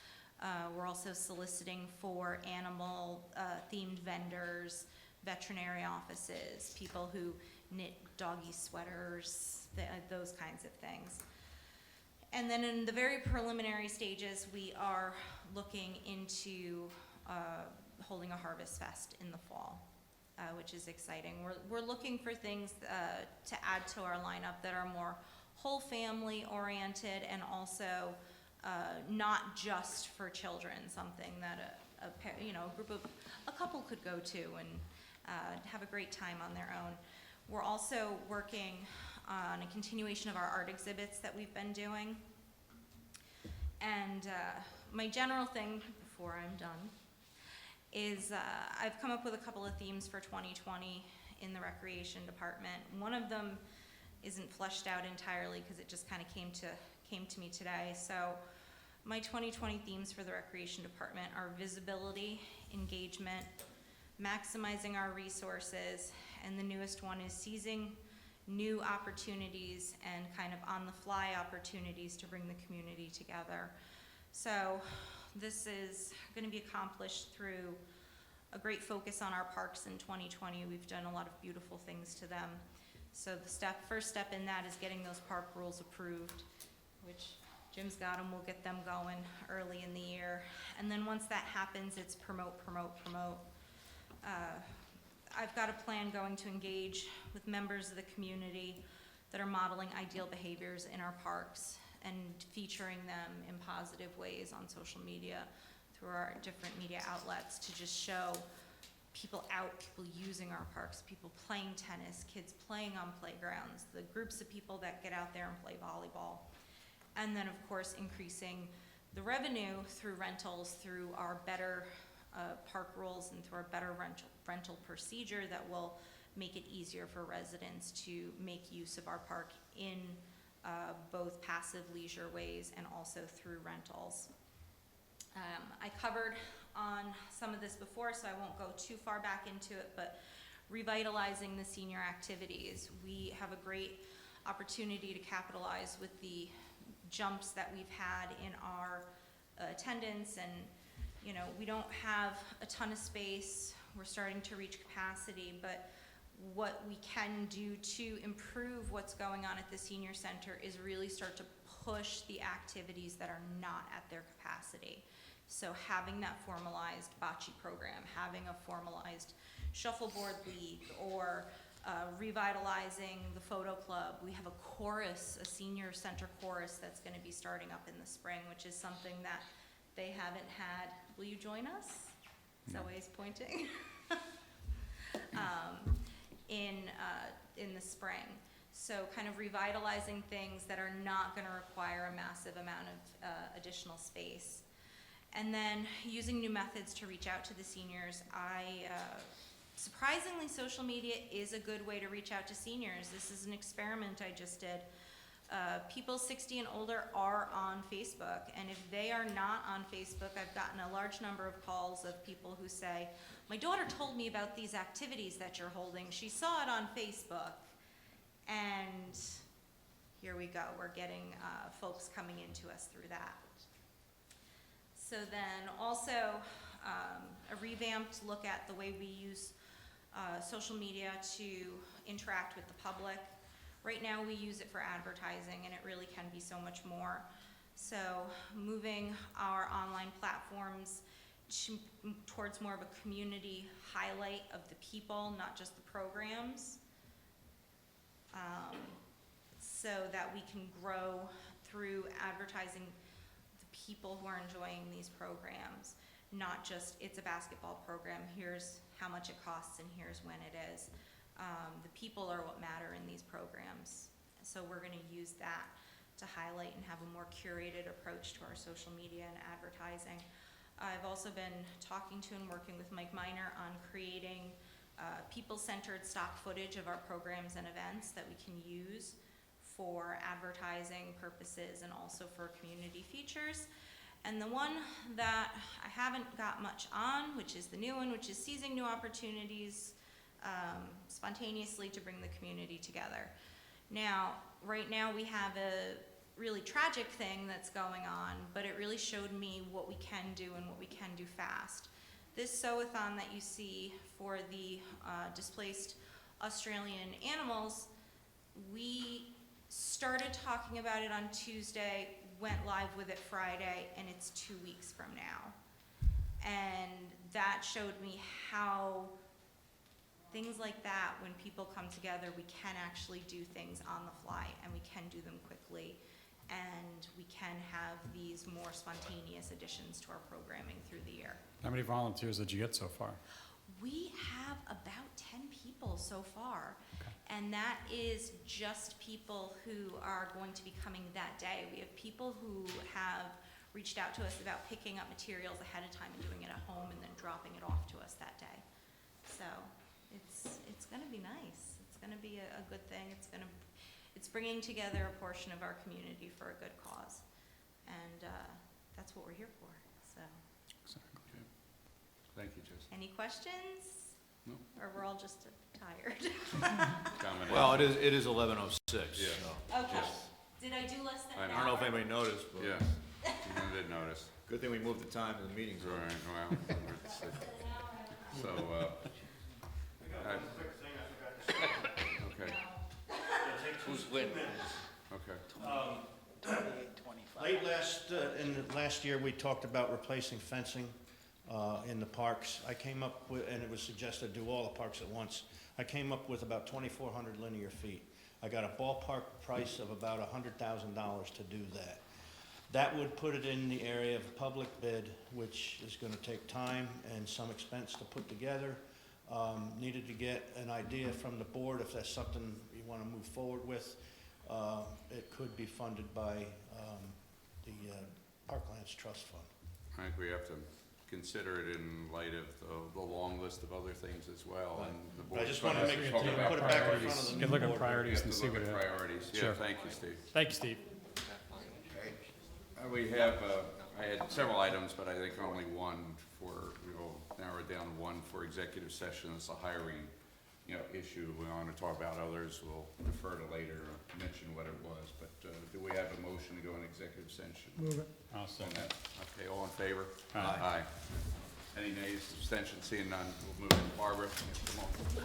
We're also soliciting for animal themed vendors, veterinary offices, people who knit doggy sweaters, those kinds of things. And then in the very preliminary stages, we are looking into holding a harvest fest in the fall, which is exciting. We're looking for things to add to our lineup that are more whole family oriented and also not just for children, something that a couple could go to and have a great time on their own. We're also working on a continuation of our art exhibits that we've been doing. And my general thing, before I'm done, is I've come up with a couple of themes for 2020 in the recreation department. One of them isn't fleshed out entirely because it just kind of came to me today. So my 2020 themes for the recreation department are visibility, engagement, maximizing our resources, and the newest one is seizing new opportunities and kind of on-the-fly opportunities to bring the community together. So this is going to be accomplished through a great focus on our parks in 2020. We've done a lot of beautiful things to them. So the first step in that is getting those park rules approved, which Jim's got them. We'll get them going early in the year. And then once that happens, it's promote, promote, promote. I've got a plan going to engage with members of the community that are modeling ideal behaviors in our parks and featuring them in positive ways on social media through our different media outlets to just show people out, people using our parks, people playing tennis, kids playing on playgrounds, the groups of people that get out there and play volleyball. And then, of course, increasing the revenue through rentals, through our better park rules and through our better rental procedure that will make it easier for residents to make use of our park in both passive leisure ways and also through rentals. I covered on some of this before, so I won't go too far back into it, but revitalizing the senior activities. We have a great opportunity to capitalize with the jumps that we've had in our attendance, and we don't have a ton of space. We're starting to reach capacity, but what we can do to improve what's going on at the senior center is really start to push the activities that are not at their capacity. So having that formalized bocce program, having a formalized shuffleboard league, or revitalizing the photo club. We have a chorus, a senior center chorus that's gonna be starting up in the spring, which is something that they haven't had. Will you join us? Is that why he's pointing? In the spring. So kind of revitalizing things that are not gonna require a massive amount of additional space. And then using new methods to reach out to the seniors. Surprisingly, social media is a good way to reach out to seniors. This is an experiment I just did. People 60 and older are on Facebook, and if they are not on Facebook, I've gotten a large number of calls of people who say, my daughter told me about these activities that you're holding. She saw it on Facebook, and here we go. We're getting folks coming into us through that. So then also a revamped look at the way we use social media to interact with the public. Right now we use it for advertising, and it really can be so much more. So moving our online platforms towards more of a community highlight of the people, not just the programs, so that we can grow through advertising the people who are enjoying these programs, not just it's a basketball program, here's how much it costs and here's when it is. The people are what matter in these programs. So we're gonna use that to highlight and have a more curated approach to our social media and advertising. I've also been talking to and working with Mike Miner on creating people-centered stock footage of our programs and events that we can use for advertising purposes and also for community features. And the one that I haven't got much on, which is the new one, which is seizing new opportunities spontaneously to bring the community together. Now, right now we have a really tragic thing that's going on, but it really showed me what we can do and what we can do fast. This sew-a-thon that you see for the displaced Australian animals, we started talking about it on Tuesday, went live with it Friday, and it's 2 weeks from now. And that showed me how things like that, when people come together, we can actually do things on the fly, and we can do them quickly, and we can have these more spontaneous additions to our programming through the year. How many volunteers did you get so far? We have about 10 people so far, and that is just people who are going to be coming that day. We have people who have reached out to us about picking up materials ahead of time and doing it at home and then dropping it off to us that day. So it's gonna be nice. It's gonna be a good thing. It's bringing together a portion of our community for a good cause, and that's what we're here for. So, Okay. Thank you, Jessica. any questions? No. Or we're all just tired? Comment? Well, it is 11:06. Yeah. so Okay. just- Did I do less than I an I hour? don't know if anybody noticed, but Yeah, you did notice. good thing we moved the time to the meetings. Right, well, it's, so, I got one quick thing I forgot to say. okay, It'll take Who's 2 winning? minutes. okay. 28, 25. In the last year, we talked about replacing fencing in the parks. I came up with, and it was suggested do all the parks at once. I came up with about 2,400 linear feet. I got a ballpark price of about $100,000 to do that. That would put it in the area of public bid, which is gonna take time and some expense to put together. Needed to get an idea from the board if that's something you wanna move forward with. It could be funded by the Parklands Trust Fund. I think we have to consider it in light of the long list of other things as well, and the But I board's just gonna wanna have make to sure talk to about put it back in front priorities. of the You new can look at board. We priorities have and to see look what at it. priorities. Yeah, Sure. thank you, Steve. Thank you, Steve. We have, I had several items, but I think only one for, we'll narrow it down to one for executive session. It's a hiring, issue. We want to talk about others. We'll defer to later, mention what it was. But do we have a motion to go in executive session? Move it. I'll On second. that? Okay, all in favor? Aye. Any nays, abstentions, seeing none, we'll move to Barbara. Come on.